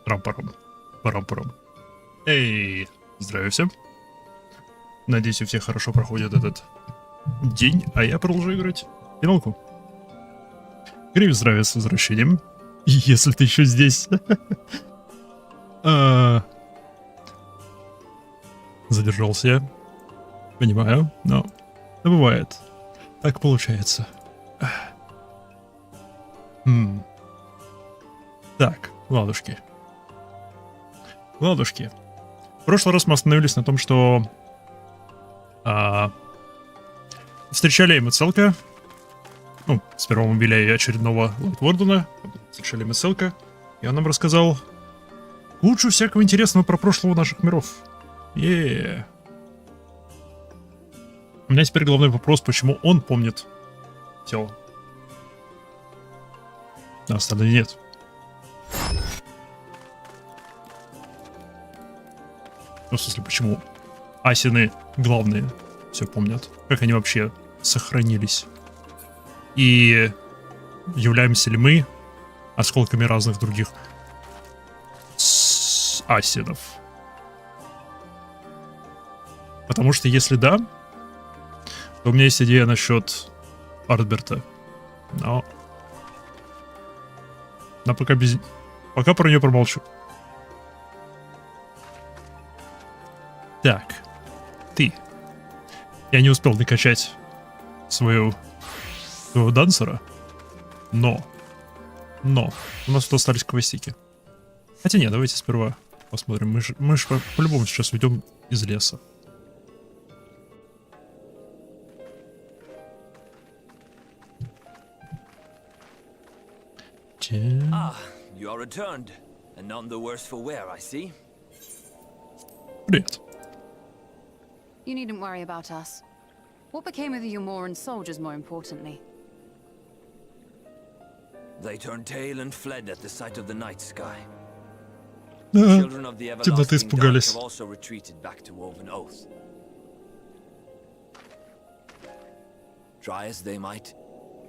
Трам-парам. Парам-парам. Эй, здравия всем. Надеюсь, у всех хорошо проходит этот день, а я продолжаю играть в финалку. Гриф, здравия с возвращением. Если ты еще здесь. Задержался я. Понимаю, но бывает. Так получается. Так, ладушки. Ладушки. В прошлый раз мы остановились на том, что встречали Эммет-селка. Ну, сперва мы убили очередного Лайтвордена, встречали Эммет-селка, и он нам рассказал кучу всякого интересного про прошлого наших миров. У меня теперь главный вопрос, почему он помнит тело, а остальные нет. Ну, в смысле, почему асины главные все помнят? Как они вообще сохранились? И являемся ли мы осколками разных других асинов? Потому что если да, то у меня есть идея насчет Артберта. Но пока про нее промолчу. Так, ты. Я не успел накачать своего дансера, но у нас тут остались квестики. Хотя нет, давайте сперва посмотрим. Мы же по-любому сейчас уйдем из леса. You are returned, and none the worse for wear, I see. Привет. You needn't worry about us. What became of the Umoran soldiers, more importantly? They turned tail and fled at the sight of the night sky. The children of the everlasting dark have also retreated back to Woven Oath. Try as they might,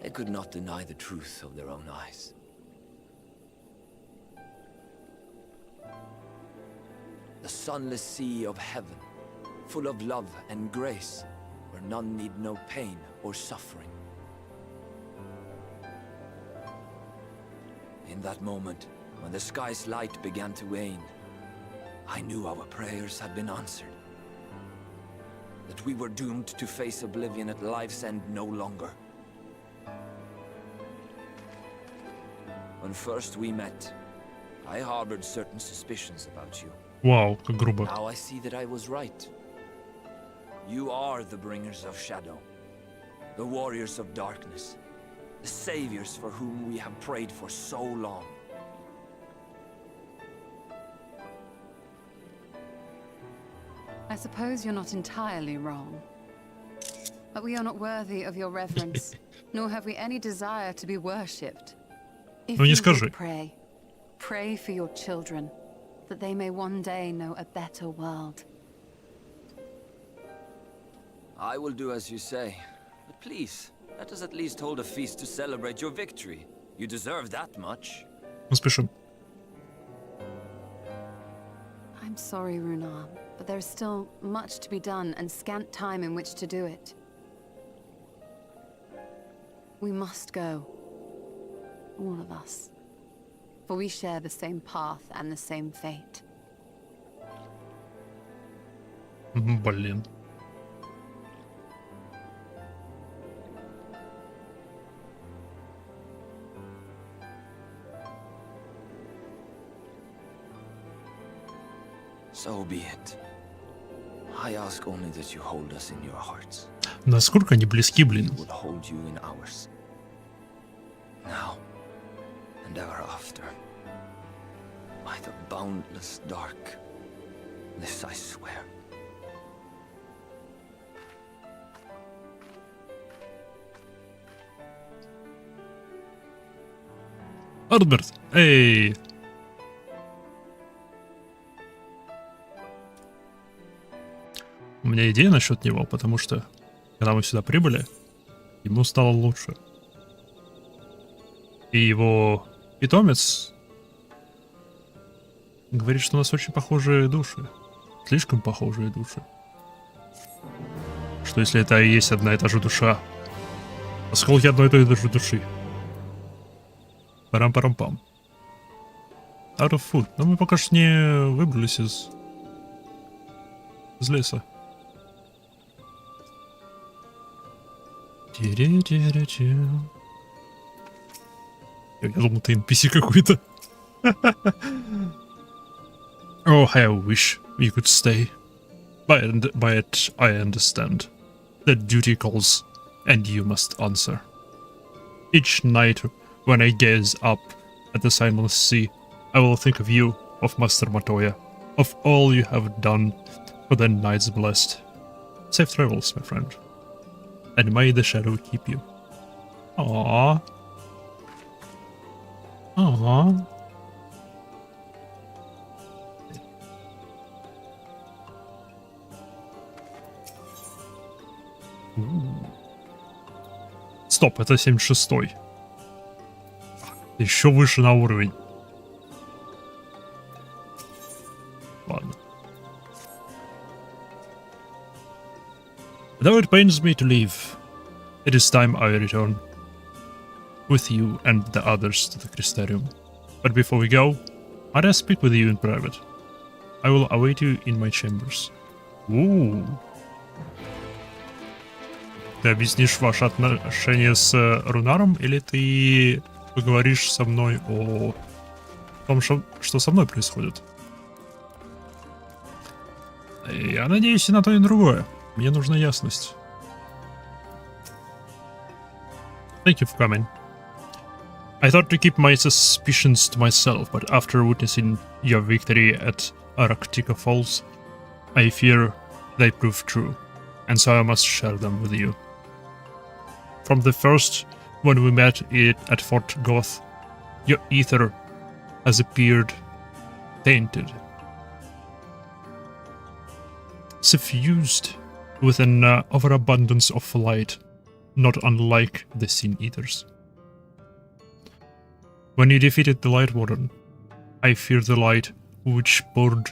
they could not deny the truth of their own eyes. The sunless sea of heaven, full of love and grace, where none need know pain or suffering. In that moment, when the sky's light began to wane, I knew our prayers had been answered. That we were doomed to face oblivion at life's end no longer. When first we met, I harbored certain suspicions about you. Вау, как грубо. Now I see that I was right. You are the bringers of shadow, the warriors of darkness, the saviors for whom we have prayed for so long. I suppose you're not entirely wrong. But we are not worthy of your reverence, nor have we any desire to be worshipped. If Ну не you скажи. would pray for your children, that they may one day know a better world. I will do as you say, but please, let us at least hold a feast to celebrate your victory. You deserve that much. Мы спешим. I'm sorry, Runar, but there is still much to be done and scant time in which to do it. We must go. All of us. For we share the same path and the same fate. Блин. So be it. I ask only that you hold us in your hearts. Насколько они близки, блин. We will hold you in ours. Now and ever after. By the boundless dark. This I swear. Артберт, эй! У меня идея насчет него, потому что, когда мы сюда прибыли, ему стало лучше. И его питомец Говорит, что у нас очень похожие души. Слишком похожие души. Что если это и есть одна и та же душа? Осколки одной и той же души. Парам-парам-пам. Out of food. Но мы пока что не выбрались из леса. Я думал, ты NPC какой-то. Oh, I wish you could stay. But I understand that duty calls, and you must answer. Each night, when I gaze up at the silent sea, I will think of you, of Master Matoya, of all you have done for the nights blessed. Safe travels, my friend, and may the shadow keep you. Aww. Aww. Стоп, это 76-й. Еще выше на уровень. Ладно. Though it pains me to leave, it is time I return with you and the others to the Crystarium. But before we go, might I speak with you in private? I will await you in my chambers. Ooh. Ты объяснишь ваши отношения с Рунаром, или ты поговоришь со мной о том, что со мной происходит? Я надеюсь и на то, и на другое. Мне нужна ясность. Thank you for coming. I thought to keep my suspicions to myself, but after witnessing your victory at Arctica Falls, I fear they prove true, and so I must share them with you. From the first, when we met at Fort Goth, your ether has appeared tainted, suffused with an overabundance of light, not unlike the Sin Eaters. When you defeated the Light Warden, I fear the light which poured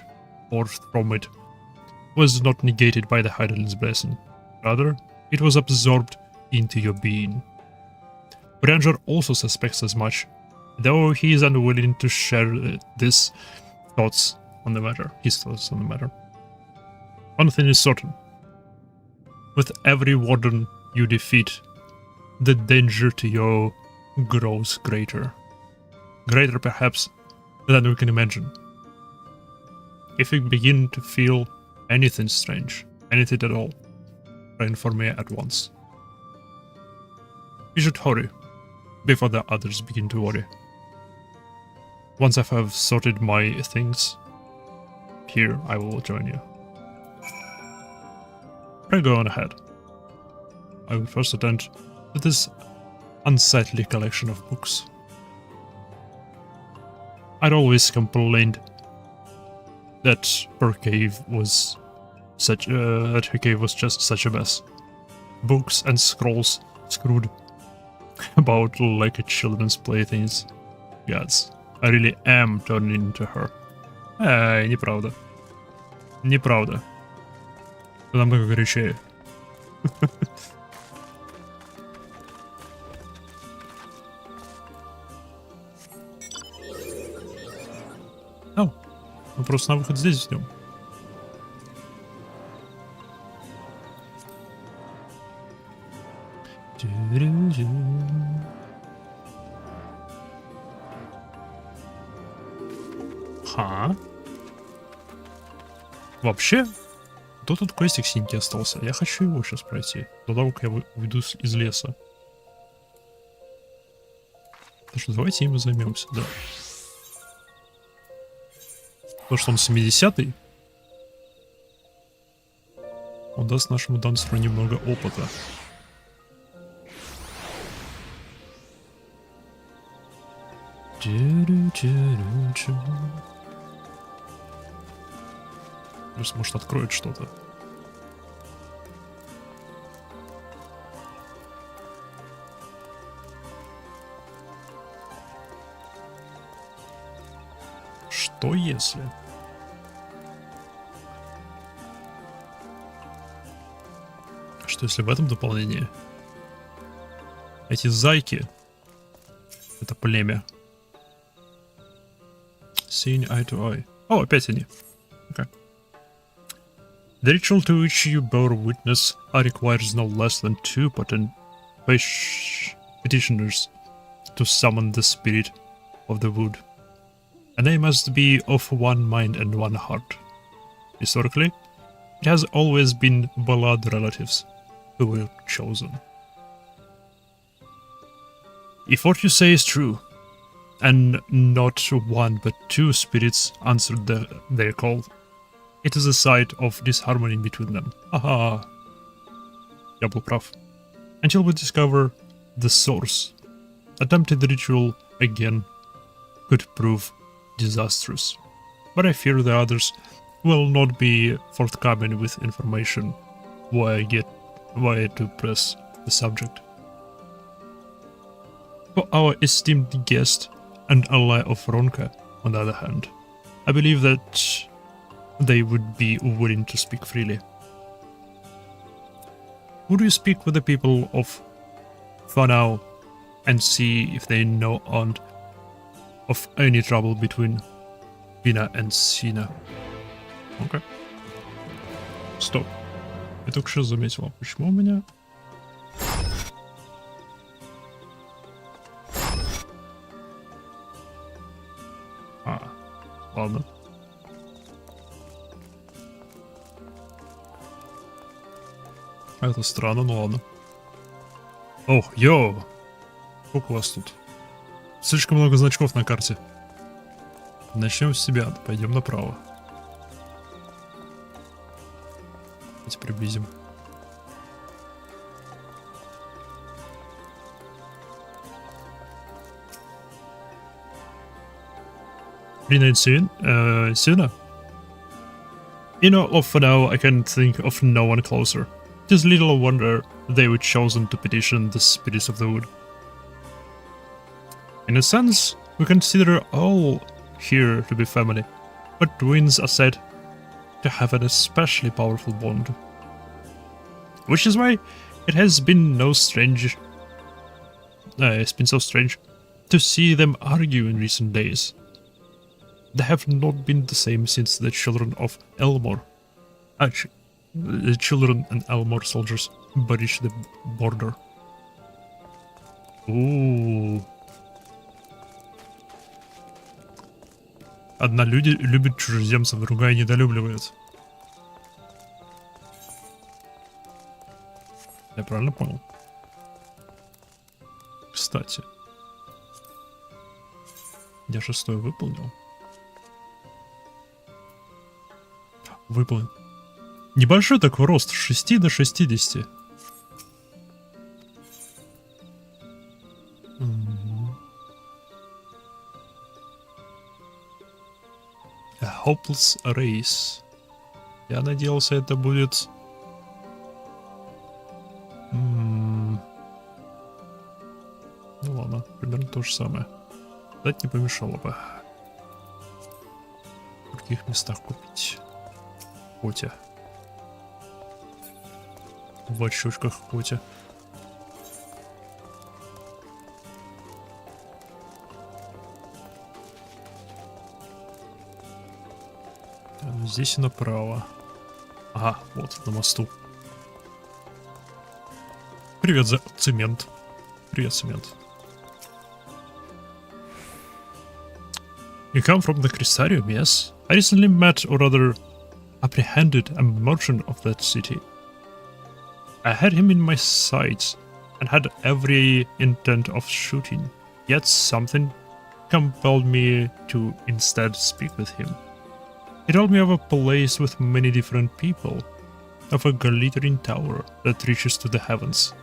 forth from it was not negated by the Heidel's blessing. Rather, it was absorbed into your being. Ranger also suspects as much, though he is unwilling to share his thoughts on the matter. One thing is certain. With every warden you defeat, the danger to you grows greater. Greater perhaps than we can imagine. If you begin to feel anything strange, anything at all, pray for me at once. You should hurry, before the others begin to worry. Once I have sorted my things, here I will join you. Pray go on ahead. I will first attend to this unsightly collection of books. I'd always complained that her cave was just such a mess. Books and scrolls screwed about like a children's playthings. Gods, I really am turning into her. Неправда. Неправда. Это намного горячее. Ау, мы просто на выход здесь ждем. Ха. Вообще, тут квестик синьки остался. Я хочу его сейчас пройти. До того, как я уйду из леса. Так что давайте им и займемся, да. То, что он 70-й, он даст нашему дансеру немного опыта. Плюс, может, откроет что-то. что если... Что если в этом дополнении эти зайки, это племя, seeing eye to eye. О, опять они. Okay. The ritual to which you bore witness requires no less than 2 petitioners to summon the spirit of the wood, and they must be of one mind and one heart. Historically, it has always been blood relatives who were chosen. If what you say is true, and not 1 but 2 spirits answered their call, it is a sight of disharmony between them. Haha. Я был прав. Until we discover the source, attempting the ritual again could prove disastrous. But I fear the others will not be forthcoming with information why to press the subject. For our esteemed guest and ally of Ronka, on the other hand, I believe that they would be willing to speak freely. Would you speak with the people of Fanau and see if they know of any trouble between Vina and Sina? Окей. Стоп. Я только что заметил, почему у меня... Ладно. Это странно, но ладно. Ох, йоу! Сколько у вас тут? Слишком много значков на карте. Начнем с себя, пойдем направо. Давайте приблизим. Sina? For now, I can think of no one closer. It is little wonder they were chosen to petition the spirits of the wood. In a sense, we consider all here to be family, but twins are said to have an especially powerful bond. Which is why it has been so strange to see them argue in recent days. They have not been the same since the children of Elmore. Actually, the children and Elmore soldiers breached the border. Ooh. Одна люди любит чужеземцев, другая недолюбливает. Я правильно понял? Кстати. Я 6-й выполнил. Выполнен. Небольшой такой рост, с 6 до 60. A hopeless race. Я надеялся, это будет... Ну ладно, примерно то же самое. Дать не помешало бы. В других местах купить. Котя. В очочках Котя. Здесь и направо. Ага, вот, на мосту. Привет, цемент. Привет, цемент. You come from the Crystarium, yes? I recently met, or rather apprehended, a merchant of that city. I had him in my sights and had every intent of shooting, yet something compelled me to instead speak with him. He told me of a place with many different people, of a glittering tower that reaches to the heavens.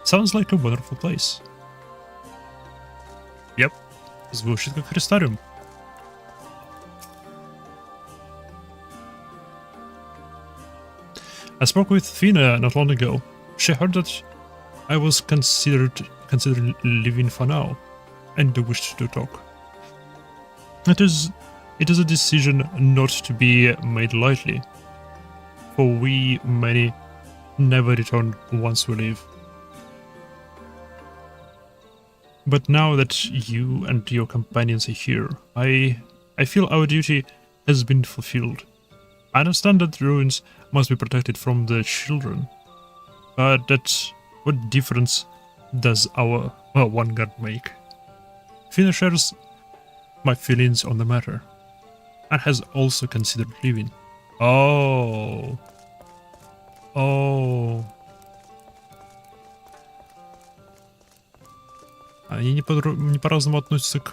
Sounds like a wonderful place. Yep, звучит как Crystarium. I spoke with Fina not long ago. She heard that I was considering leaving for now, and wished to talk. It It is a decision not to be made lightly, for we many never return once we leave. But now that you and your companions are here, I feel our duty has been fulfilled. I understand that the ruins must be protected from the children, but what difference does our one god make? Fina shares my feelings on the matter, and has also considered leaving. Oh. Они не по-разному относятся к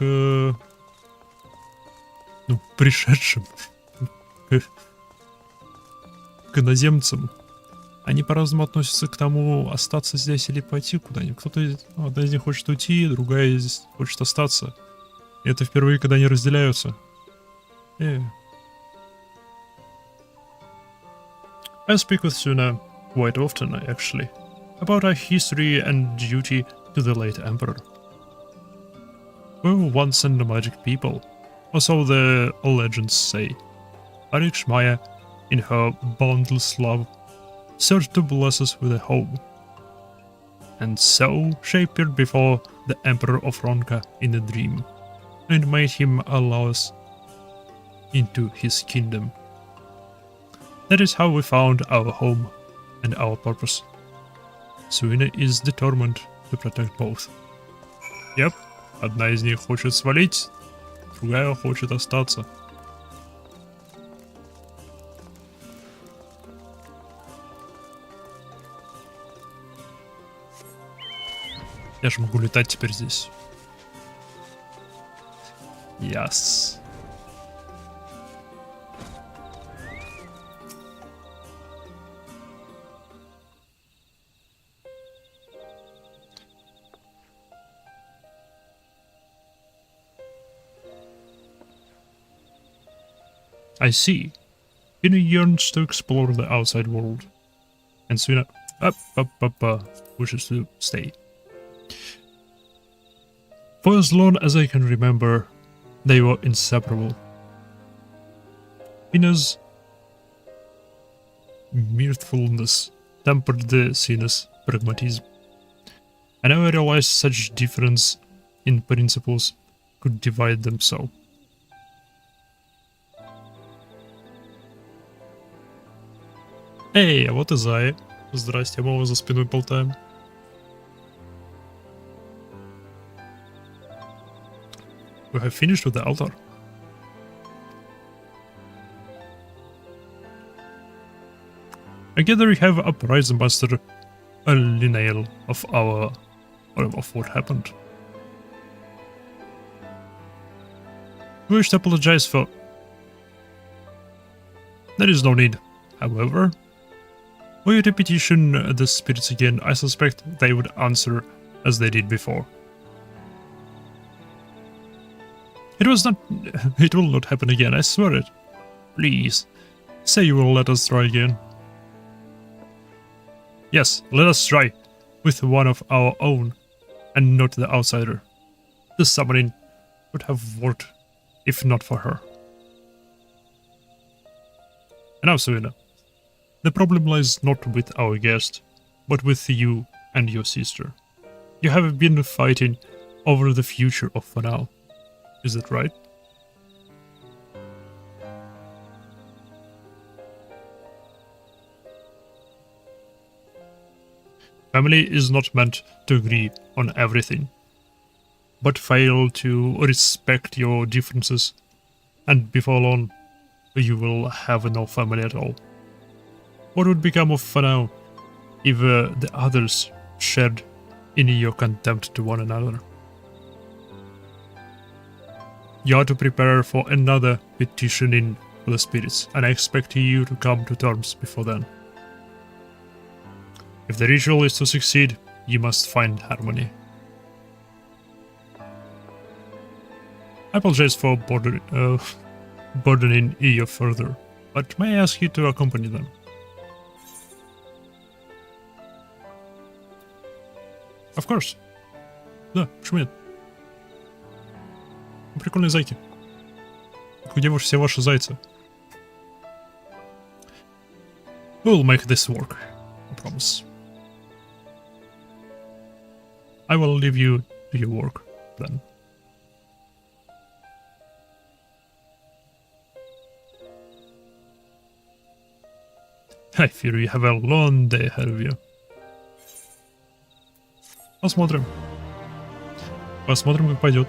пришедшим, к иноземцам. Они по-разному относятся к тому, остаться здесь или пойти куда-нибудь. Кто-то, одна из них хочет уйти, другая здесь хочет остаться. И это впервые, когда они разделяются. I speak with Suna quite often, actually, about our history and duty to the late emperor. We were once a nomadic people, or so the legends say. Arikshmaya, in her boundless love, sought to bless us with a home, and so she appeared before the Emperor of Ronka in a dream, and made him allow us into his kingdom. That is how we found our home and our purpose. Suina is determined to protect both. Yep, одна из них хочет свалить, другая хочет остаться. Я же могу летать теперь здесь. Yes. I see. Fina yearns to explore the outside world, and Suna wishes to stay. For as long as I can remember, they were inseparable. Fina's mirthfulness tempered the Sina's pragmatism. I never realized such difference in principles could divide them so. Эй, а вот и Зая. Здрасте, мы его за спиной болтаем. We have finished with the altar. Together we have apprised the master Linnell of what happened. We wish to apologize for... There is no need. However, were you to petition the spirits again, I suspect they would answer as they did before. It will not happen again, I swear it. Please, say you will let us try again. Yes, let us try, with one of our own, and not the outsider. The summoning would have worked, if not for her. And now, Suina, the problem lies not with our guest, but with you and your sister. You have been fighting over the future of Fanal. Is that right? Family is not meant to agree on everything, but fail to respect your differences, and before long, you will have no family at all. What would become of Fanal if the others shared in your contempt to one another? You are to prepare for another petitioning for the spirits, and I expect you to come to terms before then. If the ritual is to succeed, you must find harmony. I apologize for burdening you further, but may I ask you to accompany them? Of course. Да, почему нет? Прикольные зайки. где вы все ваши зайцы? We'll make this work, I promise. I will leave you to your work, then. I fear you have a long day ahead of you. Посмотрим. Посмотрим, как пойдет.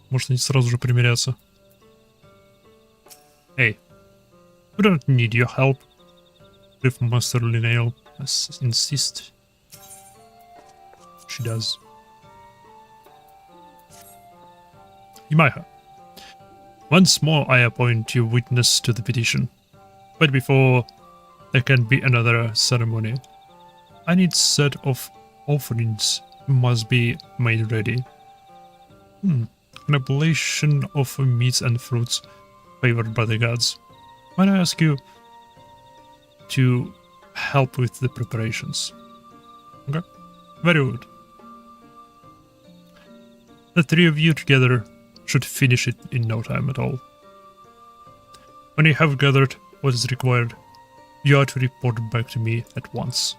Может, они сразу же примирятся. Hey, we don't need your help. If Master Linnell insists, she does. Imaiha, once more I appoint you witness to the petition. But before there can be another ceremony, I need set of offerings must be made ready. An oblation of meats and fruits favored by the gods. Might I ask you to help with the preparations? Okay, very good. The three of you together should finish it in no time at all. When you have gathered what is required, you are to report back to me at once.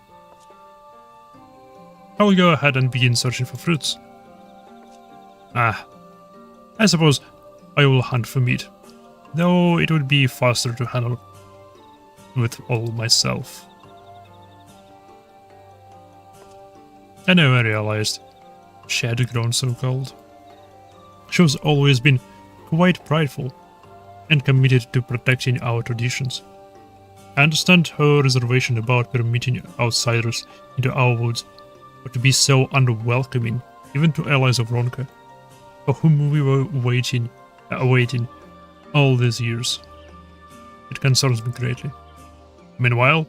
I will go ahead and begin searching for fruits. I suppose I will hunt for meat, though it would be faster to handle with all myself. I never realized she had grown so cold. She has always been quite prideful and committed to protecting our traditions. I understand her reservation about permitting outsiders into our woods, but to be so unwelcoming, even to allies of Ronka, for whom we were awaiting all these years. It concerns me greatly. Meanwhile,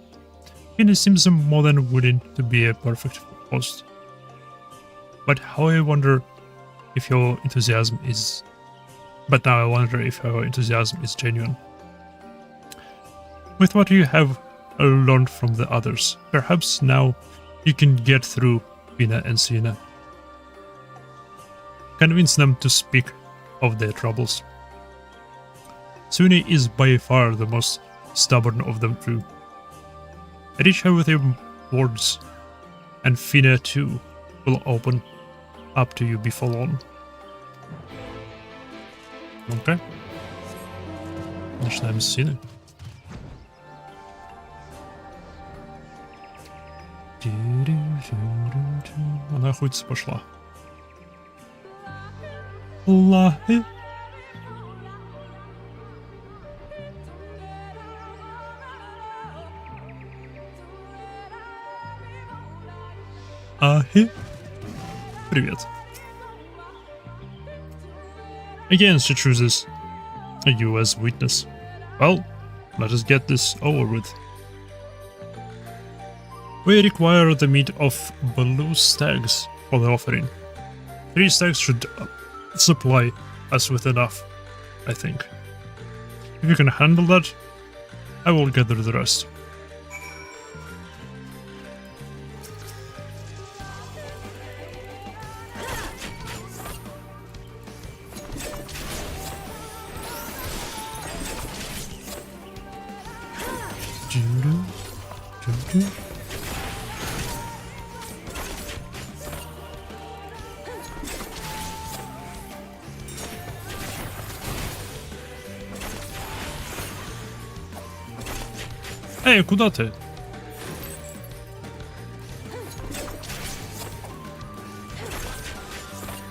Kenny seems more than willing to be a perfect host. But how I wonder if your enthusiasm is... But now I wonder if your enthusiasm is genuine. With what you have learned from the others, perhaps now you can get through Vina and Sina. Convince them to speak of their troubles. Suni is by far the most stubborn of them too. Reach her with your words, and Fina too will open up to you before long. Okay. Начинаем с Сины. Она охотиться пошла. Лахи. Ахи. Привет. Again, she chooses you as witness. Well, let us get this over with. We require the meat of blue stags for the offering. 3 stags should supply us with enough, I think. If you can handle that, I will gather the rest. Эй, куда ты?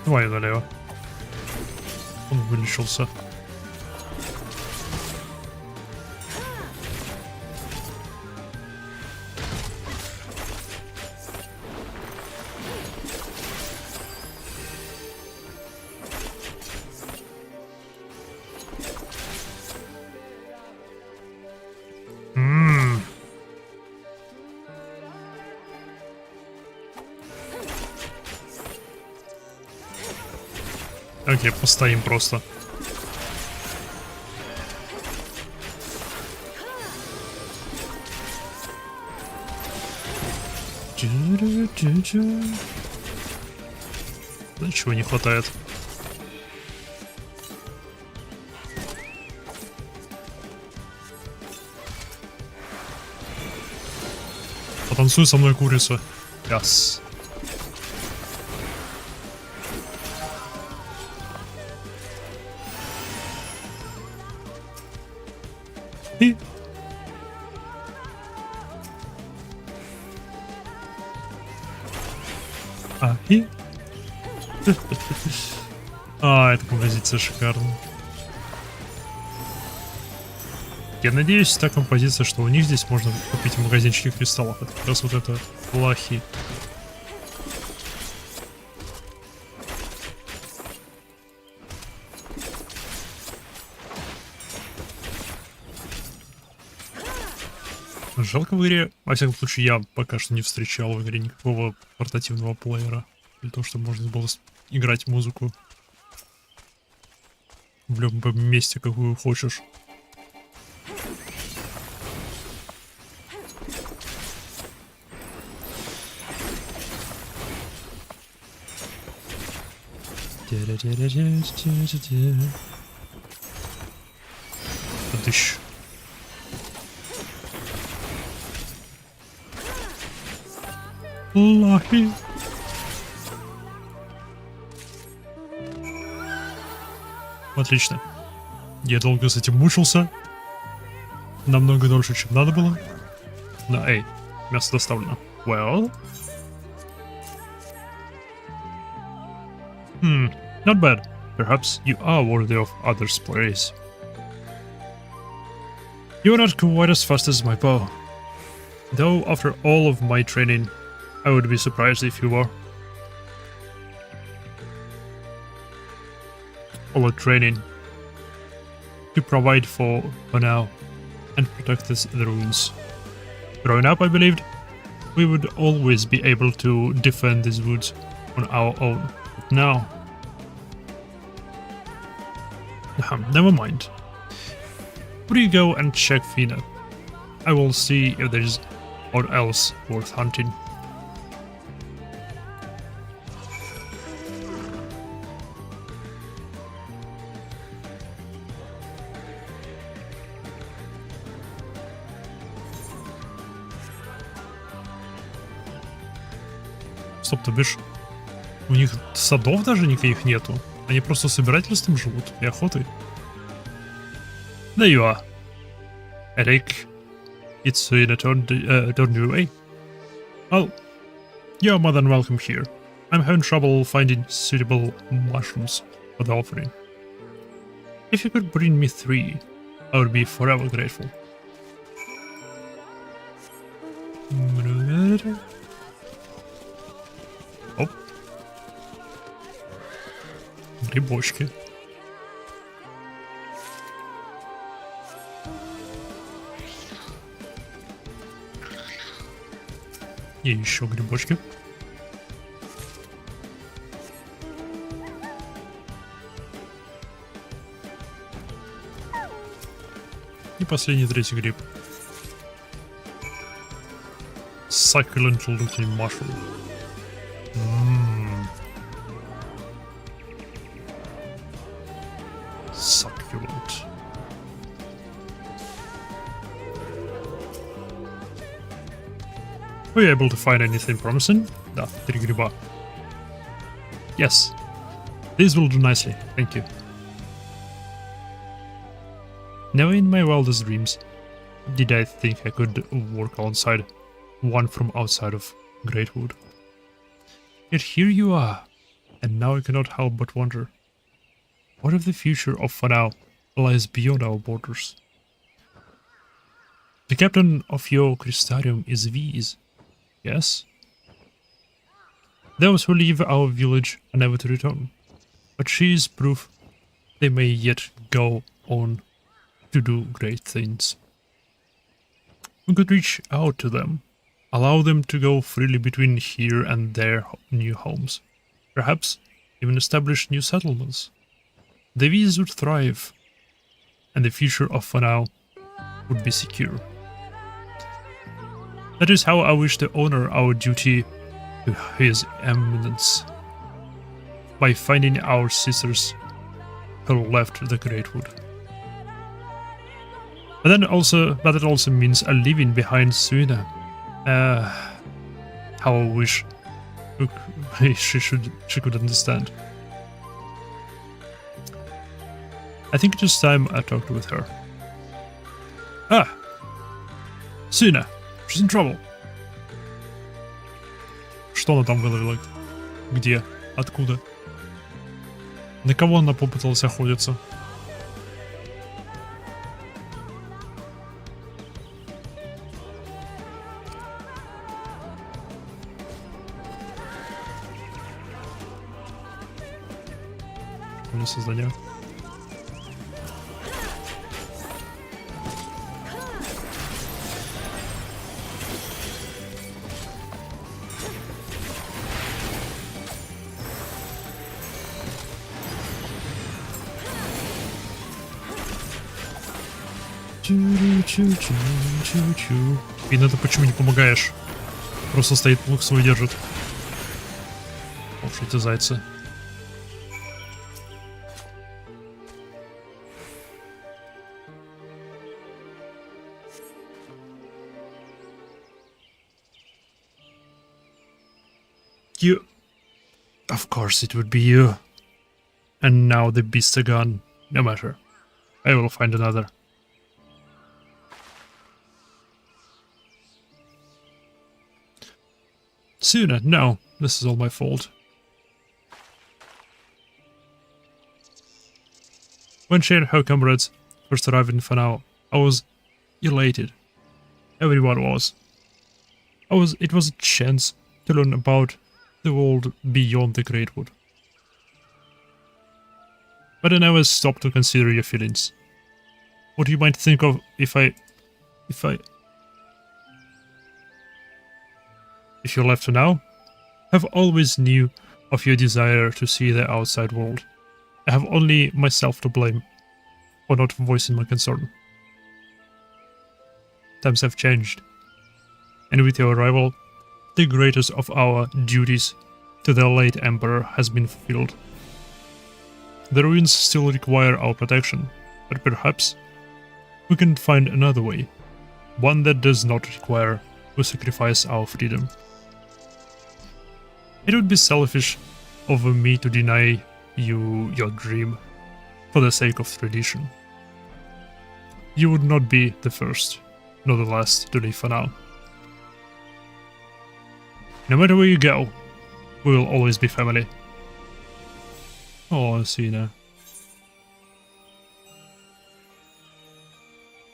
Давай налево. Он вылечился. Окей, постоим просто. Да чего не хватает? Потанцуй со мной, курица. Yes. И... И... эта композиция шикарная. Я надеюсь, та композиция, что у них здесь можно купить в магазинчике кристаллов. Это как раз вот это лахи. Жалко в игре, во всяком случае, я пока что не встречал в игре никакого портативного плеера. Для того, чтобы можно было играть музыку в любом месте, какую хочешь. Подыщ. Лахи. Отлично. Я долго с этим мучился. Намного дольше, чем надо было. Но, эй, мясо доставлено. Well. Not bad. Perhaps you are worthy of others' praise. You are not quite as fast as my bow. Though after all of my training, I would be surprised if you were. All the training to provide for now and protect the ruins. Growing up, I believed we would always be able to defend these woods on our own. But now, never mind. Would you go and check Fina? I will see if there's aught else worth hunting. Стоп, ты бишь, у них садов даже никаких нету? Они просто собирательством живут и охотой? There you are. Eric, it's turned you away. Well, you're more than welcome here. I'm having trouble finding suitable mushrooms for the offering. If you could bring me 3, I would be forever grateful. Оп. Грибочки. И еще грибочки. И последний, третий гриб. Succulent looking mushroom. Succulent. Were you able to find anything promising? Да, 3 гриба. Yes. These will do nicely, thank you. Never in my wildest dreams did I think I could work alongside one from outside of Greatwood. Yet here you are, and now I cannot help but wonder, what if the future of Fanao lies beyond our borders? The captain of your Crystarium is Viz, yes? Those who leave our village are never to return, but she is proof they may yet go on to do great things. We could reach out to them, allow them to go freely between here and their new homes, perhaps even establish new settlements. The Viz would thrive, and the future of Fanao would be secure. That is how I wish to honor our duty to His Eminence, by finding our sisters who left the Greatwood. But that also means a leaving behind Suina, How I wish she could understand. I think it is time I talked with her. Ah! Sina! She's in trouble. Что она там выловила? Где? Откуда? На кого она попыталась охотиться? Создания. Чу-чу-чу-чу-чу. И это почему не помогаешь? Просто стоит, лук свой держит. Ох, эти зайцы. You... Of course it would be you. And now the beasts are gone. No matter. I will find another. Sooner, no. This is all my fault. When she and her comrades first arrived in Fanao, I was elated. Everyone was. It was a chance to learn about the world beyond the Great Wood. But I never stopped to consider your feelings. What you might think of if you left for now, I've always knew of your desire to see the outside world. I have only myself to blame for not voicing my concern. Times have changed, and with your arrival, the greatest of our duties to the late Emperor has been fulfilled. The ruins still require our protection, but perhaps we can find another way, one that does not require to sacrifice our freedom. It would be selfish of me to deny you your dream for the sake of tradition. You would not be the first, nor the last to leave for now. No matter where you go, we will always be family. Oh, Sina.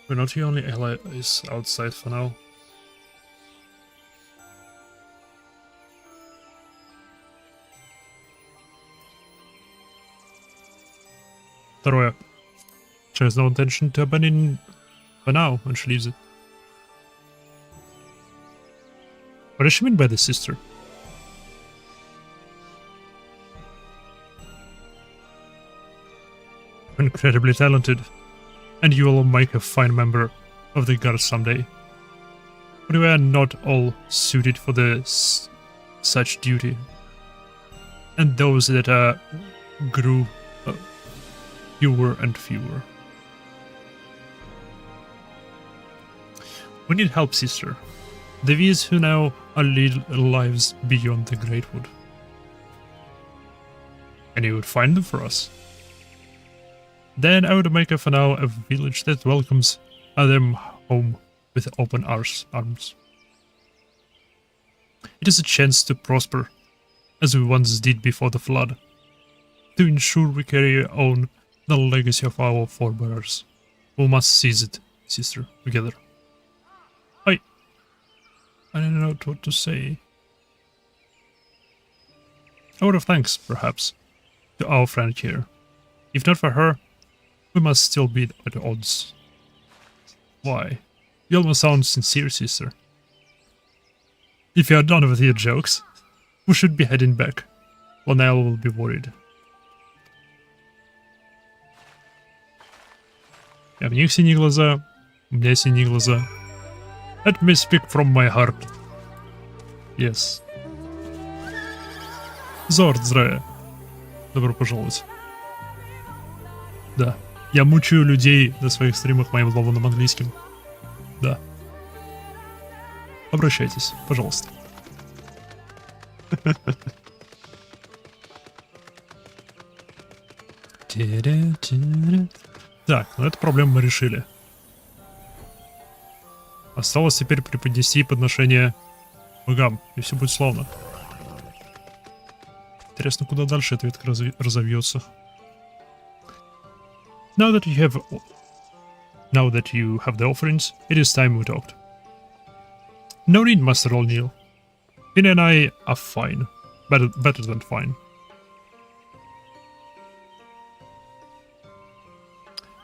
We're not the only allies outside for now. Второе. She has no intention to abandon for now when she leaves it. What does she mean by the sister? Incredibly talented, and you will make a fine member of the guard someday. But we are not all suited for such duty, and those that grew fewer and fewer. We need help, sister. The V's who now are lead lives beyond the Great Wood. And you would find them for us. Then I would make for now a village that welcomes them home with open arms. It is a chance to prosper, as we once did before the flood, to ensure we carry on the legacy of our forebears. We must seize it, sister, together. I don't know what to say. A word of thanks, perhaps, to our friend here. If not for her, we must still be at odds. Why? You almost sound sincere, sister. If you are done with your jokes, we should be heading back. Lionel will be worried. У них синие глаза, у меня синие глаза. Let me speak from my heart. Yes. Зорд Зрея. Добро пожаловать. Да. Я мучаю людей на своих стримах моим ломаным английским. Да. обращайтесь, пожалуйста. Так, ну эту проблему мы решили. Осталось теперь преподнести подношение богам, и все будет славно. Интересно, куда дальше эта ветка разовьется. Now that you have the offerings, it is time we talked. No need, Master O'Neill. Finn and I are fine. Better than fine.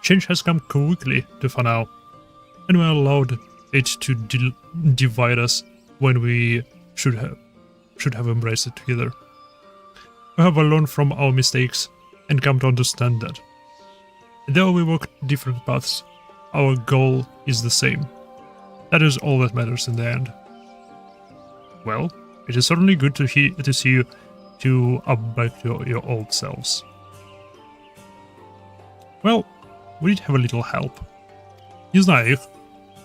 Change has come quickly to Fanao, and we allowed it to divide us when we should have embraced it together. We have learned from our mistakes and come to understand that. Though we walk different paths, our goal is the same. That is all that matters in the end. Well, it is certainly good to see you two are back to your old selves. Well, we did have a little help. Не знаю,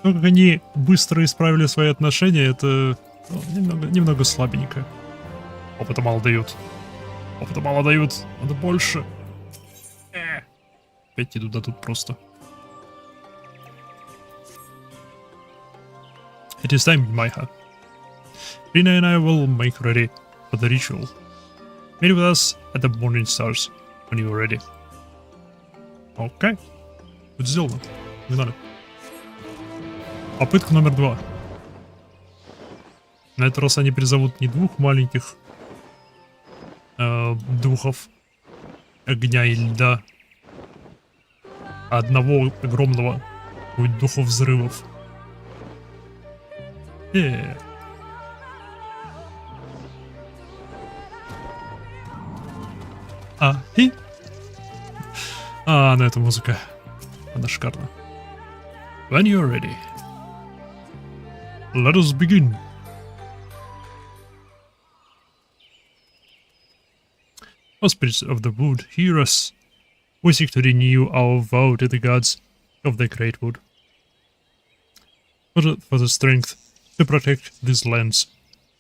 то, как они быстро исправили свои отношения, это немного слабенько. Опыта мало дают. Опыта мало дают, надо больше. Опять идут дадут просто. It is time, Maiha. Rina and I will make ready for the ritual. Meet with us at the Morning Stars when you are ready. Окей. Будет сделано. Не надо. Попытка номер 2. На этот раз они призовут не двух маленьких духов огня и льда, а одного огромного духа взрывов. Ну эта музыка, она шикарна. When you're ready, let us begin. O spirits of the wood, hear us. We seek to renew our vow to the gods of the great wood. For the strength to protect these lands,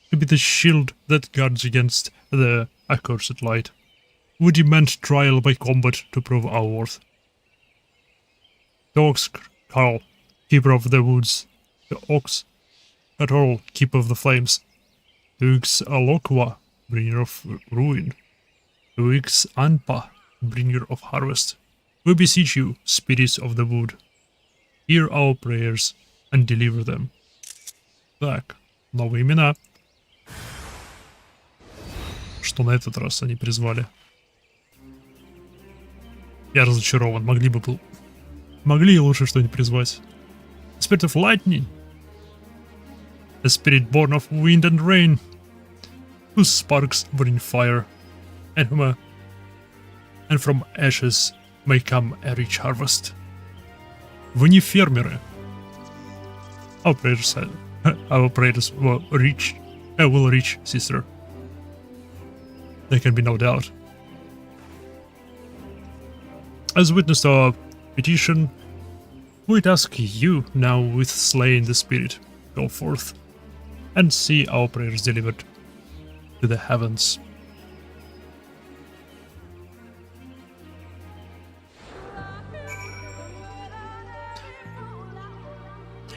to be the shield that guards against the accursed light. We demand trial by combat to prove our worth. The ox Carl, keeper of the woods. The ox Carl, keeper of the flames. The ox Alokwa, bringer of ruin. The ox Anpa, bringer of harvest. We beseech you, spirits of the wood, hear our prayers and deliver them. Так, новые имена. Что на этот раз они призвали? Я разочарован. Могли и лучше что-нибудь призвать. A spirit of lightning. A spirit born of wind and rain. Whose sparks bring fire. And from ashes may come a rich harvest. Вы не фермеры. Our prayers will reach, sister. There can be no doubt. As witness to our petition, we'd ask you now with slaying the spirit, go forth and see our prayers delivered to the heavens.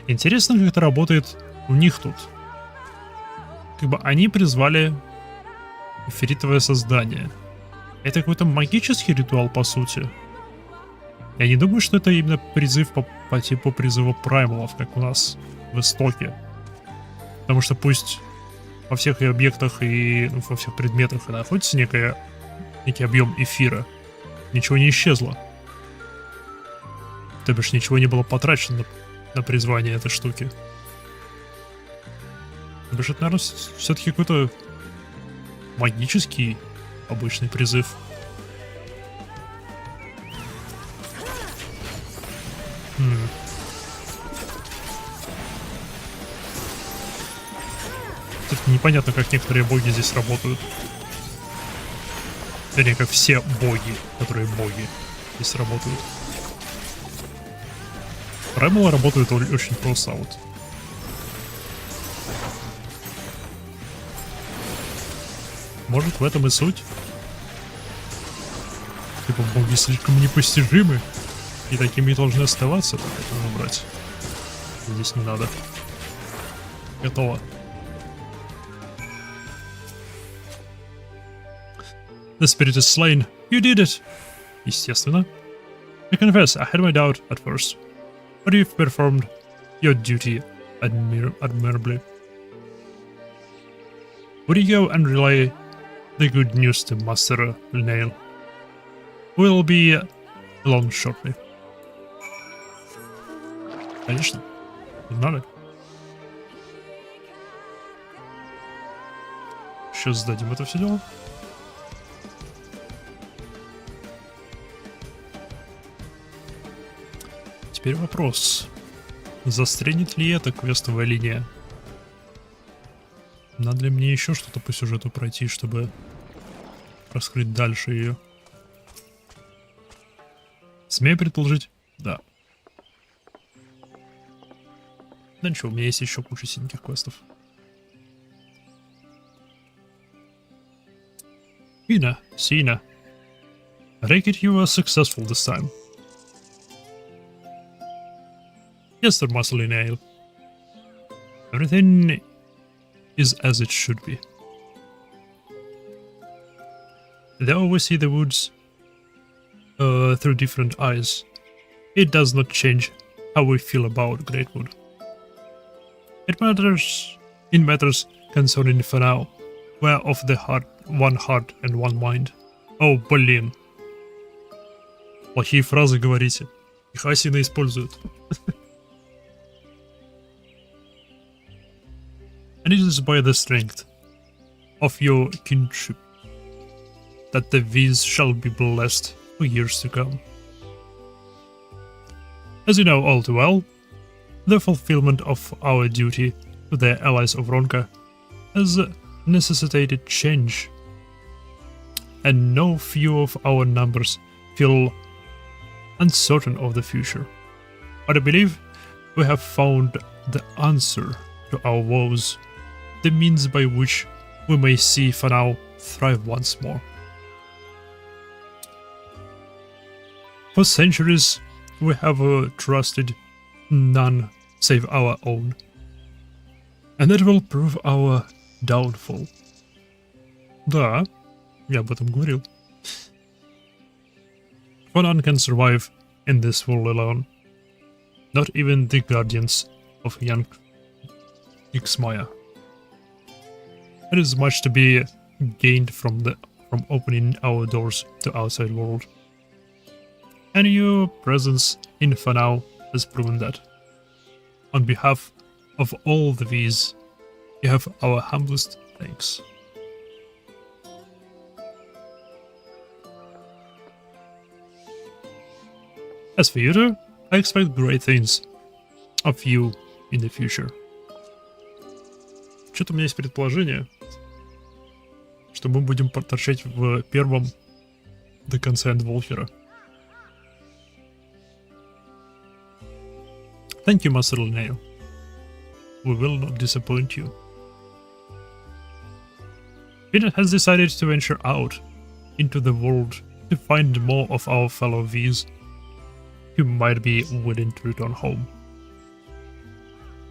Интересно, как это работает у них тут. Как бы они призвали эфиритовое создание. Это какой-то магический ритуал, по сути. Я не думаю, что это именно призыв по типу призыва праймалов, как у нас в Истоке. Потому что пусть во всех и объектах и во всех предметах и находится некий объем эфира, ничего не исчезло. То бишь ничего не было потрачено на призвание этой штуки. То бишь это, наверное, все-таки какой-то магический обычный призыв. Все-таки непонятно, как некоторые боги здесь работают. Вернее, как все боги, которые боги здесь работают. Праймалы работают очень просто, вот. Может, в этом и суть? Типа, боги слишком непостижимы, и такими должны оставаться, поэтому брать. Здесь не надо. Готово. The spirit is slain. You did it! Естественно. I confess, I had my doubt at first, but you've performed your duty admirably. Would you go and relay the good news to Master Nail? We'll be along shortly. Конечно. Надо. Сейчас сдадим это все дело. Теперь вопрос. Застрянет ли эта квестовая линия? Надо ли мне еще что-то по сюжету пройти, чтобы раскрыть дальше ее? Смею предположить? Да. Да ничего, у меня есть еще куча синеньких квестов. Sina. I take it you were successful this time. Yes, Sir Muscly Nail. Everything is as it should be. Though we see the woods through different eyes, it does not change how we feel about Greatwood. It matters in matters concerning for now. We're of the heart, one heart and one mind. Oh, блин. Плохие фразы говорите. Их Асина используют. And it is by the strength of your kinship that the V's shall be blessed for years to come. As you know all too well, the fulfillment of our duty to the allies of Ronka has necessitated change, and no few of our numbers feel uncertain of the future. But I believe we have found the answer to our woes, the means by which we may see Fanau thrive once more. For centuries, we have trusted none save our own, and that will prove our downfall. Да, я об этом говорил. For none can survive in this world alone, not even the guardians of young Ixmaya. There is much to be gained from opening our doors to outside world, and your presence in Fanau has proven that. On behalf of all the V's, you have our humblest thanks. As for you two, I expect great things of you in the future. Что-то у меня есть предположение, что мы будем торчать в первом до конца Эндволфера. Thank you, Master Linneo. We will not disappoint you. Peanut has decided to venture out into the world to find more of our fellow V's who might be willing to return home.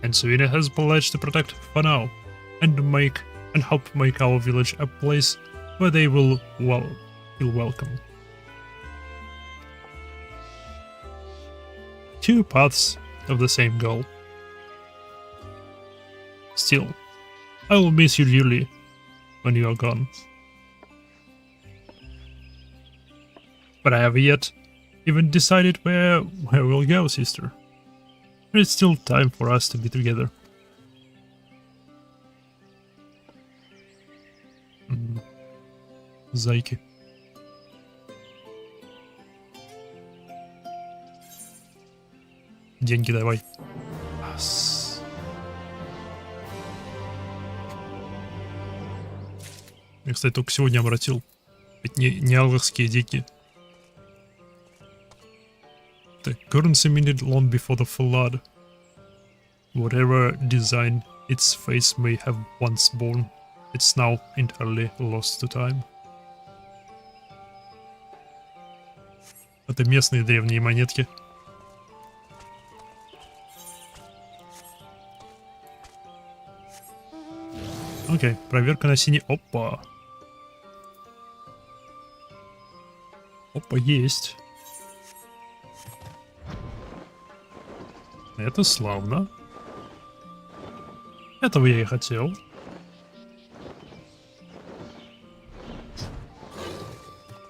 And Suina has pledged to protect Fanau and help make our village a place where they will feel welcome. Two paths of the same goal. Still, I will miss you dearly when you are gone. But I have yet even decided where we'll go, sister. There is still time for us to be together. Зайки. Деньги давай. Я, кстати, только сегодня обратил. Ведь не алгорские деньги. The currency minted long before the flood. Whatever design its face may have once borne, It's now entirely lost to time. Это местные древние монетки. Окей, проверка на синий. Опа. Опа, есть. Это славно. Этого я и хотел.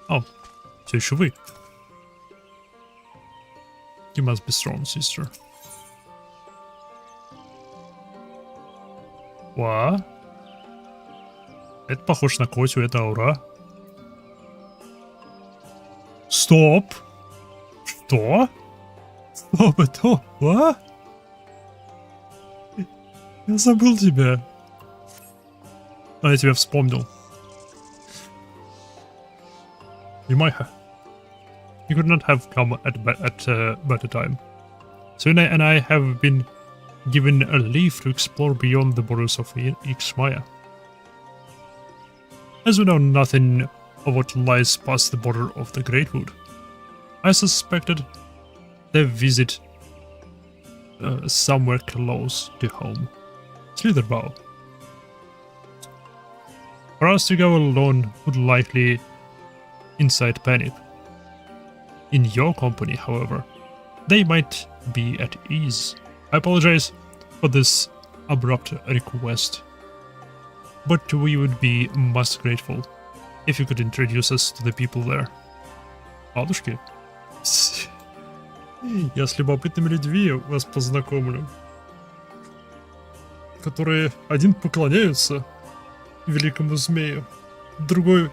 О, все еще вы. You must be strong, sister. Ва. Это похож на Котю, это аура. Стоп! Что? Стоп, это... А? Я забыл тебя. А я тебя вспомнил. Юмайха. You could not have come at better time. Suna and I have been given a leave to explore beyond the borders of Ixmaya. As we know nothing of what lies past the border of the Great Wood, I suspected they visit somewhere close to home. Slitherbow. For us to go alone would likely incite panic. In your company, however, they might be at ease. I apologize for this abrupt request, but we would be most grateful if you could introduce us to the people there. Ладушки. Я с любопытными людьми вас познакомлю, которые один поклоняются великому змею, другого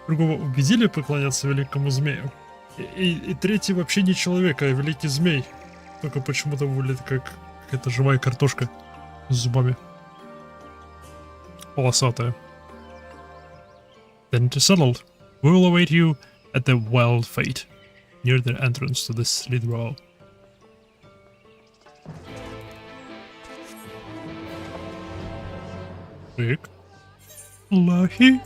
убедили поклоняться великому змею, и третий вообще не человек, а великий змей, только почему-то выглядит как какая-то живая картошка с зубами. Полосатая. Then it is settled. We will await you at the Wild Fate, near the entrance to the Slitherbow. Rick? Лахи?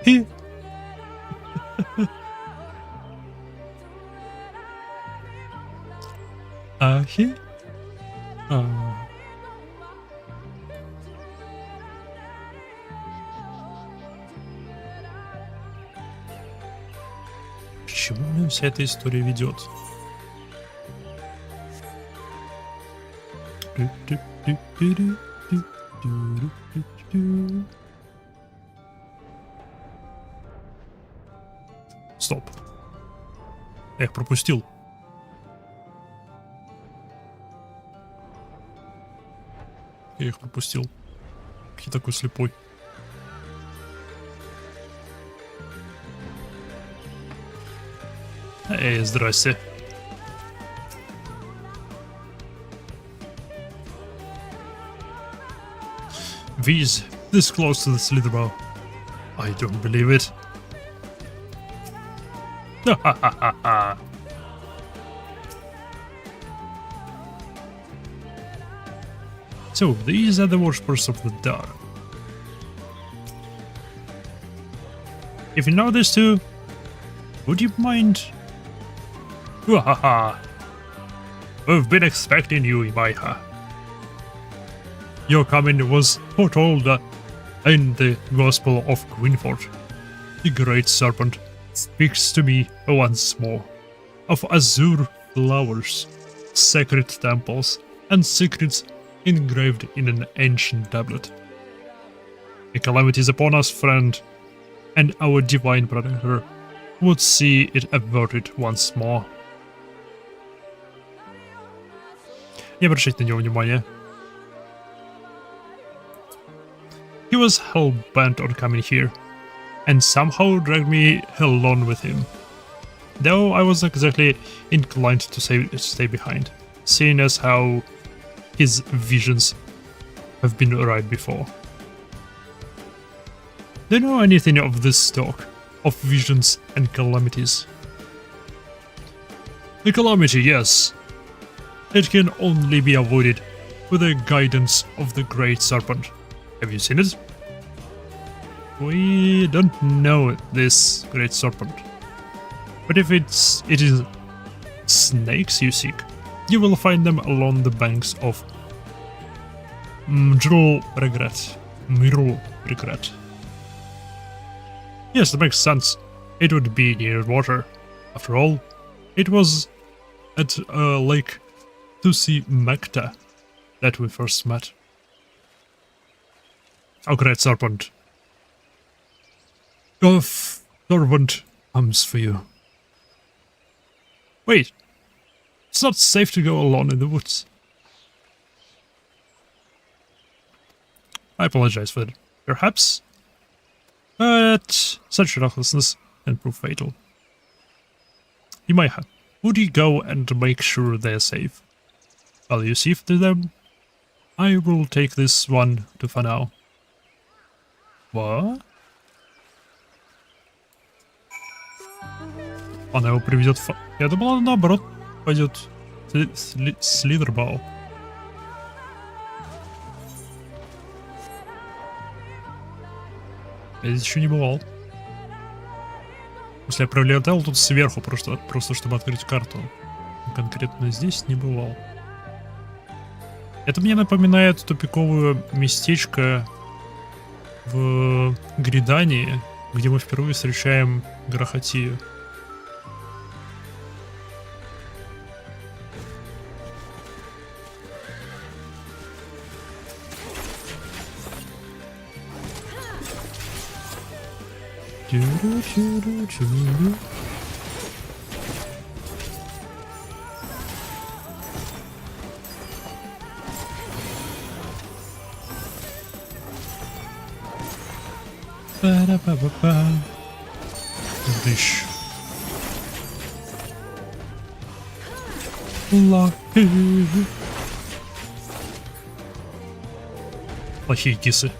Хи? Ахи? К чему нам вся эта история ведет? Стоп. Я их пропустил. Я их пропустил. Я такой слепой. Эй, здрасте. V's this close to the Slitherbow. I don't believe it. So, these are the worshippers of the dark. If you know this too, would you mind? We've been expecting you, Imaiha. Your coming was foretold in the Gospel of Greenford. The great serpent speaks to me once more of azure flowers, sacred temples, and secrets engraved in an ancient tablet. The calamity is upon us, friend, and our divine protector would see it averted once more. Не обращайте на него внимания. He was hell-bent on coming here, and somehow dragged me along with him. Though I was not exactly inclined to stay behind, seeing as how his visions have been right before. Do you know anything of this talk, of visions and calamities? The calamity, yes. It can only be avoided with the guidance of the Great Serpent. Have you seen it? We don't know this Great Serpent. But if it is snakes you seek, you will find them along the banks of Miru Regret. Yes, that makes sense. It would be near water. After all, it was at Lake Tusi Mekta that we first met. Oh, Great Serpent. Your servant comes for you. Wait. It's not safe to go alone in the woods. I apologize for that. Perhaps? But such recklessness can prove fatal. You might have. Would you go and make sure they're safe? While you see to them, I will take this one to Fanao. What? Она его приведет в... Я думал, он наоборот пойдет с Лидербау. Я здесь еще не бывал. Если я пролетал тут сверху, просто чтобы открыть карту. Конкретно здесь не бывал. Это мне напоминает тупиковое местечко в Гридании, где мы впервые встречаем Грохотию. Дыщ. Плохие кисы.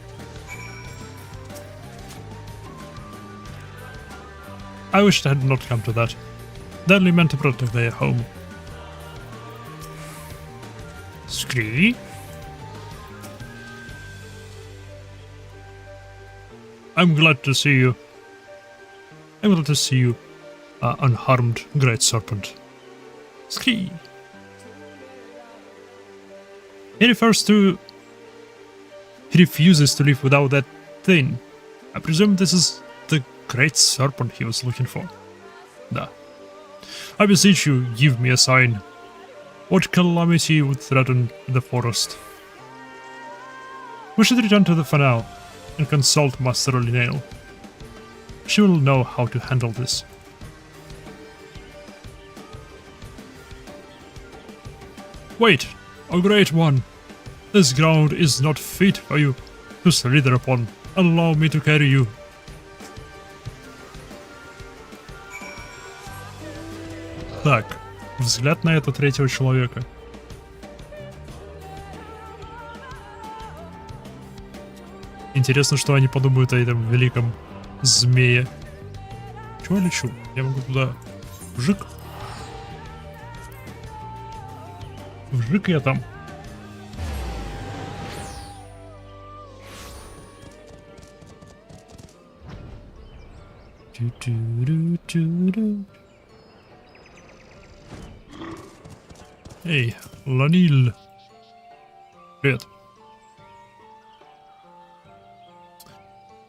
I wish it had not come to that. They only meant to protect their home. Scree? I'm glad to see you. I'm glad to see you, unharmed, Great Serpent. Scree. He refuses to live without that thing. I presume this is the Great Serpent he was looking for. Da. I beseech you, give me a sign. What calamity would threaten the forest? We should return to the Fanao and consult Master Linnaeus. She will know how to handle this. Wait, O Great One! This ground is not fit for you to slither upon. Allow me to carry you. Так, взгляд на это третьего человека. Интересно, что они подумают о этом великом змее. Чего я лечу? Я могу туда... Вжик. Вжик я там. Эй, Ланиль. Привет.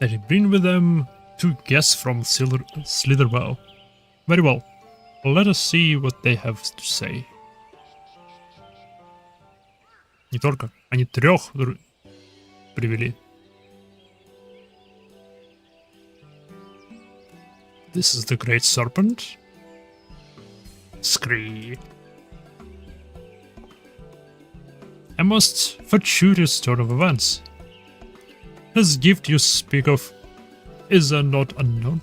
They bring with them 2 guests from Slitherbow. Very well. Let us see what they have to say. Не только. Они 3 привели. This is the Great Serpent. Scree. A most fortuitous turn of events. This gift you speak of is not unknown.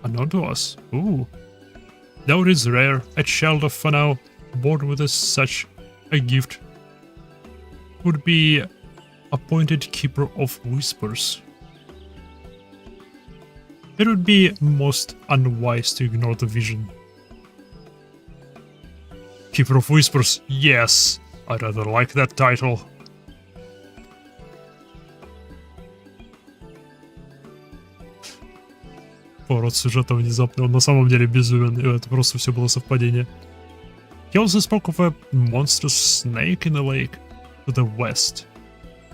Unknown to us. Ooh. Though it is rare, a child of Fanao born with such a gift would be appointed Keeper of Whispers. It would be most unwise to ignore the vision. Keeper of Whispers, yes! I rather like that title. Поворот сюжета внезапный, он на самом деле безумен, и это просто все было совпадение. He also spoke of a monstrous snake in a lake to the west.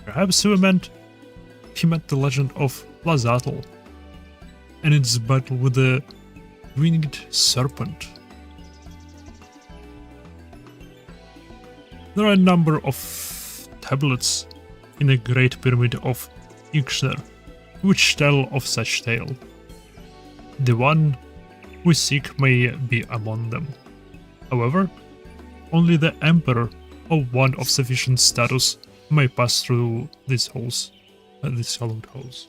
Perhaps he meant the legend of Lazatl and its battle with the winged serpent. There are a number of tablets in the Great Pyramid of Ixner which tell of such tale. The one we seek may be among them. However, only the Emperor or one of sufficient status may pass through these holes, these hollowed holes.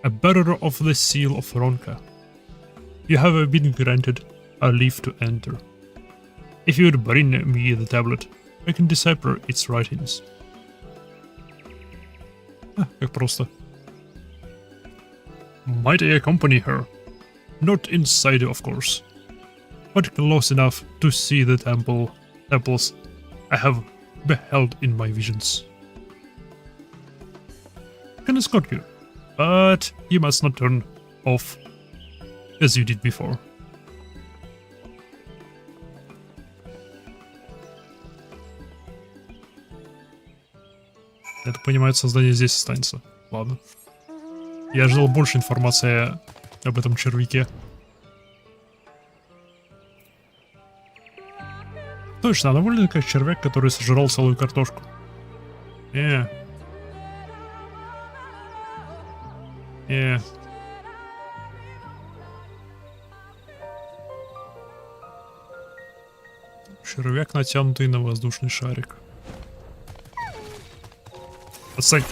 A bearer of the seal of Ronka, you have been granted a leave to enter. If you would bring me the tablet, I can decipher its writings. Как просто. Might I accompany her? Not inside, of course, but close enough to see the temples I have beheld in my visions. I can escort you, but you must not turn off as you did before. Я так понимаю, создание здесь останется. Ладно. Я ожидал больше информации об этом червяке. Точно, она выглядит как червяк, который сожрал целую картошку. Червяк, натянутый на воздушный шарик. Отстань!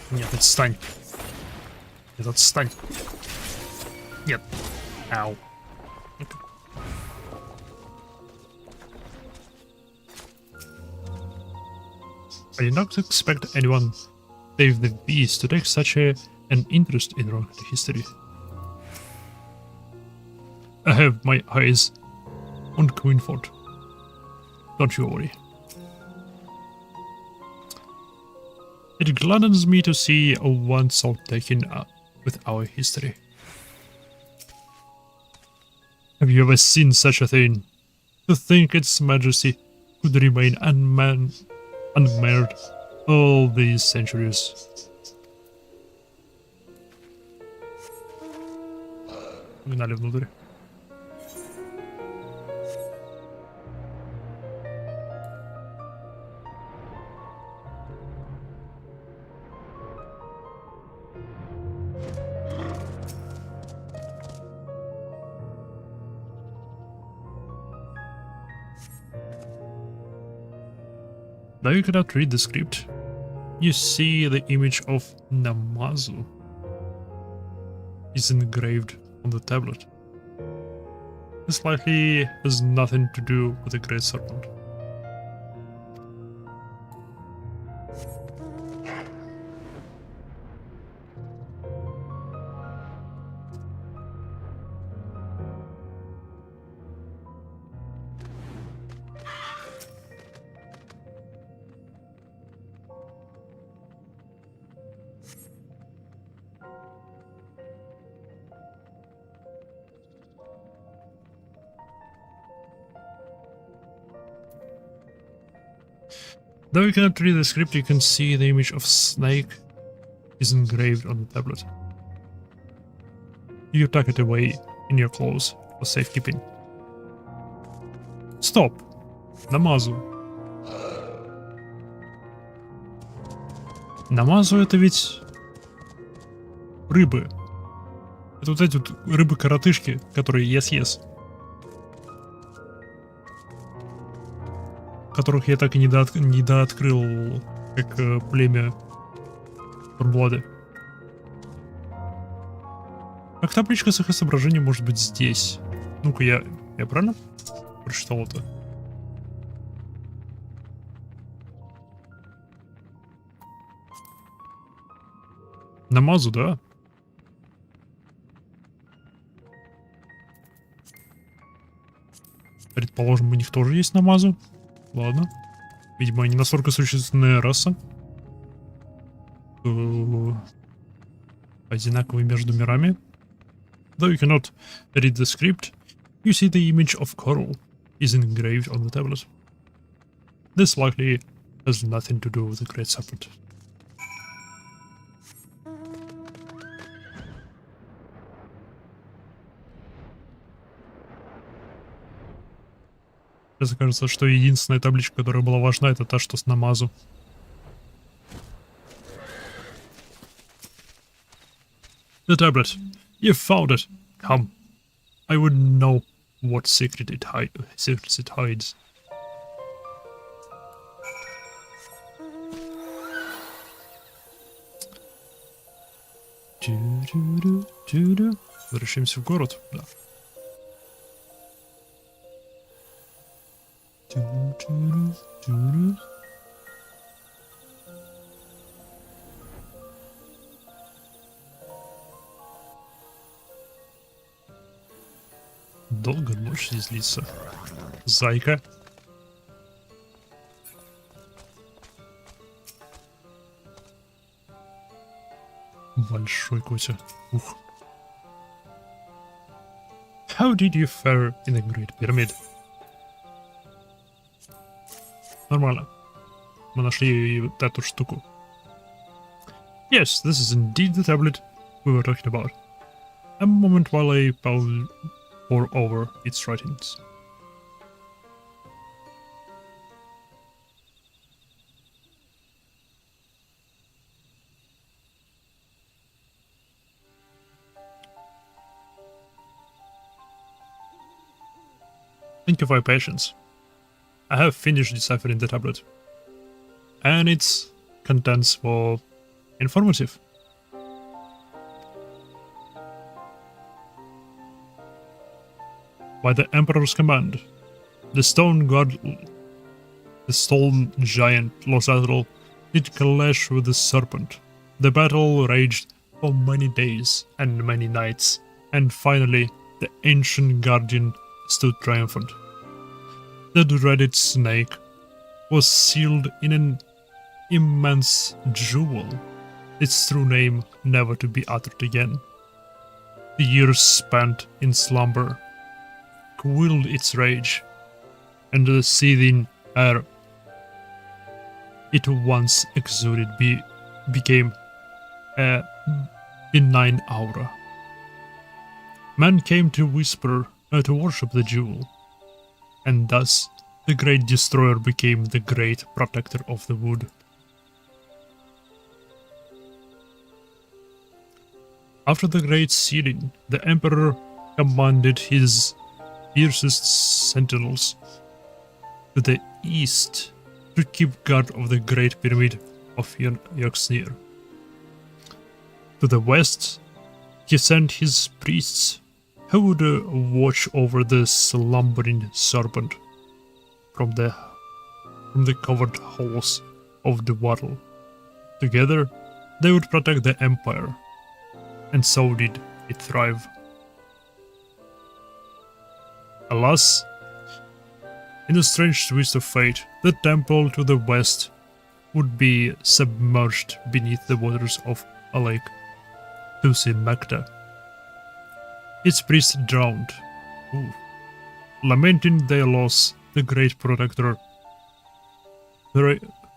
Нет, отстань. Нет, отстань. Нет. Ау. I did not expect anyone save the beast to take such an interest in rock history. I have my eyes on Queenford. Don't you worry. It gladdens me to see one soul taken up with our history. Have you ever seen such a thing? To think its majesty could remain unmarred all these centuries. Погнали внутрь. Now you cannot read the script. You see the image of Namazu is engraved on the tablet. This likely has nothing to do with the Great Serpent. Though you cannot read the script, you can see the image of snake is engraved on the tablet. You tuck it away in your clothes for safekeeping. Stop! Намазу. Намазу — это ведь рыбы. Это вот эти вот рыбы-коротышки, которые yes-yes. Которых я так и не дооткрыл, как племя Формблады. Как табличка с их изображением может быть здесь? Ну-ка, я правильно прочитал это? Намазу, да? Предположим, у них тоже есть намазу. Ладно. Видимо, они настолько существенная раса. Одинаковые между мирами. Though you cannot read the script, you see the image of coral is engraved on the tablet. This likely has nothing to do with the Great Serpent. Мне кажется, что единственная табличка, которая была важна, это та, что с намазу. The tablet. You found it. Come. I would know what secrets it hides. Возвращаемся в город. Да. Долго ночь здесь длится. Зайка. Большой котя. Ух. How did you fare in the Great Pyramid? Нормально. Мы нашли вот эту штуку. Yes, this is indeed the tablet we were talking about. A moment while I pore over its writings. Thank you for your patience. I have finished deciphering the tablet, and its contents were informative. By the Emperor's command, the stone giant Losatral did clash with the serpent. The battle raged for many days and many nights, and finally the ancient guardian stood triumphant. The dreaded snake was sealed in an immense jewel, its true name never to be uttered again. The years spent in slumber quelled its rage, and the seething air it once exuded became a benign aura. Man came to to worship the jewel, and thus the great destroyer became the great protector of the wood. After the great sealing, the emperor commanded his fiercest sentinels to the east to keep guard of the great pyramid of Yoxnir. To the west, he sent his priests who would watch over the slumbering serpent from the covered halls of the wattle. Together, they would protect the empire, and so did it thrive. Alas, in a strange twist of fate, the temple to the west would be submerged beneath the waters of a lake, Tusimekta. Its priests drowned. Ooh. Lamenting their loss, the great protector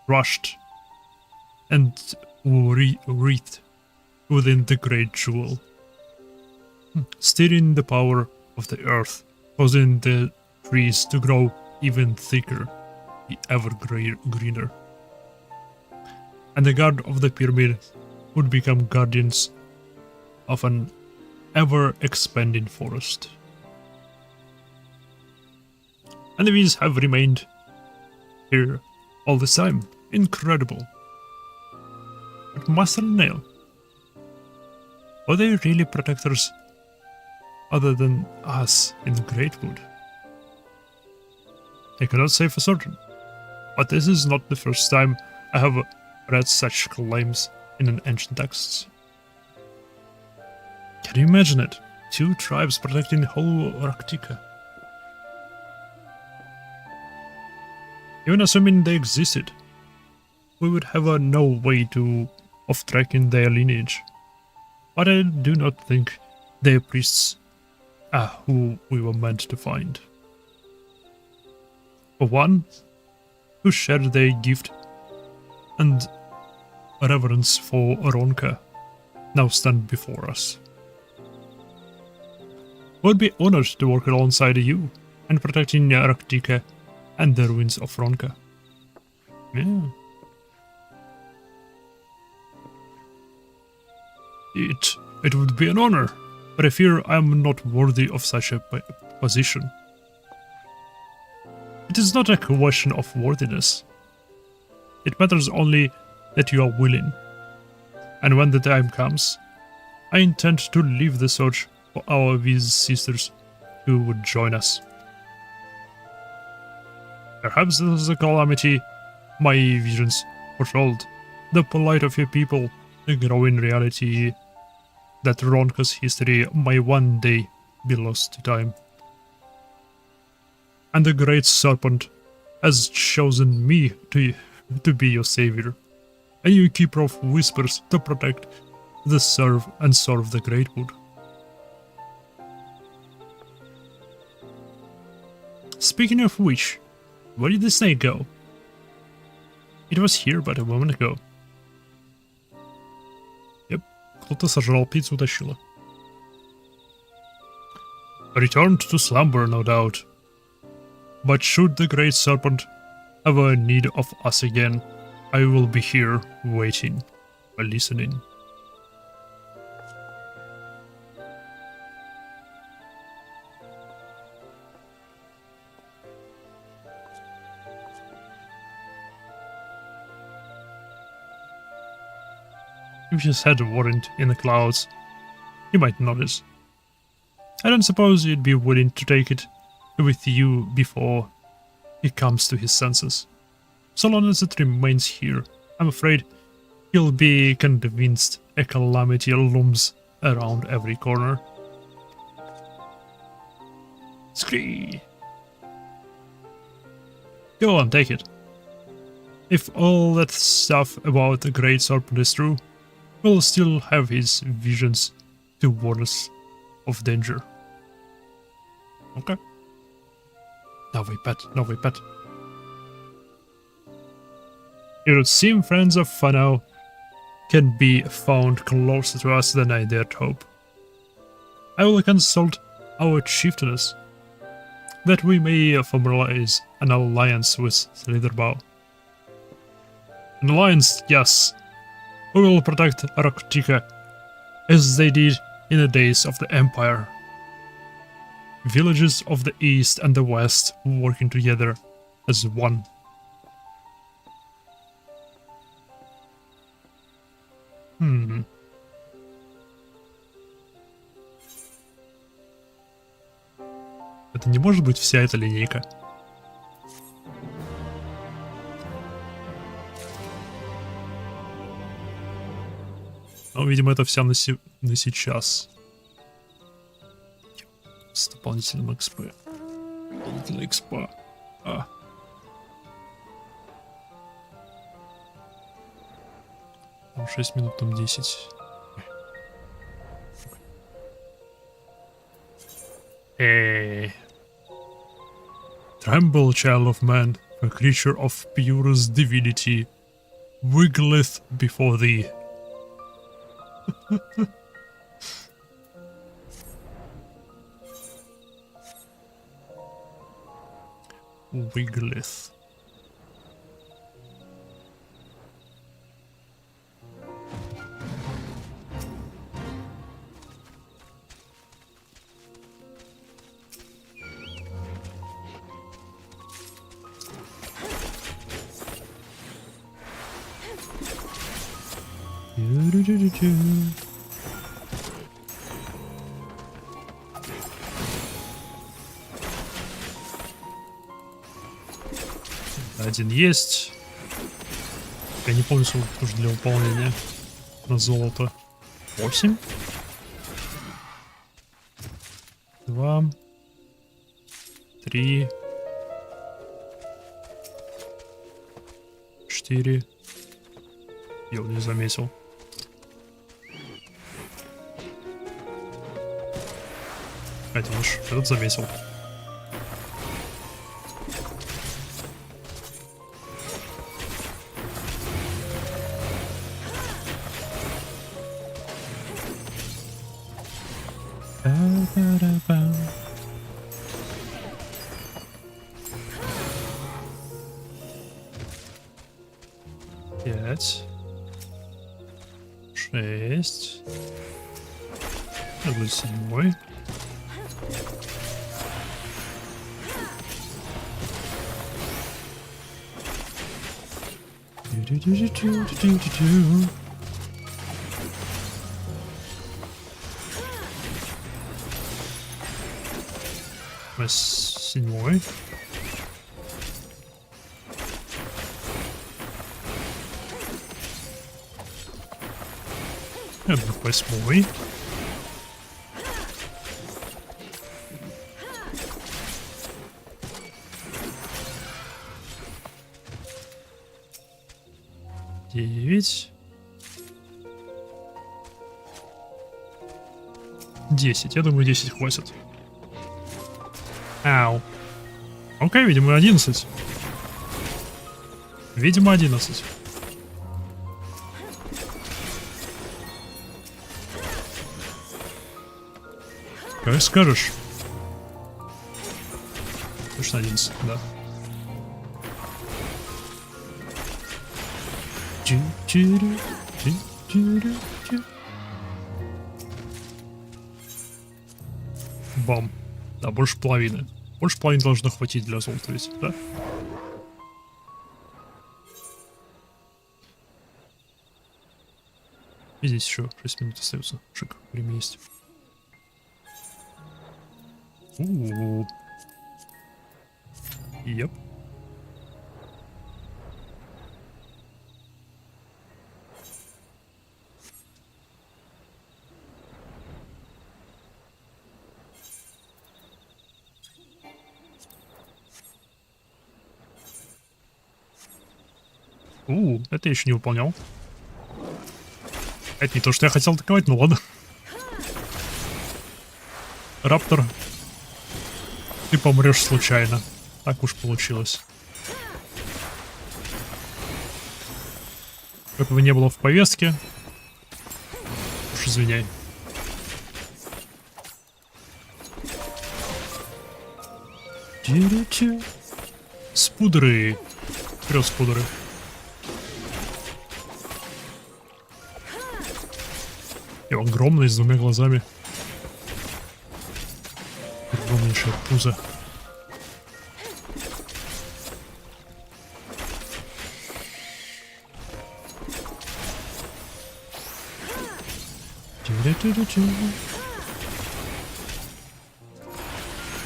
rushed and wreathed within the great jewel, steering the power of the earth, causing the trees to grow even thicker, ever greener. And the guard of the pyramid would become guardians of an ever-expanding forest. And the bees have remained here all this time. Incredible. But Master Nail, were they really protectors other than us in the Greatwood? I cannot say for certain, but this is not the first time I have read such claims in an ancient texts. Can you imagine it? 2 tribes protecting whole Arctica. Even assuming they existed, we would have no way of tracking their lineage. But I do not think their priests are who we were meant to find. For one, who shared their gift and reverence for Ronka now stand before us. We'd be honored to work alongside you and protecting Arctica and the ruins of Ronka. Yeah. It would be an honor, but I fear I am not worthy of such a position. It is not a question of worthiness. It matters only that you are willing. And when the time comes, I intend to leave the search for our Viz sisters who would join us. Perhaps this is a calamity my visions foretold, the plight of your people, the growing reality that Ronka's history may one day be lost to time. And the great serpent has chosen me to be your savior, and you keeper of whispers to protect, serve the Greatwood. Speaking of which, where did the snake go? It was here but a moment ago. Yep, кто-то сожрал пиццу, утащила. Returned to slumber, no doubt. But should the great serpent have a need of us again, I will be here, waiting, listening. If you set a warrant in the clouds, you might notice. I don't suppose you'd be willing to take it with you before he comes to his senses. So long as it remains here, I'm afraid he'll be convinced a calamity looms around every corner. Scree! Go on, take it. If all that stuff about the Great Serpent is true, we'll still have his visions to warn us of danger. Okay. Новый pet. It would seem friends of Fano can be found closer to us than I dared hope. I will consult our chieftainess, that we may formalize an alliance with Slitherbow. An alliance, yes. We will protect Arctica as they did in the days of the Empire. Villages of the East and the West working together as one. Это не может быть вся эта линейка. Но, видимо, это вся на сейчас. С дополнительным XP. Дополнительный XP. Там 6 минут, там 10. Tremble, child of man, a creature of purest divinity, wiggleth before thee. Wiggleth. Один есть. Я не помню, сколько тоже для выполнения на золото. 8. 2. 3. 4. Я его не заметил. Хотя уж этот заметил. Ба-ба-да-бам. 5. 6. Это 7. Ду-ду-ду-ду-ду-ду-ду-ду. 7. Это 8. Девять. 10. Я думаю, 10 хватит. Ау. Окей, видимо, 11. Видимо, 11. Как скажешь. Точно 11, да. Бам. Да, больше половины. Больше половины должно хватить для золота ведь, да? И здесь еще 6 минут остается. Шик, время есть. У-у-у. Yep. Это я еще не выполнял. Это не то, что я хотел атаковать, ну ладно. Раптор, ты помрешь случайно. Так уж получилось. Как бы не было в повестке. Уж извиняй. Спудры. Вперед, спудры. И огромный, с 2 глазами. Огромнейшее пузо.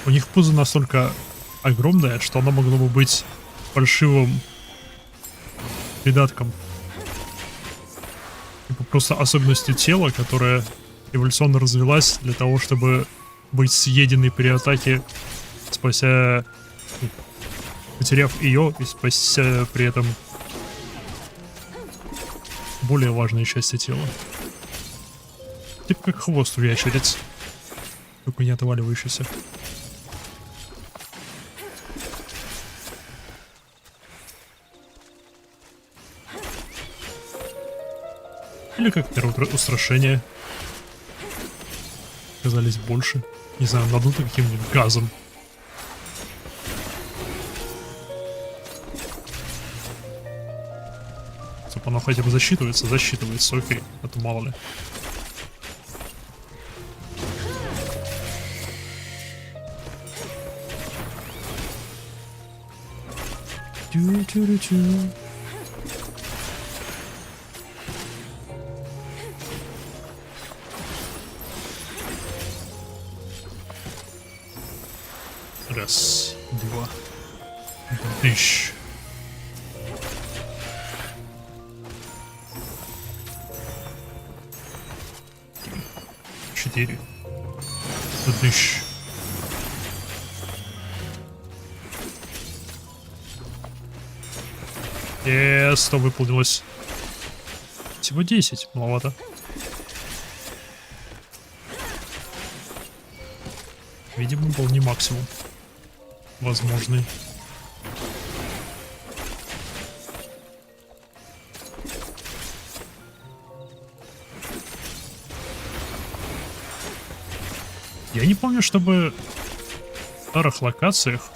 У них пузо настолько огромное, что оно могло бы быть фальшивым придатком. Типа просто особенностью тела, которая эволюционно развилась для того, чтобы быть съеденной при атаке, спася... потеряв ее и спася при этом более важные части тела. Типа как хвост у ящериц, только не отваливающийся. Или как устрашение. Казались больше. Не знаю, надуто каким-нибудь газом. Чтоб оно хотя бы засчитывается, окей. А то мало ли. Раз, два, тысяч, 4. Тыщ. Что выполнилось? Всего 10, маловато. Видимо, был не максимум возможный. Я не помню, чтобы в старых локациях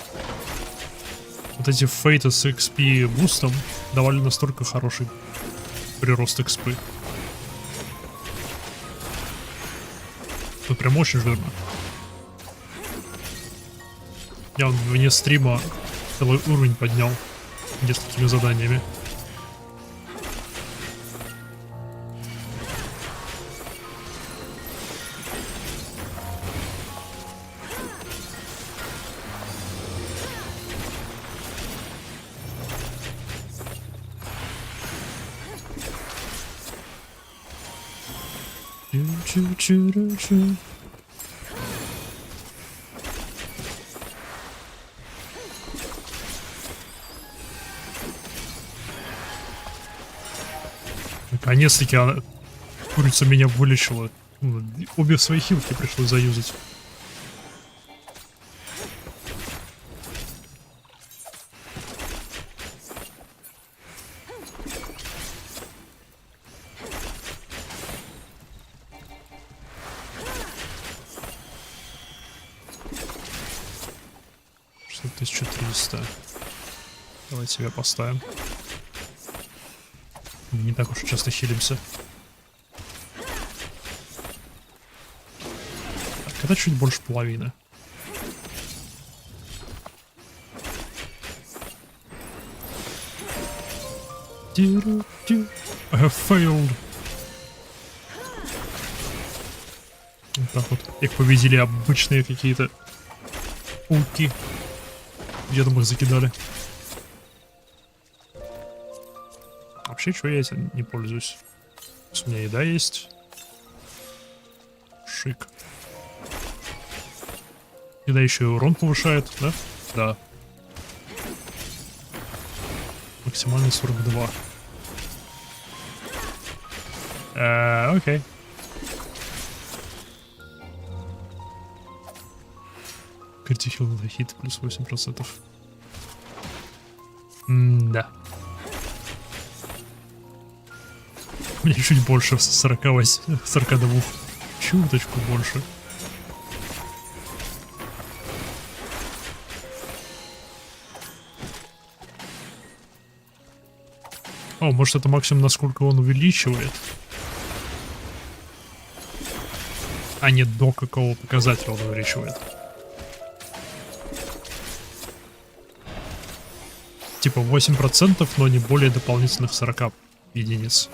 вот эти фейты с XP бустом давали настолько хороший прирост XP. Это прям очень жирно. Я вне стрима целый уровень поднял несколькими заданиями. Чу-чу-чу-чу-чу. Наконец-таки курица меня вылечила. Обе свои хилки пришлось заюзать. Что-то 1300. Давай тебя поставим. Не так уж часто хилимся. Так, это чуть больше половины. I have failed. Вот так вот. Их победили обычные какие-то пауки. Где там их закидали? Вообще, чего я этим не пользуюсь? У меня еда есть. Шик. Еда еще и урон повышает, да? Да. Максимальный 42. Окей. Критихил на хит плюс 8%. Да. У меня чуть больше, 48, 42. Чуточку больше. О, может это максимум, насколько он увеличивает? А не до какого показателя он увеличивает. Типа 8%, но не более дополнительных 40 единиц.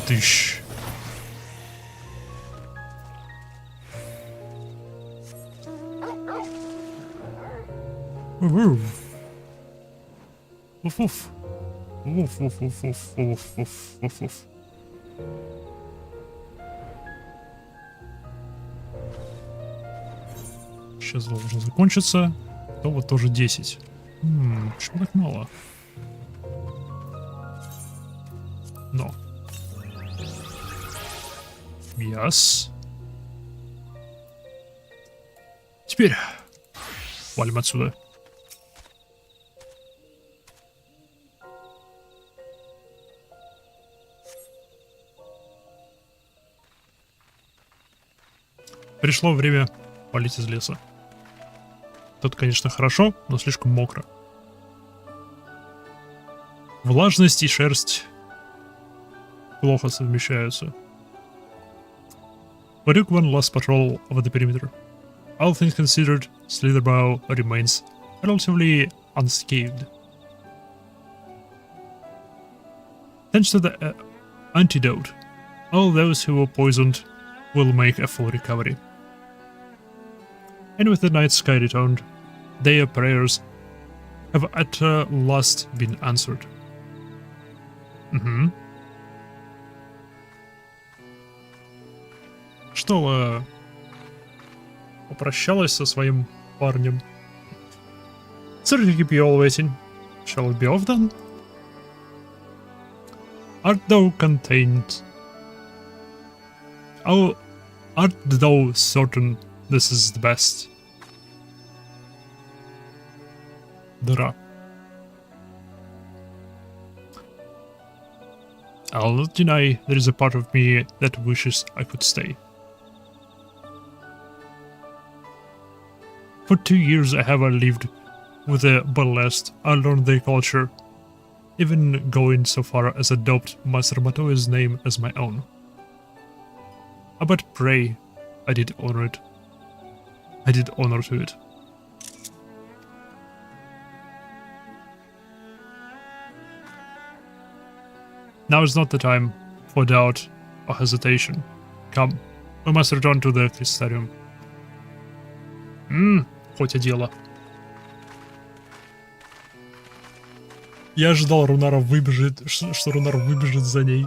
Тыщ. Уф-уф. Уф-уф-уф-уф-уф-уф-уф. Сейчас должен закончиться. То вот тоже 10. Почему так мало? Но. Yes. Теперь валим отсюда. Пришло время палить из леса. Тут, конечно, хорошо, но слишком мокро. Влажность и шерсть плохо совмещаются. We took one last patrol over the perimeter. All things considered, Slitherbow remains relatively unscathed. Thanks to the antidote, all those who were poisoned will make a full recovery. and with the night sky returned, their prayers have at last been answered. Угу. Что, попрощалась со своим парнем? Sorry to keep you all waiting. Shall it be off then? Art thou contained? Oh, art thou certain this is the best? Дыра. I'll not deny there is a part of me that wishes I could stay. For 2 years I have lived with the Balest. I learned their culture, even going so far as adopt Master Matoe's name as my own. But pray, I did honor it. I did honor to it. Now is not the time for doubt or hesitation. Come, we must return to the Crystarium. Хоть и дело. Я ожидал, Рунара выбежит, что Рунар выбежит за ней.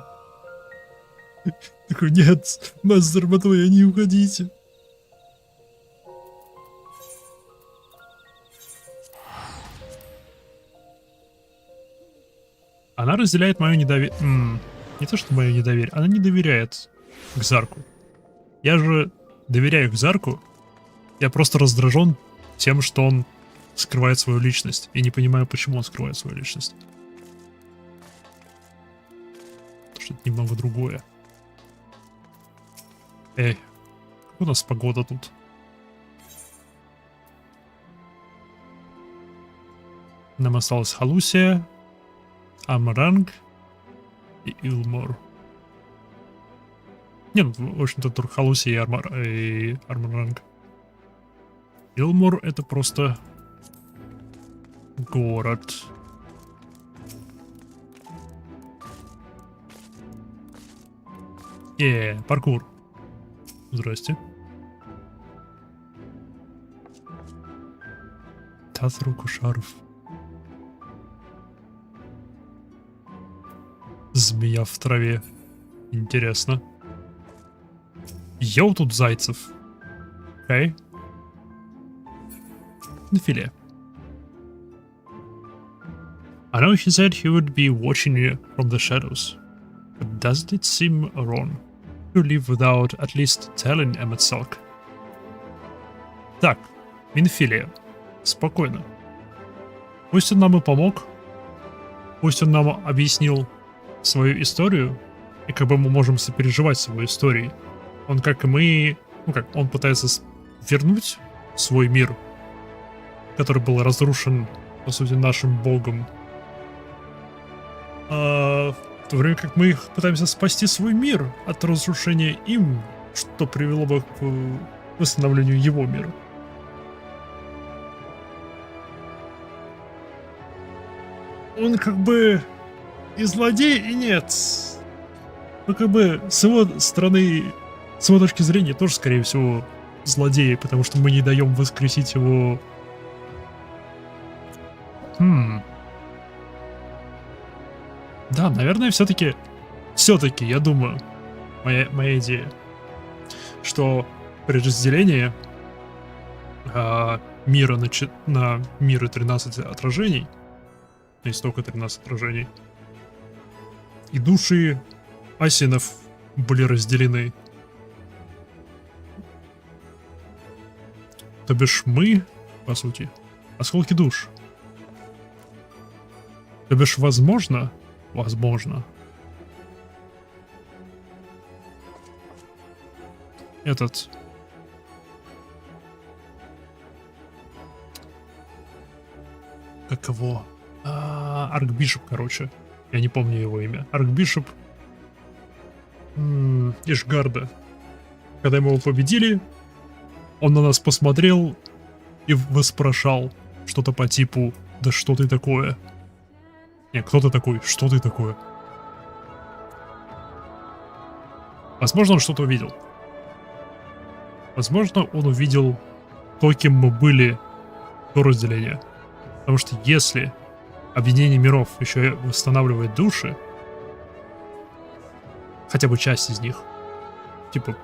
Такой, нет, мастер Матвей, не уходите. Она разделяет мое недоверие. Не то, что мое недоверие, она не доверяет Гзарку. Я же доверяю Гзарку. Я просто раздражен тем, что он скрывает свою личность. И не понимаю, почему он скрывает свою личность. Потому что это немного другое. Эй, как у нас погода тут? Нам осталась Халусия, Амаранг и Илмор. Нет, в общем-то, только Халусия и Армаранг. Илмор — это просто город. Паркур. Здрасте. Татру Кушаров. Змея в траве. Интересно. Йоу, тут зайцев. Окей. На филе. I know he said he would be watching you from the shadows, but doesn't it seem wrong to leave without at least telling Emmet Salk? Так, Минфилия, спокойно. Пусть он нам и помог, пусть он нам объяснил свою историю, и как бы мы можем сопереживать с его историей. Он, как и мы, он пытается вернуть свой мир, который был разрушен, по сути, нашим богом. В то время как мы пытаемся спасти свой мир от разрушения им, что привело бы к восстановлению его мира. Он как бы и злодей, и нет. Ну как бы с его стороны, с его точки зрения, тоже, скорее всего, злодей, потому что мы не даем воскресить его. Да, наверное, все-таки, я думаю, моя идея, что при разделении мира на миры 13 отражений, есть только 13 отражений, и души асинов были разделены. То бишь мы, по сути, осколки душ. То бишь, возможно, этот как его? Аркбишоп, короче. Я не помню его имя. Аркбишоп Ишгарда. Когда мы его победили, он на нас посмотрел и воспрошал что-то по типу: да что ты такое? Не, кто ты такой? Что ты такое? Возможно, он что-то увидел. Возможно, он увидел то, кем мы были до разделения. Потому что если объединение миров еще и восстанавливает души, хотя бы часть из них, типа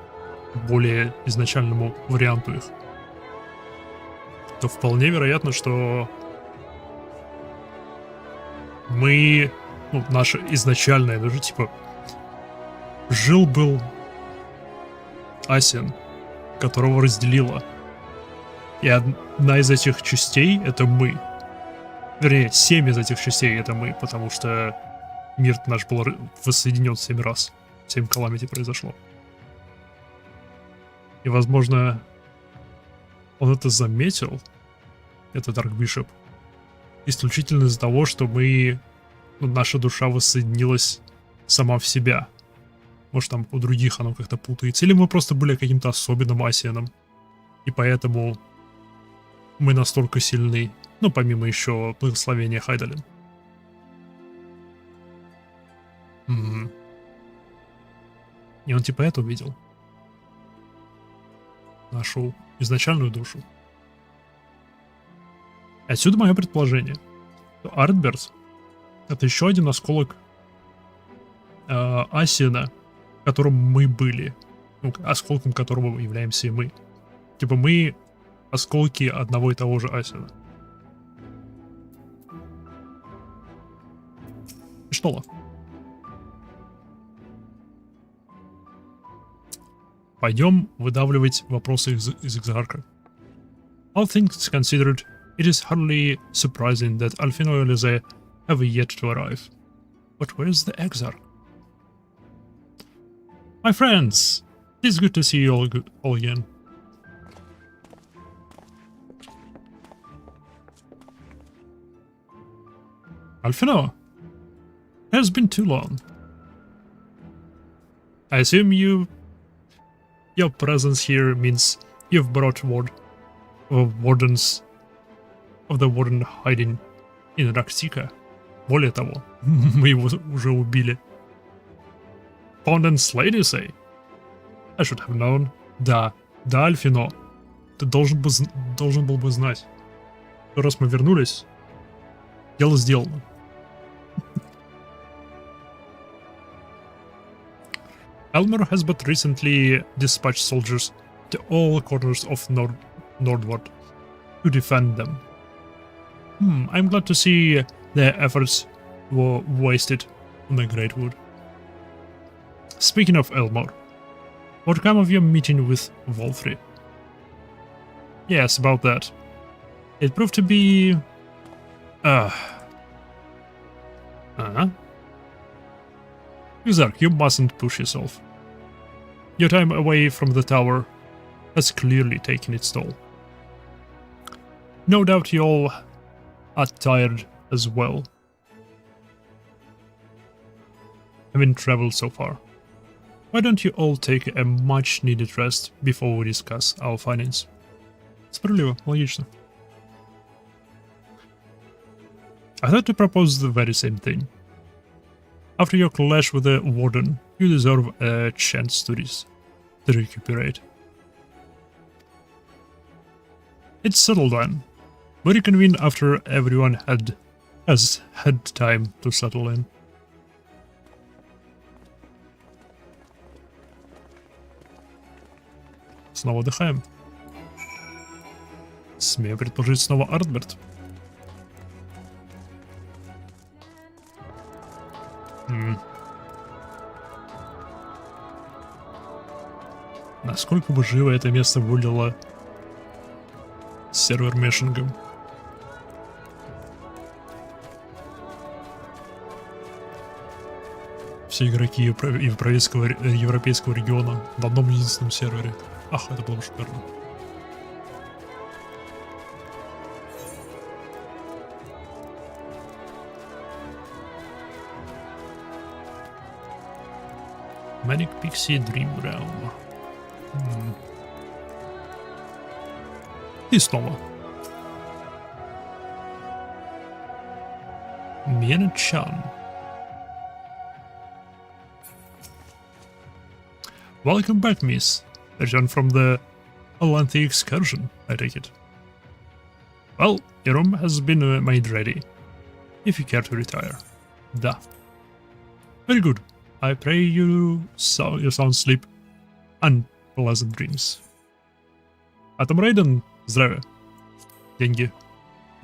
более изначальному варианту их, то вполне вероятно, что мы, ну, наша изначальная душа, типа, жил-был Асиен, которого разделила. И одна из этих частей — это мы. Вернее, 7 из этих частей — это мы, потому что мир наш был воссоединен 7 раз. 7 каламити произошло. И, возможно, он это заметил, этот Аркбишоп, исключительно из-за того, что мы, ну, наша душа воссоединилась сама в себя. Может, там у других оно как-то путается. Или мы просто были каким-то особенным Асиеном. И поэтому мы настолько сильны. Ну, помимо еще благословения Хайдалин. И он типа это увидел. Нашу изначальную душу. Отсюда мое предположение. Артберт — это еще один осколок Асиена, которым мы были. Ну, осколком которого являемся и мы. Типа мы осколки одного и того же Асиена. Что ли? Пойдем выдавливать вопросы из Экзарха. All things considered, it is hardly surprising that Alfino and Lise have yet to arrive. But where's the Exarch? My friends, it is good to see you all again. Alfino, it has been too long. I assume your presence here means you've brought word of the warden hiding in Рактика. Более того, мы его уже убили. Found and slain, you say? I should have known. Да, Альфино. Ты должен был бы знать. Раз мы вернулись, дело сделано. Elmer has but recently dispatched soldiers to all corners of Nordward to defend them. I'm glad to see their efforts were wasted on the Great Wood. Speaking of Elmer, what came of your meeting with Wolfrey? Yes, about that. It proved to be... Exarch, you mustn't push yourself. Your time away from the tower has clearly taken its toll. No doubt you all are tired as well, having traveled so far. Why don't you all take a much-needed rest before we discuss our findings? Справедливо, логично. I thought to propose the very same thing. After your clash with the Warden, you deserve a chance to recuperate. It's settled then. We reconvene after everyone has had time to settle in. Снова отдыхаем. Смею предположить, снова Артберт. Насколько бы живо это место выглядело с сервер-мешингом. Все игроки европейского региона в одном единственном сервере. Ах, это было бы шикарно. Manic Pixie Dream Realm. И снова. Мена-чан. Welcome back, miss. Return from the A lengthy excursion, I take it. Well, your room has been made ready, if you care to retire. Да. Very good. I pray you sound sleep and pleasant dreams. Атом Рейден, здравия. Деньги.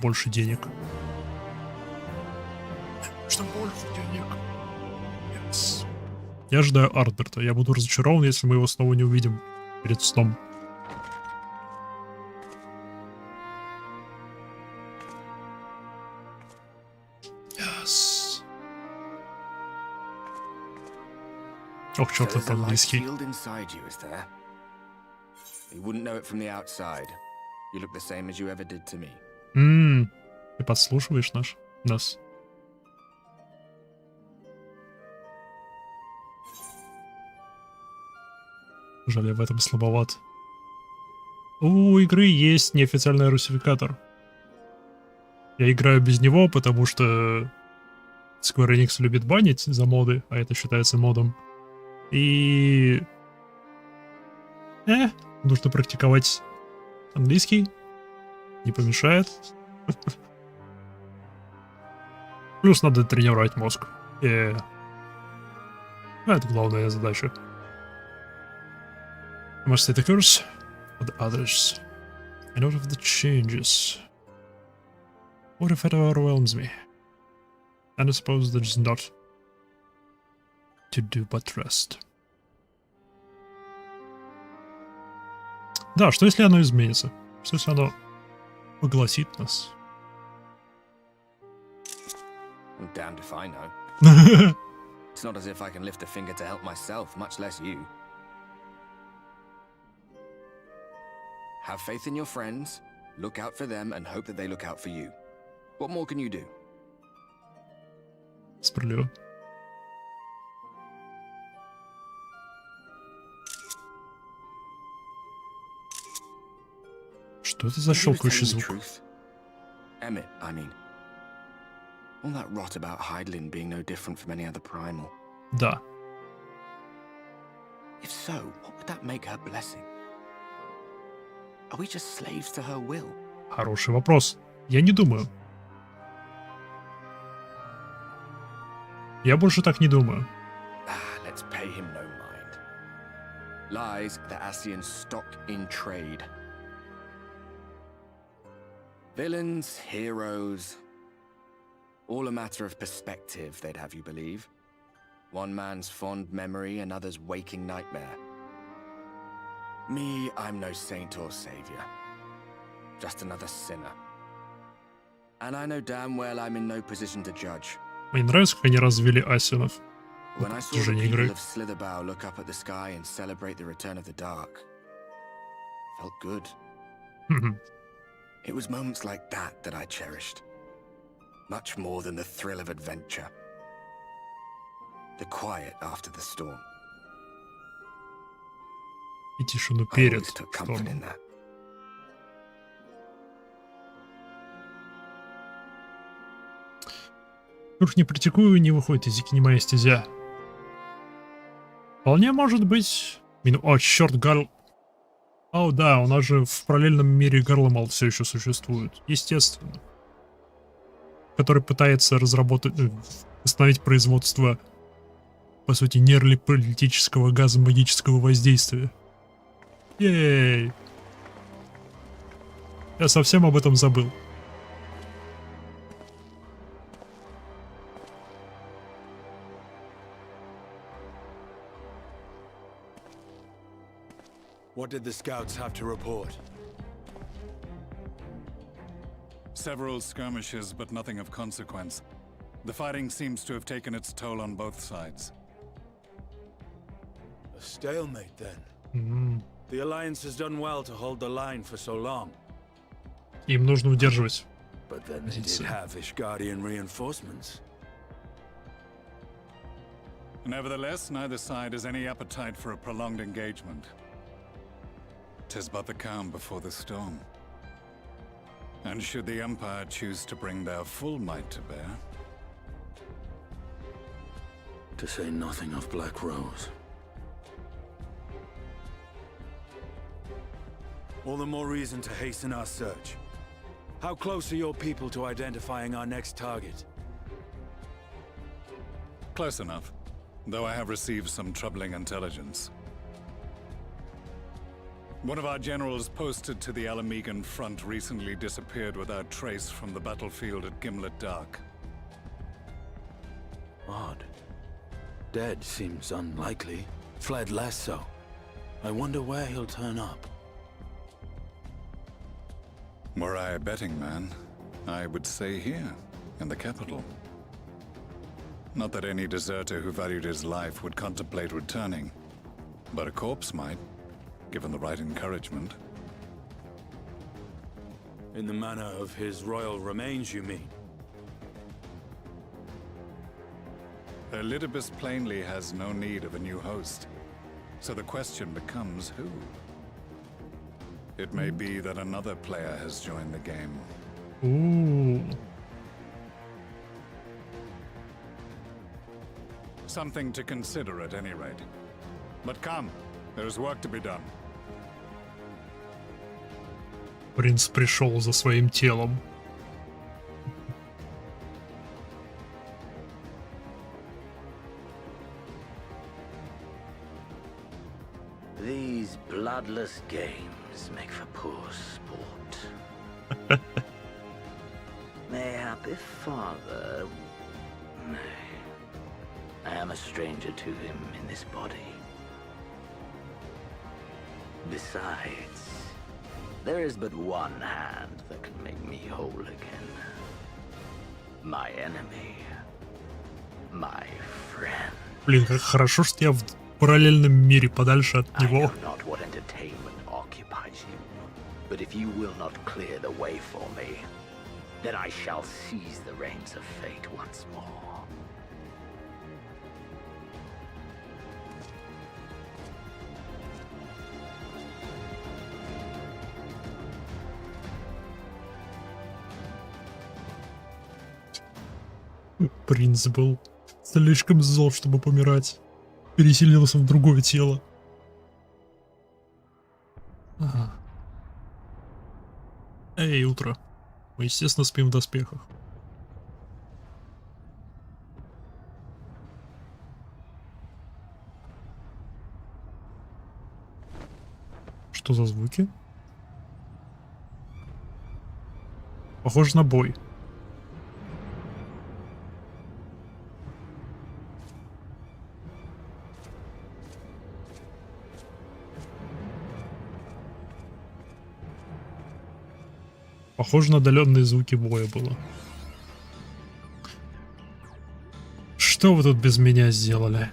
Больше денег. Что больше денег? Yes. Я ожидаю Артберта. Я буду разочарован, если мы его снова не увидим перед сном. Yes. Ох, черт, это по-английски. You wouldn't know it from the outside. You look the same as you ever did to me. Ты подслушиваешь нас? Жаль, я в этом слабоват. У игры есть неофициальный русификатор. Я играю без него, потому что Square Enix любит банить за моды, а это считается модом. И... нужно практиковать английский. Не помешает. Плюс надо тренировать мозг. Это главная задача. I must say the curse of the others. I note of the changes. What if it overwhelms me? And I suppose there's not to do but rest. Да, что если оно изменится? Что если оно поглотит нас? I'm damned if I know. It's not as if I can lift a finger to help myself, much less you. Have faith in your friends, look out for them, and hope that they look out for you. What more can you do? Справедливо. Что это за щелкающий звук? Emmett, I mean. All that rot about Hydaelyn being no different from any other primal. Да. If so, what would that make her blessing? Are we just slaves to her will? Хороший вопрос. Я не думаю. Я больше так не думаю. Let's pay him no mind. Lies the Ascian stock in trade. Villains, heroes, all a matter of perspective, they'd have you believe. One man's fond memory, another's waking nightmare. Me, I'm no saint or savior. Just another sinner. And I know damn well I'm in no position to judge. Мне нравится, как они развели асинов. When I saw the people of Slitherbow look up at the sky and celebrate the return of the dark, felt good. It was moments like that I cherished. Much more than the thrill of adventure. The quiet after the storm. И тишину I перед always took comfort in штормом. that. Уж не практикую, не выходит языки, не моя стезя. Вполне может быть... О, черт, Гарл... О, да, у нас же в параллельном мире Гарламал все еще существует. Естественно. Который пытается разработать... Восстановить производство, по сути, нейролептического газа магического воздействия. Ей! Я совсем об этом забыл. What did the scouts have to report? Several skirmishes, but nothing of consequence. The fighting seems to have taken its toll on both sides. A stalemate, then. The Alliance has done well to hold the line for so long. Им нужно удерживать. But then they did have Ishgardian reinforcements. Nevertheless, neither side has any appetite for a prolonged engagement. 'Tis but the calm before the storm. And should the Empire choose to bring their full might to bear... To say nothing of Black Rose. All the more reason to hasten our search. How close are your people to identifying our next target? Close enough, though I have received some troubling intelligence. One of our generals posted to the Alamegan front recently disappeared without trace from the battlefield at Gimlet Dark. Odd. Dead seems unlikely. Fled less so. I wonder where he'll turn up. Were I a betting man, I would say here, in the capital. Not that any deserter who valued his life would contemplate returning, but a corpse might, given the right encouragement. In the manner of his royal remains, you mean? Elidibus plainly has no need of a new host, so the question becomes who? It may be that another player has joined the game. Ooh. Something to consider at any rate. But come, there's work to be done. Принц пришел за своим телом. These bloodless games make for poor sport. Mayhap if father... Nay. I am a stranger to him in this body. Besides, there is but one hand that can make me whole again. My enemy. My friend. Блин, как хорошо, что я в параллельном мире подальше от I него. know not what entertainment occupies you, but if you will not clear the way for me, then I shall seize the reins of fate once more. Принц был слишком зол, чтобы помирать. Переселился в другое тело. Ага. Эй, утро. Мы, естественно, спим в доспехах. Что за звуки? Похоже на бой. Похоже на отдаленные звуки боя было. Что вы тут без меня сделали?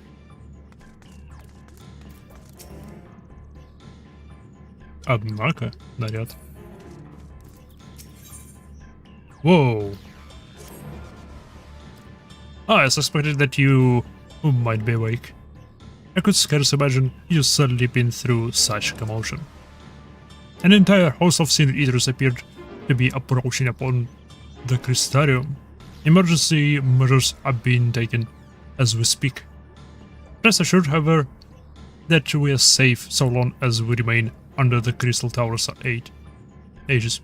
Однако, наряд. Whoa. I suspected that you might be awake. I could scarce imagine you sleeping through such commotion. An entire host of sin eaters appeared to be approaching upon the Crystarium. Emergency measures are being taken as we speak. Rest assured, however, that we are safe so long as we remain under the Crystal Tower's aegis.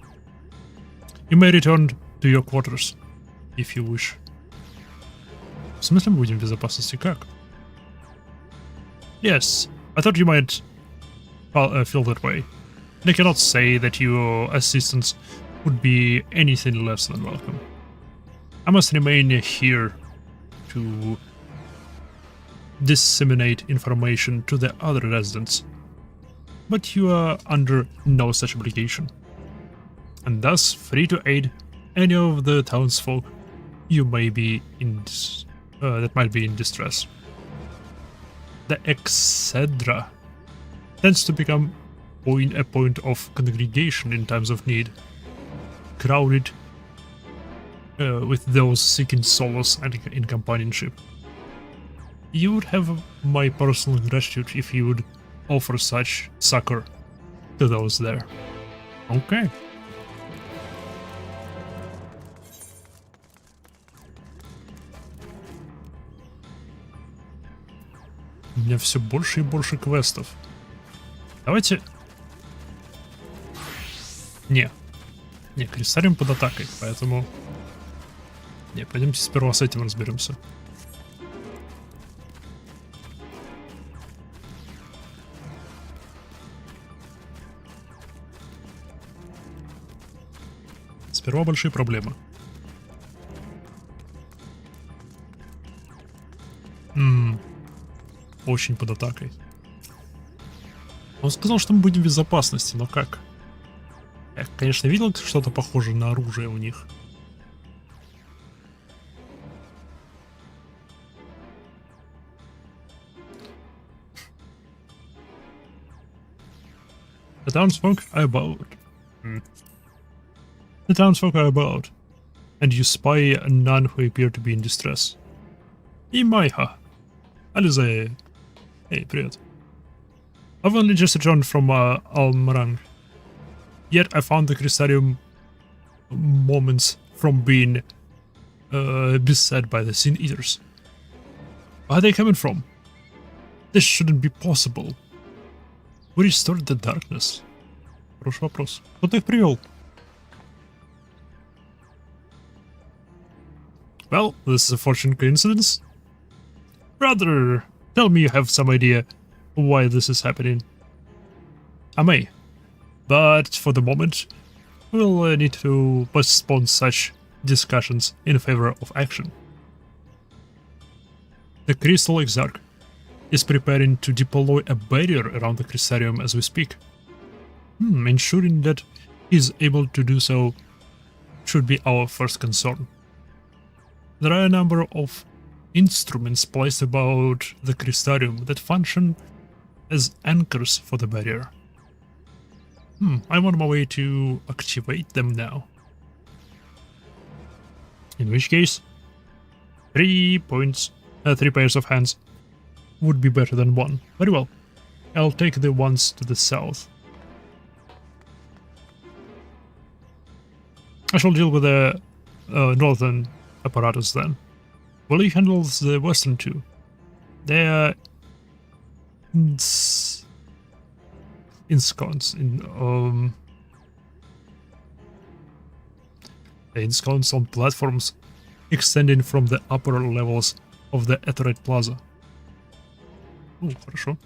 You may return to your quarters, if you wish. В смысле мы будем в безопасности? Как? Yes, I thought you might feel that way. I cannot say that your assistance would be anything less than welcome. I must remain here to disseminate information to the other residents, but you are under no such obligation, and thus free to aid any of the townsfolk you may be in that might be in distress. The Excedra tends to become a point of congregation in times of need, crowded with those seeking solace and in companionship. You would have my personal gratitude if you would offer such succor to those there. Okay. У меня все больше и больше квестов. Давайте... Не, Крестариум под атакой, поэтому... Не, пойдемте сперва с этим разберемся. Сперва большие проблемы. Очень под атакой. Он сказал, что мы будем в безопасности, но как? Я, конечно, видел что-то похожее на оружие у них. The townsfolk are about. The townsfolk are about, and you spy none who appear to be in distress. Имайха. Ализей. Эй, привет. I've only just returned from Almarang. Yet I found the Crystarium moments from being beset by the Sin Eaters. Where are they coming from? This shouldn't be possible. We restored the darkness. Хороший вопрос. Кто ты их привел? Well, this is a fortunate coincidence. Brother, tell me you have some idea why this is happening. I may, but for the moment, we'll need to postpone such discussions in favor of action. The Crystal Exarch is preparing to deploy a barrier around the Crystarium as we speak. Ensuring that he's able to do so should be our first concern. There are a number of instruments placed about the Crystarium that function as anchors for the barrier. I'm on my way to activate them now. In which case, 3 pairs of hands would be better than one. Very well. I'll take the ones to the south. I shall deal with the northern apparatus then. Will you handle the western two? They are ensconced on platforms extending from the upper levels of the Aetheryte Plaza. Хорошо.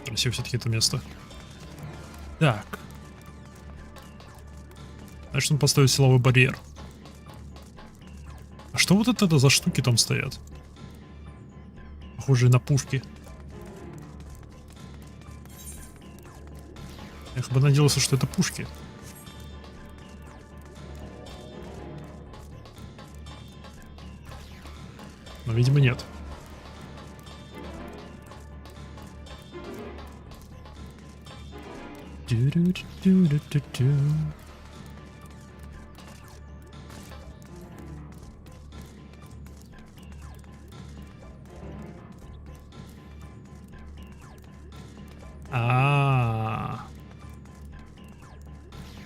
Красиво все-таки это место. Так. Значит, он поставит силовой барьер. А что вот это за штуки там стоят? Похожие на пушки. Я бы надеялся, что это пушки. Но, видимо, нет.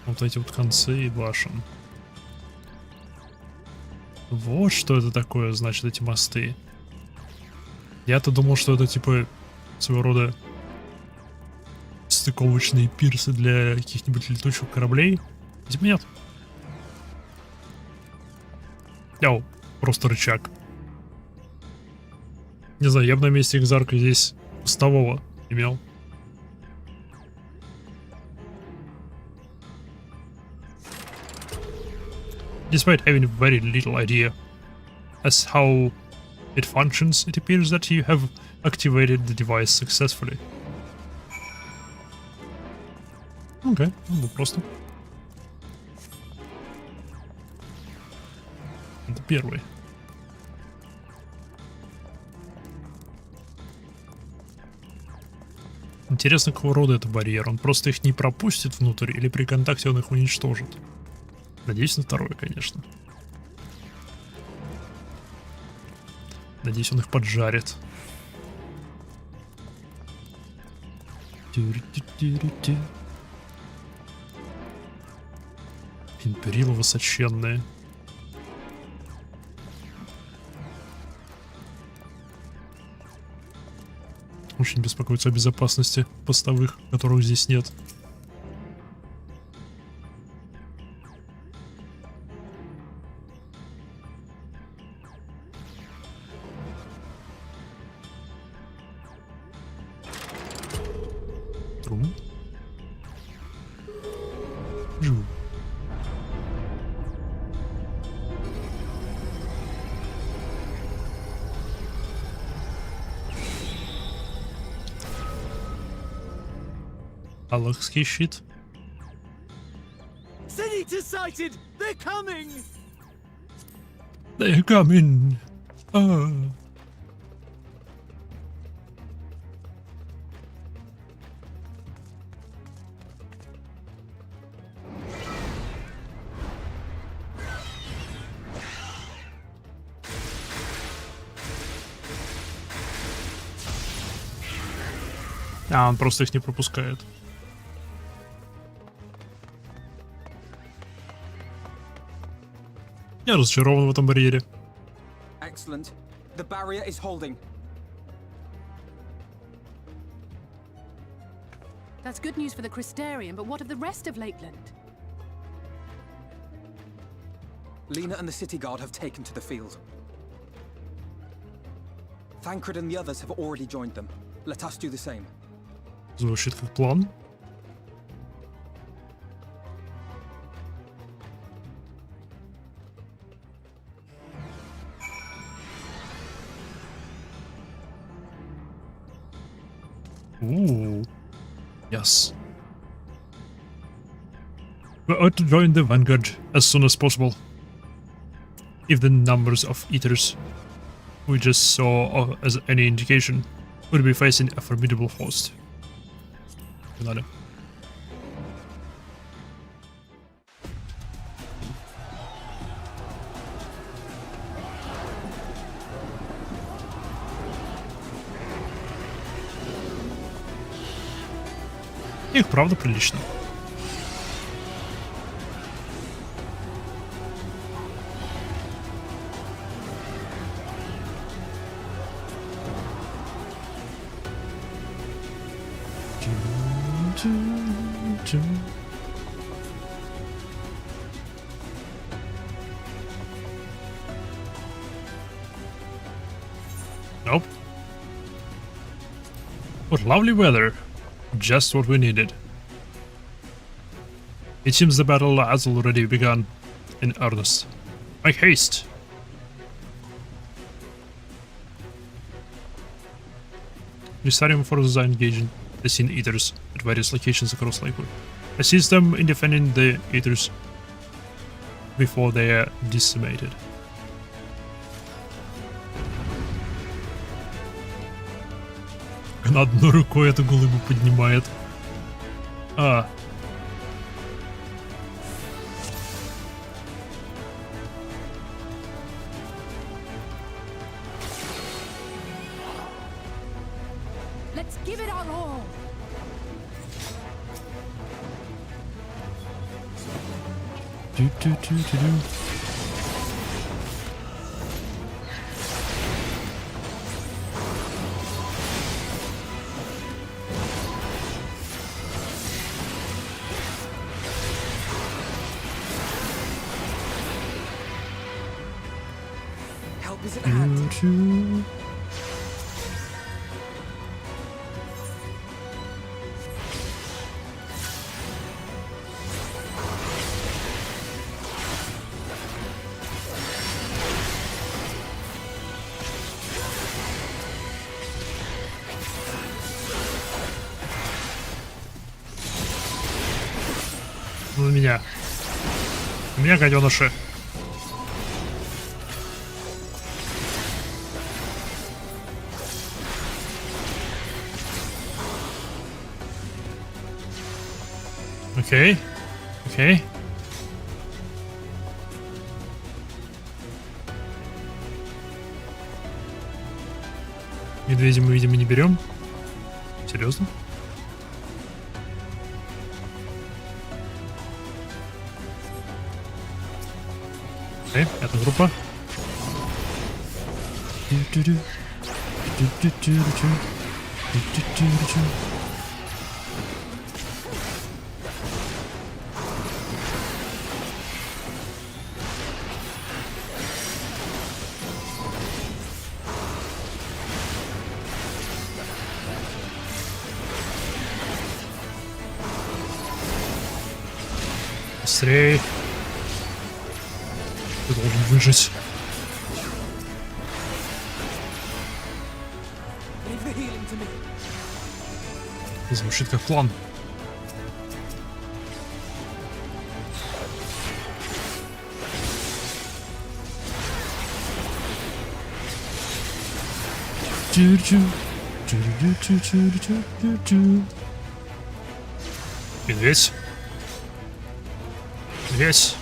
Вот эти вот концы башен. Вот что это такое, значит, эти мосты. Я-то думал, что это типа своего рода стыковочные пирсы для каких-нибудь летучих кораблей. Типа нет. Яу, просто рычаг. Не знаю, я бы на месте Экзарка здесь постового имел. Despite having very little idea as how it functions, it appears that you have activated the device successfully. Окей, ну просто. Это первый. Интересно, какого рода это барьер? Он просто их не пропустит внутрь или при контакте он их уничтожит? Надеюсь на второе, конечно. Надеюсь, он их поджарит. Империлы высоченные. очень беспокоиться о безопасности постовых, которых здесь нет. Трум. Жу. Аллахский щит. Senator sighted! They're coming! They're coming. Ah. А, он просто их не пропускает. Я разочарован в этом барьере. Excellent. The barrier is holding. That's good news for the Crystarian, but what of the rest of Lakeland? Lena and the city guard have taken to the field. Thancred and the others have already joined them. Let us do the same. Звучит как план. Ooh. Yes. We ought to join the vanguard as soon as possible. If the numbers of eaters we just saw as any indication, would be facing a formidable host. Погнали. Их правда прилично. Nope. What lovely weather. Just what we needed. It seems the battle has already begun in earnest. Make haste. Restarium forces are engaging the Sin Eaters at various locations across Lakewood. Assist them in defending the Eaters before they are decimated. Она одной рукой эту голубу поднимает. А. Let's give it our all. Help is at hand. На меня. У меня гаденыши. Окей. Окей. Медведя мы, видимо, не берем. Серьезно? Окей, это группа. Быстрей. Ты должен выжить. Leave the healing to me. Звучит как план. Медведь. Медведь.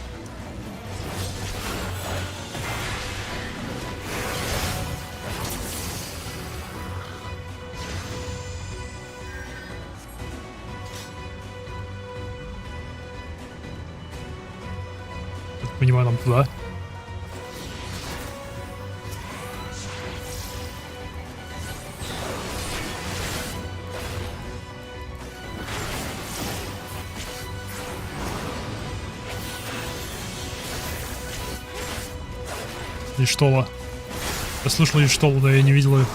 Так понимаю, нам туда. Иштола. Я слышал Иштолу, но я не видел ее.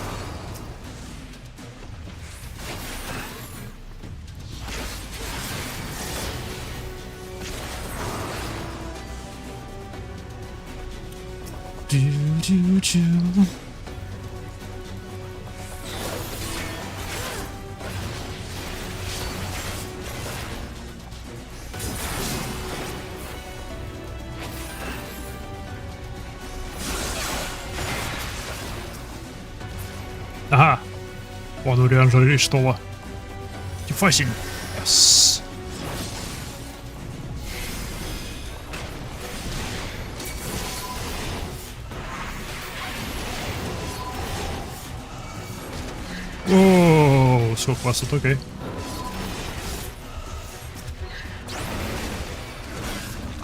Ага. Он оранжевый Иштола. Тифасень. Yes. О, все классно, окей.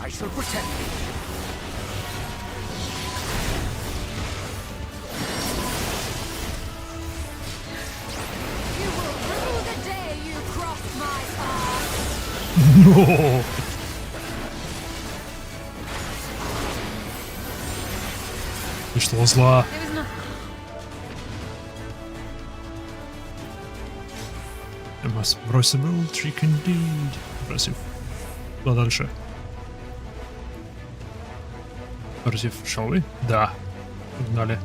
I shall protect you. You will rue the day you crossed my path. No. Пришло зла. There was nothing. Impossible trick indeed. Impressive. Куда дальше? Impressive, shall we? Да. Погнали.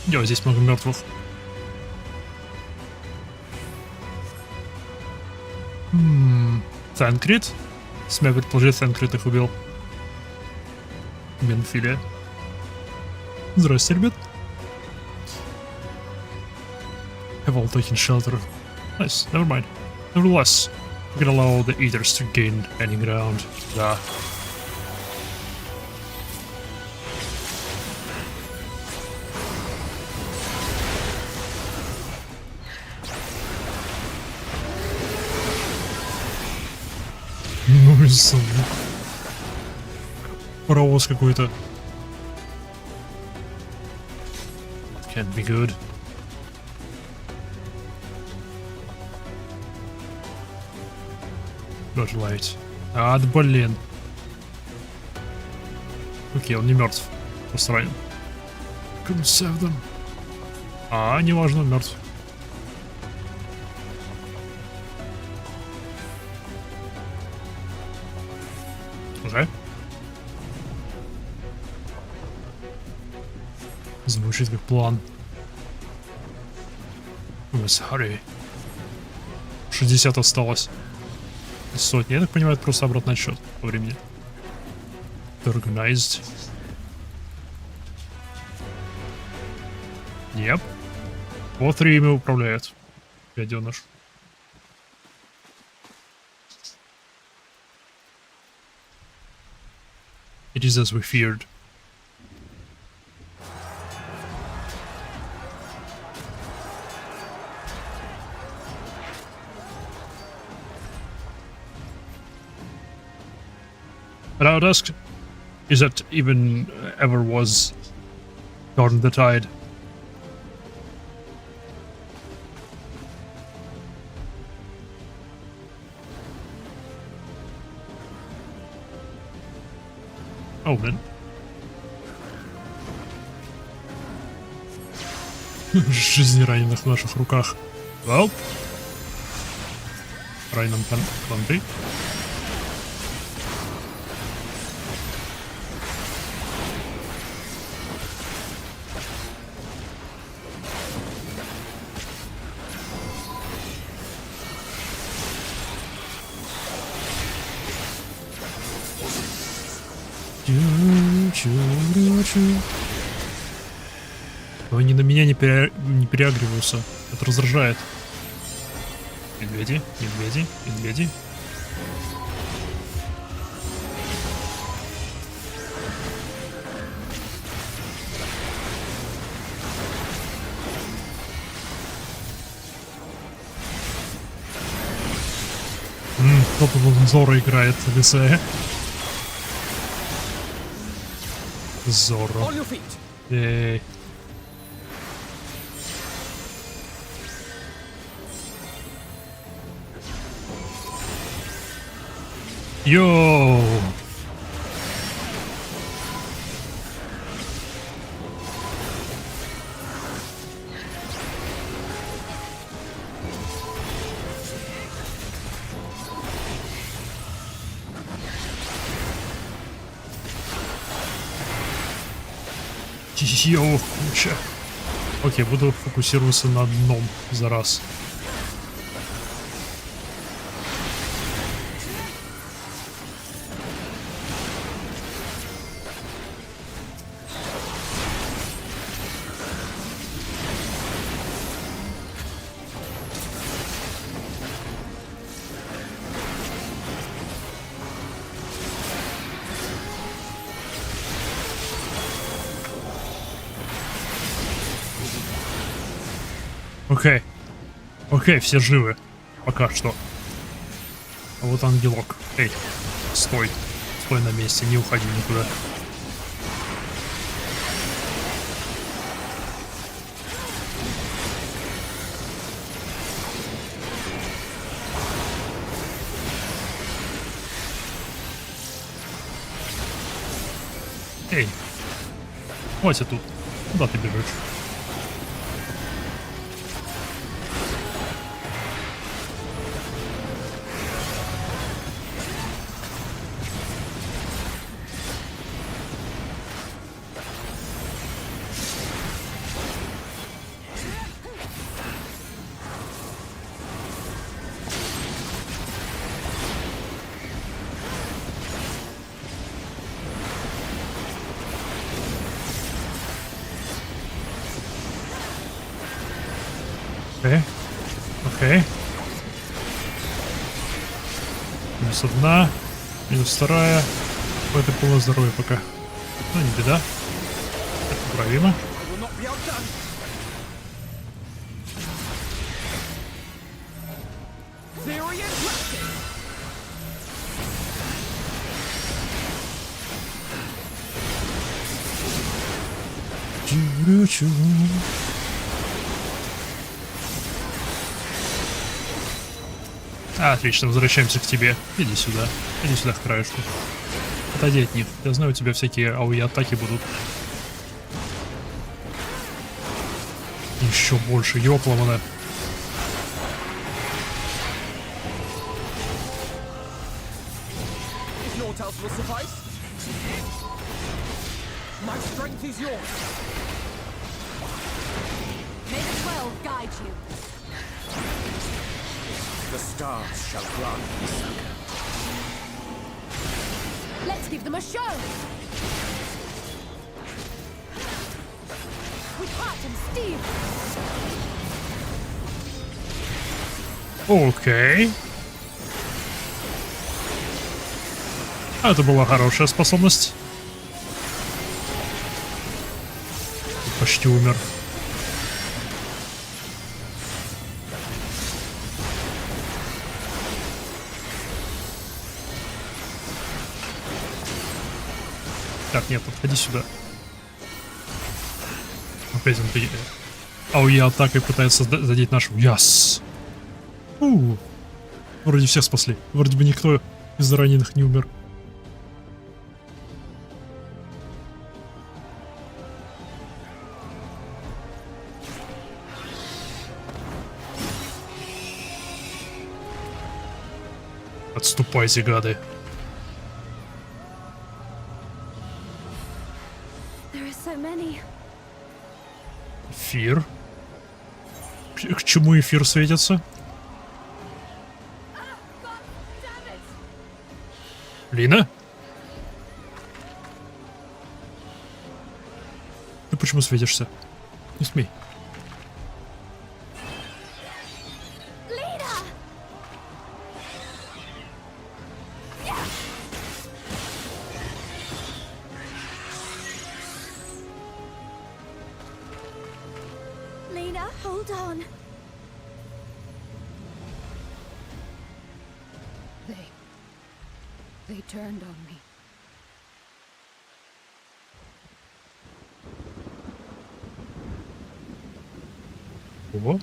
Йо, здесь много мертвых. Фэнкрит? Смею предположить, Фэнкрит их убил. Менфилия. Здрасте, ребят. Have all taken shelter. Nice, never mind. Nevertheless, we can allow the eaters to gain any ground. Да. Ну и звук. Паровоз какой-то. Can't be good. Not light. А, да блин. Окей, он не мертв. Просто ранен. Couldn't save them. А, неважно, он мертв. Уже? Звучит как план. Sorry. 60 осталось. Сотни. Я так понимаю, это просто обратный отсчет по времени. Organized. Yep. Вот 3 ими управляет. Гаденыш. It is as we feared. Hello, Dusk. Is that even ever was Turn the Tide? Oh, блин. Жизни раненых в наших руках. Well. Раненым планты. Но они на меня не переагриваются. Это раздражает. Медведи, медведи, медведи. Кто-то тут Зоро играет, леса. Зоро. On your feet. Эй. Йоу! Йоу, куча. Окей, буду фокусироваться на одном за раз. Окей. Окей, все живы. Пока что. А вот ангелок. Эй, стой. Стой на месте, не уходи никуда. Эй. Хватит тут. Куда ты бежишь? Окей. Окей. Минус одна. Минус вторая. Это полное здоровье пока. Ну, не беда. Это поправимо. Will not be outdone. Theory and practice. Чу-ру-чу. Отлично, возвращаемся к тебе. Иди сюда к краешку. Отойди от них. Я знаю, у тебя всякие ауи-атаки будут. Еще больше, ёпломана. If naught else will suffice. My strength is yours. May the 12 guide you. The stars shall grant me succor. Let's give them a show. With heart and steel. Окей. Это была хорошая способность. Почти умер. Так, нет, подходи сюда. Опять он АОЕ атакой пытается задеть нашего. Яс! Вроде всех спасли. Вроде бы никто из раненых не умер. Отступайте, гады. There are so many. Эфир. К чему эфир светится? Лина? Ты почему светишься? Не смей. Lena, hold on. They turned on me. Ого.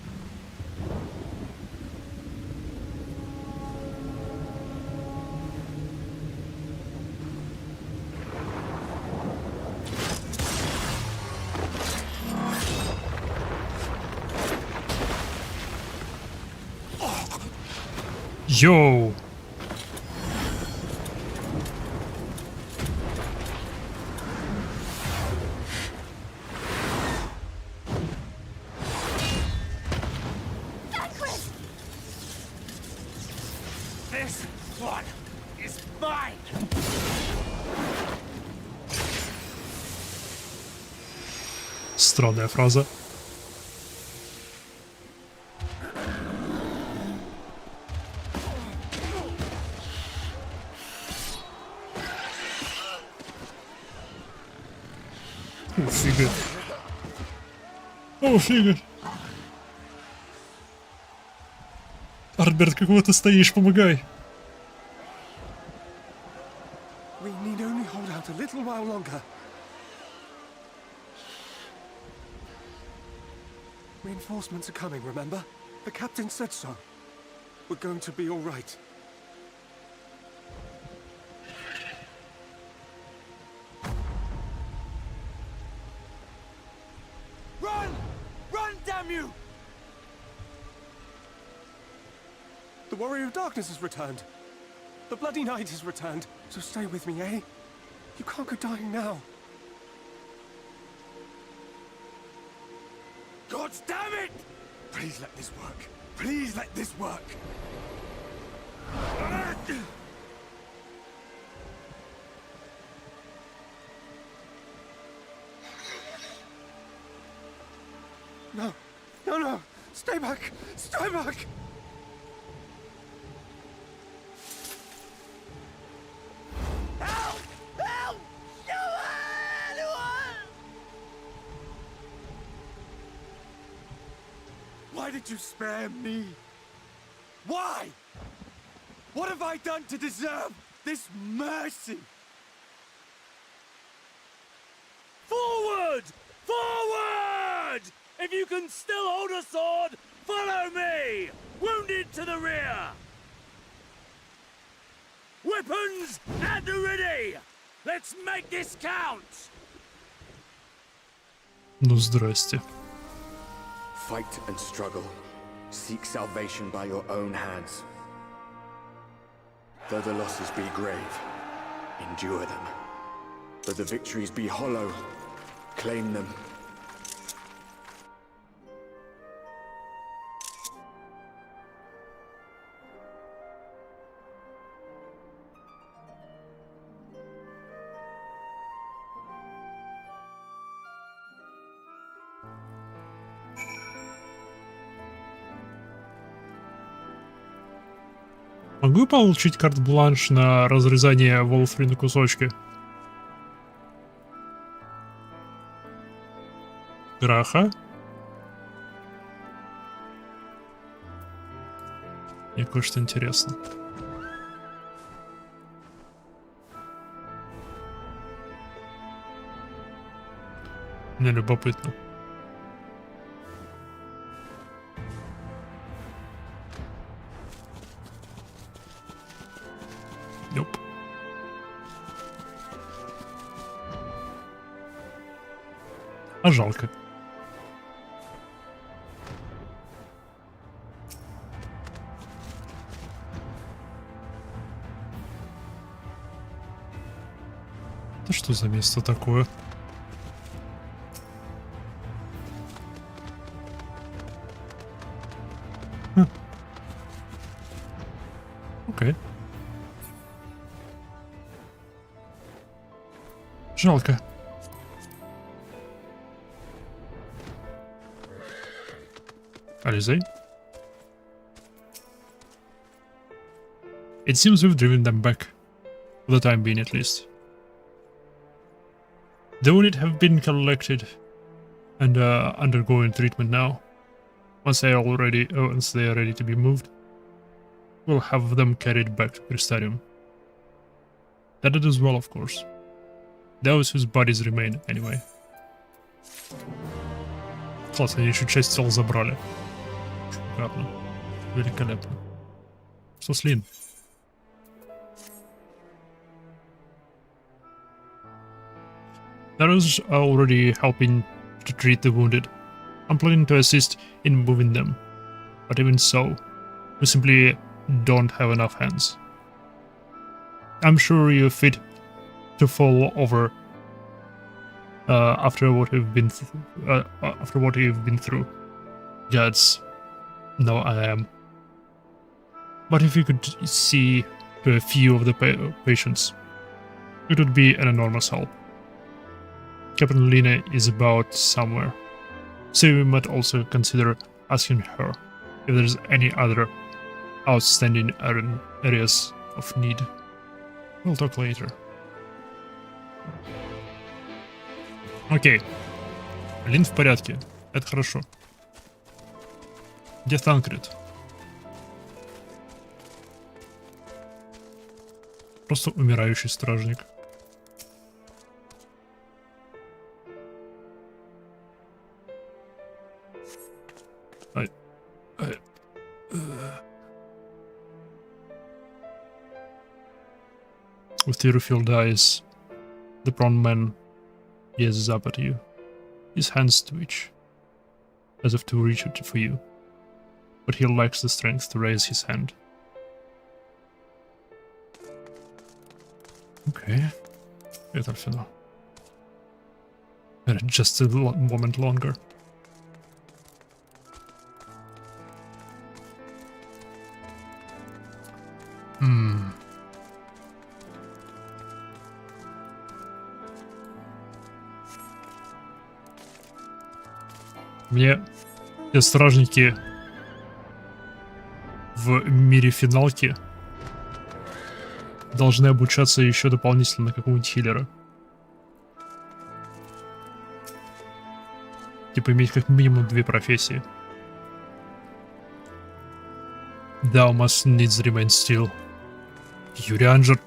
Йоу! This one is mine! Странная фраза. О, фига. О, фига. Альберт, какого ты стоишь? Помогай. We need only hold out a little while longer. Reinforcements are coming, remember? The captain said so. We're going to be all right. Run! Run, damn you! The Warrior of Darkness has returned. The Bloody Knight has returned. So stay with me, eh? You can't go dying now. God damn it! Please let this work. Please let this work. No. No, no. Stay back. Stay back. Help! Help! Anyone! Why did you spare me? Why? What have I done to deserve this mercy? Forward! Forward! If you can still hold a sword, follow me! Wounded to the rear! Weapons at the ready! Let's make this count! Ну, здрасте. Fight and struggle. Seek salvation by your own hands. Though the losses be grave, endure them. Though the victories be hollow, claim them. Могу я получить карт-бланш на разрезание Волфри на кусочки? Граха? Мне кое-что интересно. Мне любопытно. Ёп. А жалко. Это что за место такое? Окей. Жалко. Ализей? It seems we've driven them back. For the time being, at least. The wounded have been collected and undergoing treatment now. Once they are ready to be moved, we'll have them carried back to Crystarium. That it as well, of course. Those whose bodies remain, anyway. Классно, они еще часть тел забрали. Шикарно. Великолепно. Что с Лин? Those are already helping to treat the wounded. I'm planning to assist in moving them. But even so, we simply don't have enough hands. I'm sure you're fit to fall over after what you've been through. Gods, no, I am. But if you could see to a few of the patients, it would be an enormous help. Captain Lina is about somewhere, so we might also consider asking her if there's any other outstanding areas of need. We'll talk later. Окей. Лин в порядке. Это хорошо. Где Танкред? Просто умирающий стражник. With tear-filled eyes, the prone man gazes up at you. His hands twitch, as if to reach it for you, but he lacks the strength to raise his hand. Okay, это все. Just a moment longer. Мне те стражники в мире финалки должны обучаться еще дополнительно на какого-нибудь хиллера. Типа иметь как минимум 2 профессии. Thou must needs remain still. Юрианджер.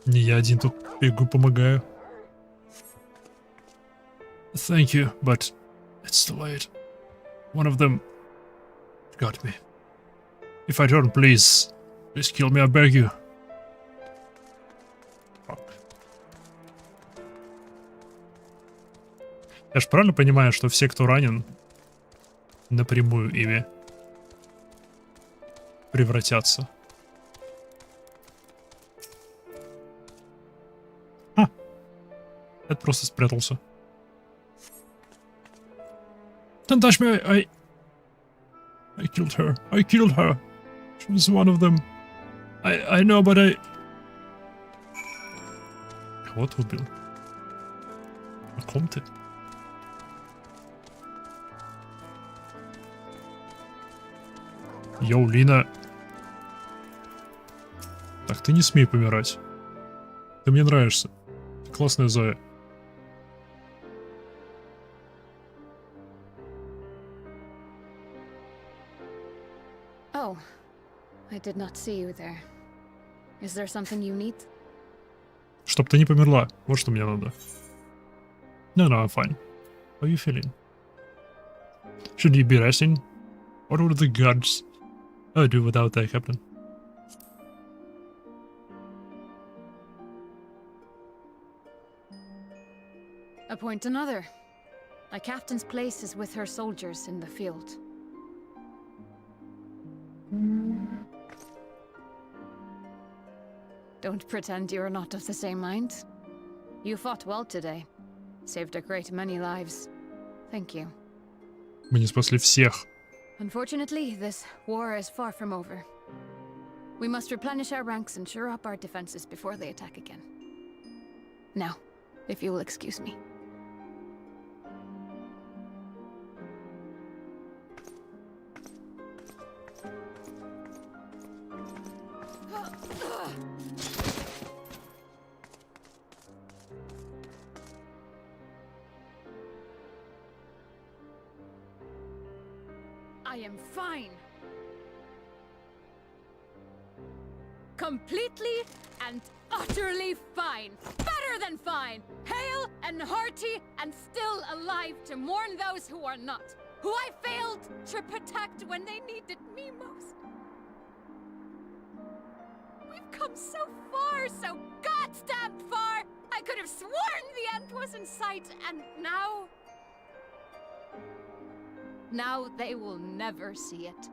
Не я один тут бегу, помогаю. Thank you, but it's too late. One of them got me. If I don't, please kill me, I beg you. Fuck. Я ж правильно понимаю, что все, кто ранен, напрямую ими превратятся. Это просто спрятался. Don't touch me! I killed her. I killed her. She was one of them. I know, but I... Кого ты убил? О ком ты? Йоу, Лина. Так. ты не смей помирать. Ты мне нравишься. Ты классная Зоя. Oh, I did not see you there. Is there something you need? Чтоб ты не померла. Вот что мне надо. No, I'm fine. How are you feeling? Should you be resting? What would the gods do without their captain? Appoint another. A captain's place is with her soldiers in the field. Don't pretend you're not of the same mind. You fought well today. Saved a great many lives. Thank you. Мы не спасли всех. Unfortunately, this war is far from over. We must replenish our ranks and shore up our defenses before they attack again. Now, if you will excuse me. I am fine. Completely and utterly fine. Better than fine. Hale and hearty and still alive to mourn those who are not. Who I failed to protect when they needed me most. We've come so far, so goddamn far. I could have sworn the end was in sight, and now... Now they will never see it.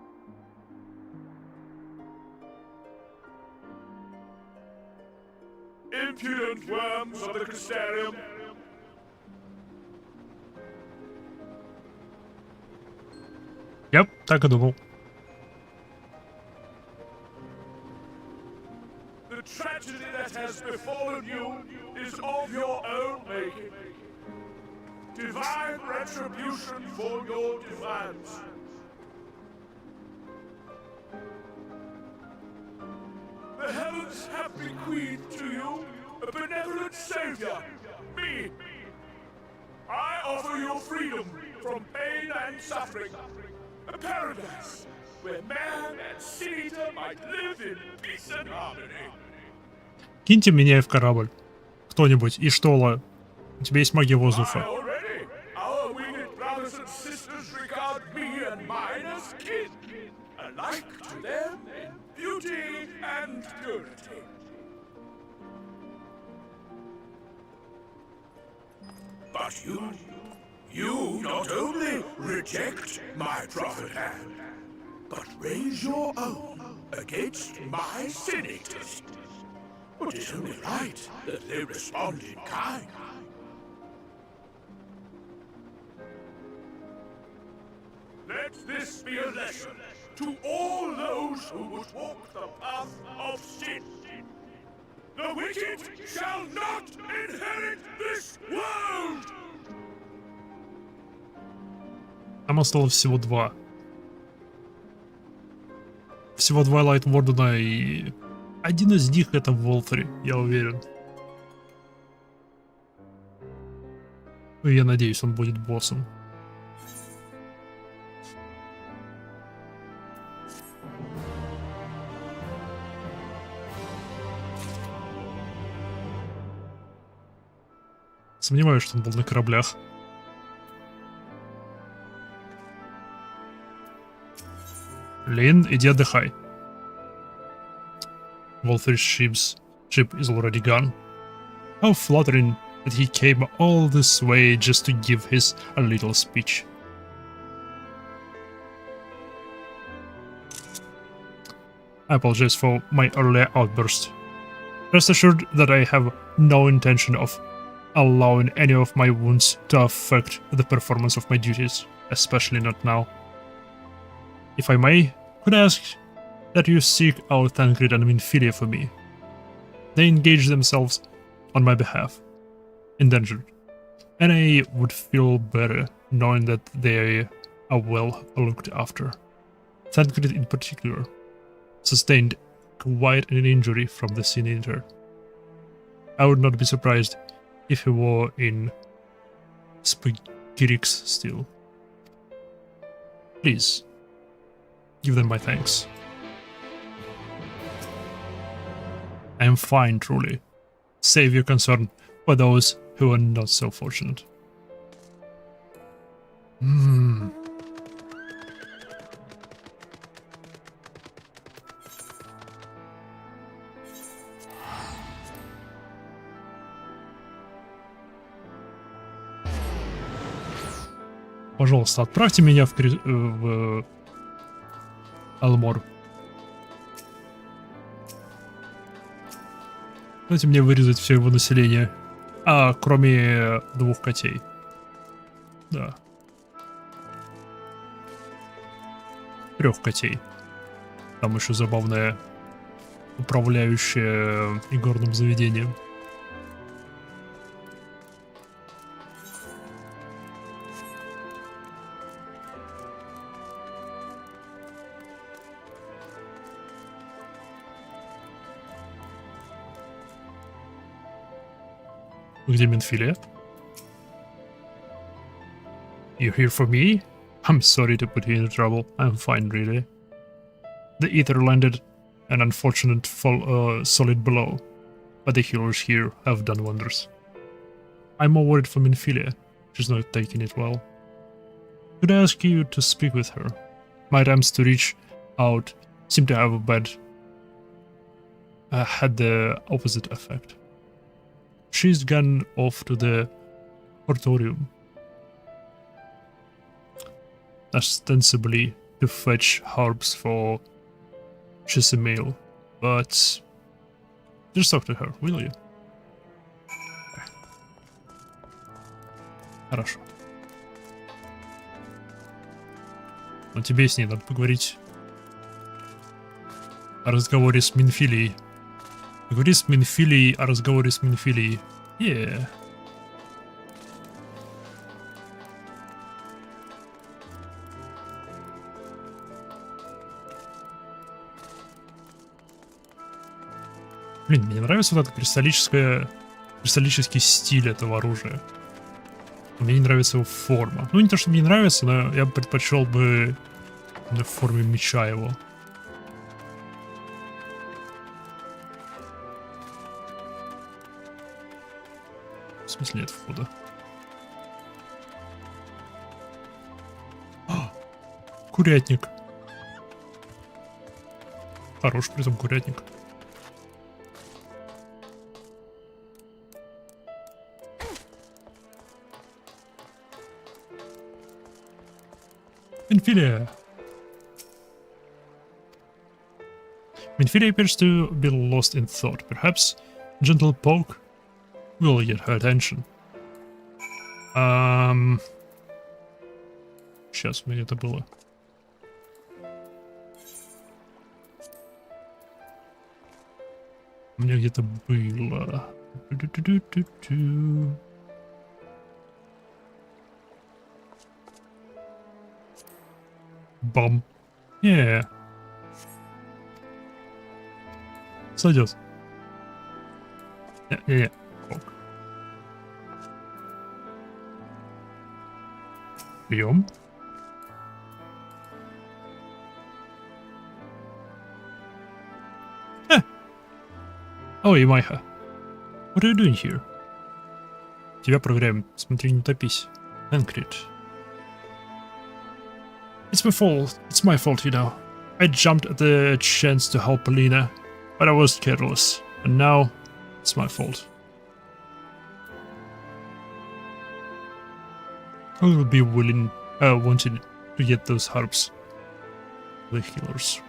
Impudent worms of the Crystarium! Yep, так и думал. The tragedy that has befallen you is of your own making. Divine retribution for your defiance. The heavens have bequeathed to you a benevolent savior, me. I offer you freedom from pain and suffering. A paradise where man and senator might live in peace and harmony. Киньте меня в корабль. Кто-нибудь. И Штола. У тебя есть магия воздуха. Our winged brothers and sisters regard me and mine as kin, alike to them in beauty and purity. But you not only reject my prophet hand, but raise your own against my senators. It is only right that they respond in kind. Let this be a lesson to all those who would walk the path of sin. The wicked shall not inherit this world! Там осталось всего два. Всего два Лайтвордена, и один из них это Волфри, я уверен. И я надеюсь, он будет боссом. Сомневаюсь, что он был на кораблях. Лин, иди отдыхай. Wolfri's ship is already gone. How flattering that he came all this way just to give his a little speech. I apologize for my earlier outburst. Rest assured that I have no intention of allowing any of my wounds to affect the performance of my duties, especially not now. If I may, could I ask that you seek out Tancred and Minfilia for me? They engage themselves on my behalf, endangered, and I would feel better knowing that they are well looked after. Tancred in particular sustained quite an injury from the Sin Eater. I would not be surprised if he were in Spagirix still. Please, give them my thanks. I am fine, truly. Save your concern for those who are not so fortunate. Пожалуйста, отправьте меня в Алмор. Дайте мне вырезать все его население. Кроме 2 котей. Да. 3 котей. Там еще забавная управляющая игорным заведением. Где Минфилия? You here for me? I'm sorry to put you in trouble. I'm fine, really. The ether landed an unfortunate solid blow, but the healers here have done wonders. I'm more worried for Minfilia. She's not taking it well. Could I ask you to speak with her? My attempts to reach out seem to have had the opposite effect. She's gone off to the Hortorium, ostensibly to fetch harps for Chisimale, but just talk to her, will you? Хорошо. Но тебе с ней надо поговорить о разговоре с Минфилией. Говори с Минфилией о разговоре с Минфилией. Yeah. Блин, мне нравится вот этот кристаллический стиль этого оружия. Мне не нравится его форма. Ну, не то, что мне нравится, но я предпочел бы в форме меча его. В смысле нет входа. Курятник. Хорош при этом курятник. Minfilia. Minfilia appears to be lost in thought. Perhaps a gentle poke will get her attention. Сейчас, мне это было. У меня где-то было. Бам. Не. Сойдет. Не. Бьем. Ой, Майха. What are you doing here? Тебя проверяем. Смотри, не топись. Энкрит. It's my fault, you know. I jumped at the chance to help Alina, but I was careless. And now, it's my fault. I will be wanting to get those harps. The healers.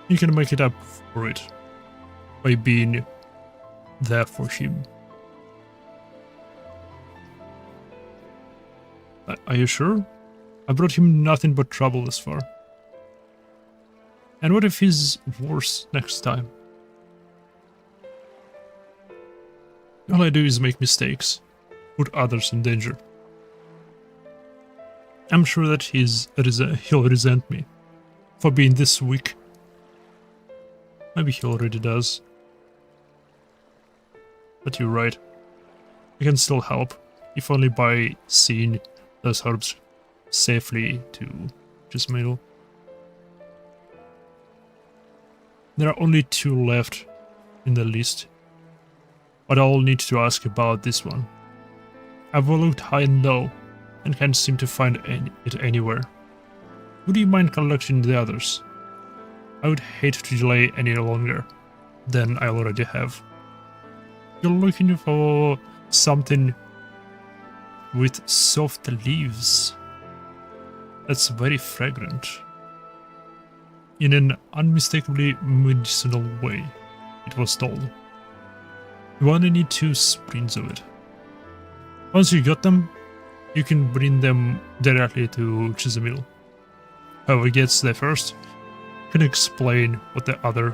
You can make it up for it by being there for him. Are you sure? I brought him nothing but trouble thus far. And what if he's worse next time? All I do is make mistakes, put others in danger. I'm sure that he'll resent me for being this weak. Maybe he already does. But you're right. We can still help, if only by seeing those herbs safely to Jismail. There are only 2 left in the list, but I'll need to ask about this one. I've looked high and low, and can't seem to find it anywhere. Would you mind collecting the others? I would hate to delay any longer than I already have. You're looking for something with soft leaves. That's very fragrant. In an unmistakably medicinal way, it was told. You only need 2 sprints of it. Once you got them, you can bring them directly to Jismail. Whoever gets there first can explain what the other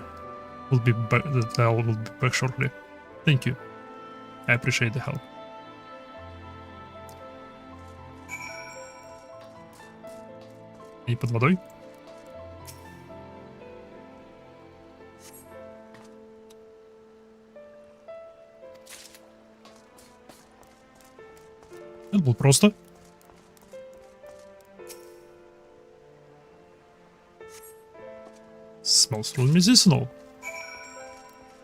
will be back. The will be back shortly. Thank you. I appreciate the help. И под водой. Это было просто. Smells really medicinal.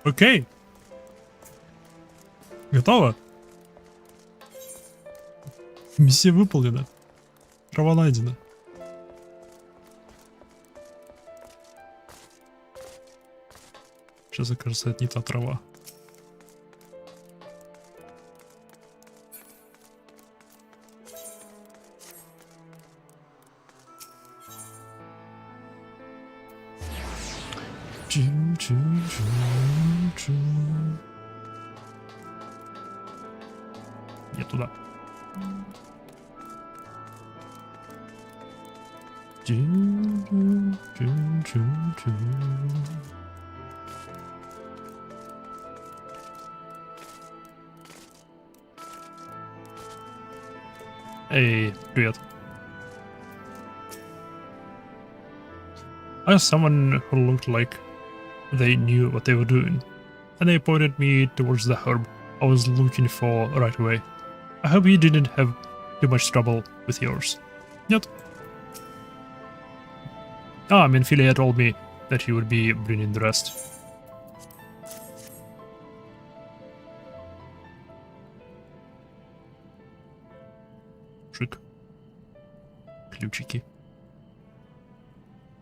Окей. Готово. Миссия выполнена. Трава найдена. Сейчас окажется, это не та трава. Я туда. Эй, привет. I asked someone who looked like they knew what they were doing, and they pointed me towards the herb I was looking for right away. I hope you didn't have too much trouble with yours. Нет. Ah, Menphilia told me that he would be bringing the rest. Шик. Ключики.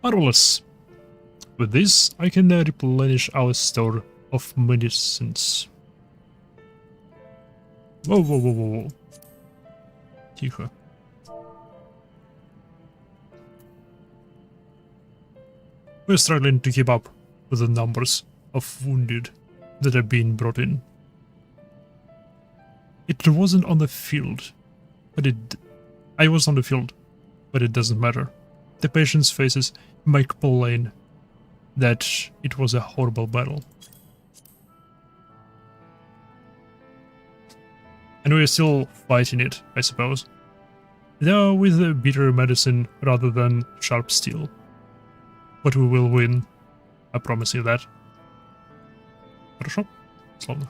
Marvelous. With this, I can replenish our store of medicines. Воу-воу-воу-воу. Тихо. We're struggling to keep up with the numbers of wounded that are being brought in. It wasn't on the field, but I was on the field, but it doesn't matter. The patients' faces make plain that it was a horrible battle. And we're still fighting it, I suppose. Though with a bitter medicine rather than sharp steel. But we will win. I promise you that. Хорошо? Словно.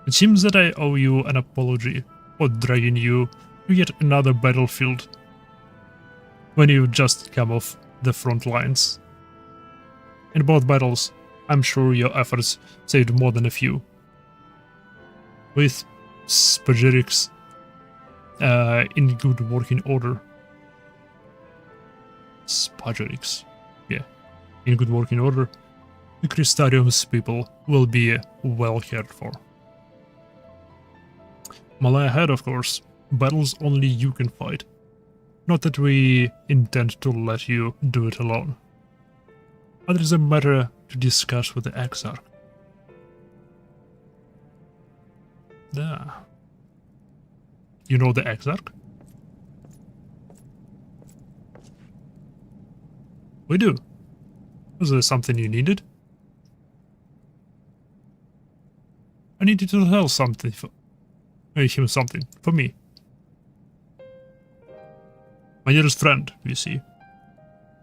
It seems that I owe you an apology for dragging you to yet another battlefield when you've just come off the front lines. In both battles, I'm sure your efforts saved more than a few. With Spagerix in good working order. Spagerix, yeah. In good working order, the Crystarium's people will be well cared for. Malaya ahead, of course. Battles only you can fight. Not that we intend to let you do it alone. But it is a matter to discuss with the Exarch. Yeah. You know the Exarch? We do. Was there something you needed? I needed to tell something for him something for me. My dearest friend, you see.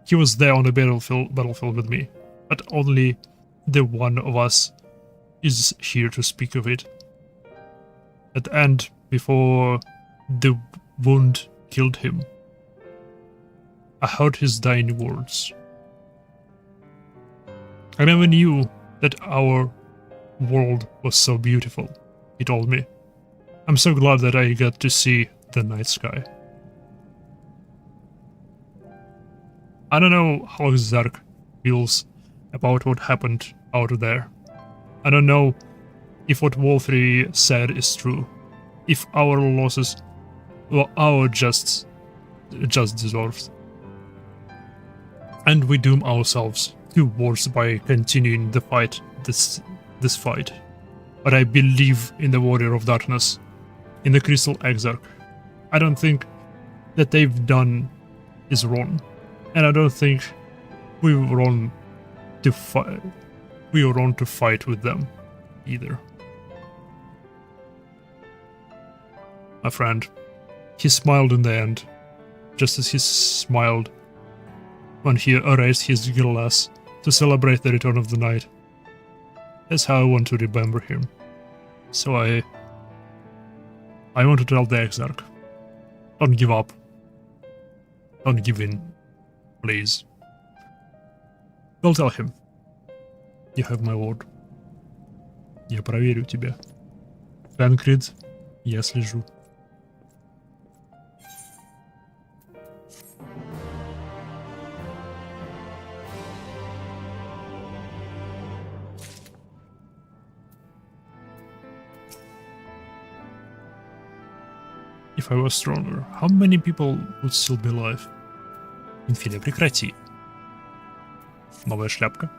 He was there on the battlefield with me, but only the one of us is here to speak of it. At the end, before the wound killed him, I heard his dying words. I never knew that our world was so beautiful, he told me. I'm so glad that I got to see the night sky. I don't know how Zark feels about what happened out there. I don't know if what Wolfrey said is true, if our losses were our just deserved. And we doom ourselves to worse by continuing the fight, this fight. But I believe in the Warrior of Darkness, in the Crystal Exarch. I don't think that they've done is wrong, and I don't think we were wrong to fight. We were wrong to fight with them, either. My friend, he smiled in the end, just as he smiled when he raised his glass to celebrate the return of the night. That's how I want to remember him. So I want to tell the Exarch, don't give up. Don't give in, please. I'll tell him. You have my word. Я проверю тебя. Фэнкрид, я слежу. If I was stronger, how many people would still be alive? Инфиля, прекрати. Новая шляпка.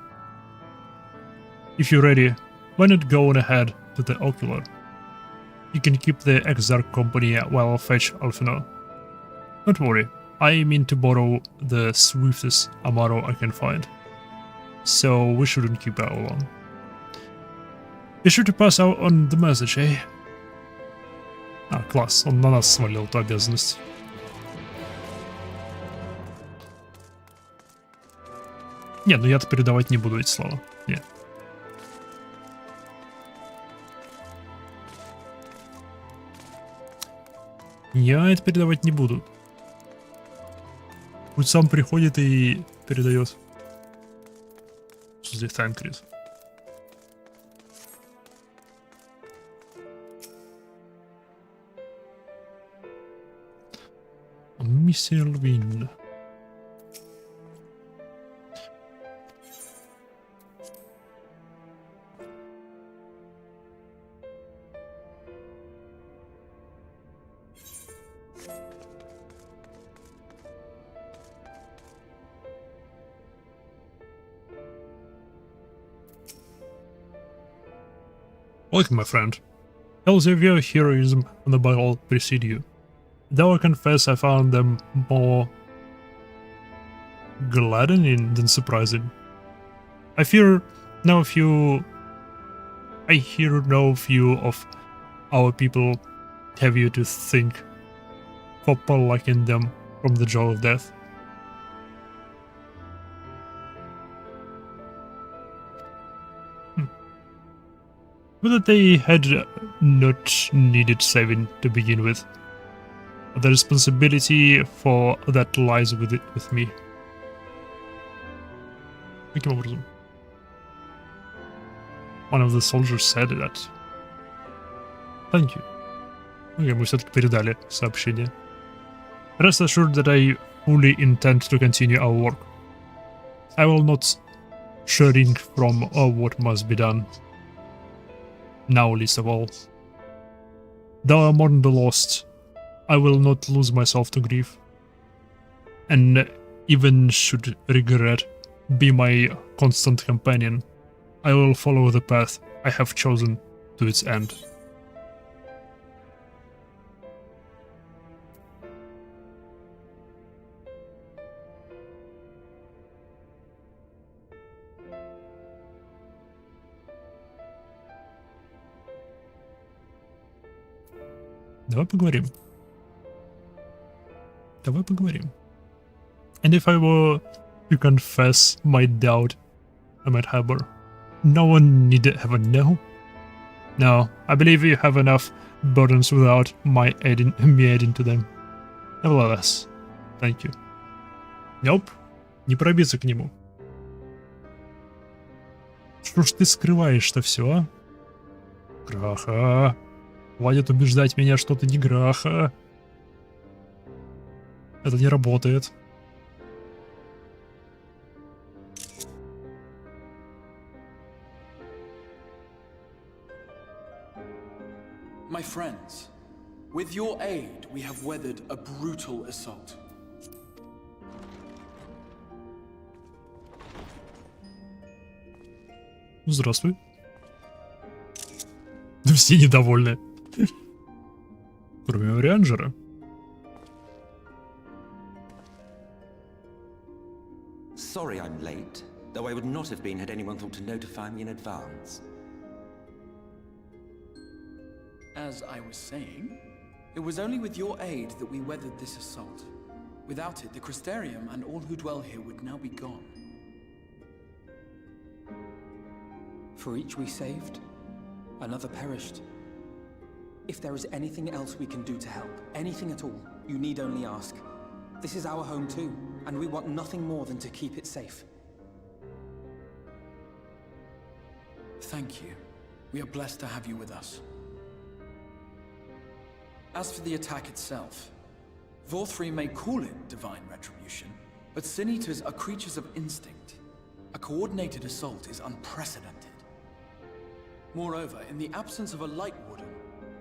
If you're ready, why not go on ahead to the Ocular? You can keep the Exarch company while I'll fetch Alfino. Don't worry, I mean to borrow the swiftest Amaro I can find. So we shouldn't keep her alone. Be sure to pass out on the message, eh? А, класс, он на нас свалил эту обязанность. Не, ну я-то передавать не буду эти слова. Нет. Я это передавать не буду. Пусть сам приходит и передает. Что здесь Фэнкрид? Мистер Лвин. Welcome, my friend. Tales of your heroism and the battle precede you. Though I confess I found them more gladdening than surprising. I hear no few of our people have you to think for plucking them from the jaw of death. Whether they had not needed saving to begin with. The responsibility for that lies with me. Каким образом? One of the soldiers said that. Thank you. Okay, мы все-таки передали сообщение. Rest assured that I fully intend to continue our work. I will not shrink from what must be done. Now, least of all. Though I mourn the lost, I will not lose myself to grief. And even should regret be my constant companion, I will follow the path I have chosen to its end. Давай поговорим. Давай поговорим. And if I were to confess my doubt, I might harbor. No one need have a no. No, I believe you have enough burdens without me adding to them. Nevertheless, thank you. Nope, не пробиться к нему. Что ж ты скрываешь-то все, а? Граха. Хватит убеждать меня, что ты не Граха. Это не работает. My friends, with your aid, we have weathered a brutal assault. Здравствуй. Все недовольны. Кроме Орианджера. Sorry I'm late, though I would not have been had anyone thought to notify me in advance. As I was saying, it was only with your aid that we weathered this assault. Without it, the Crystarium and all who dwell here would now be gone. For each we saved, another perished. If there is anything else we can do to help, anything at all, you need only ask. This is our home too, and we want nothing more than to keep it safe. Thank you. We are blessed to have you with us. As for the attack itself, Vorthri may call it divine retribution, but Sin Eaters are creatures of instinct. A coordinated assault is unprecedented. Moreover, in the absence of a Light Warden,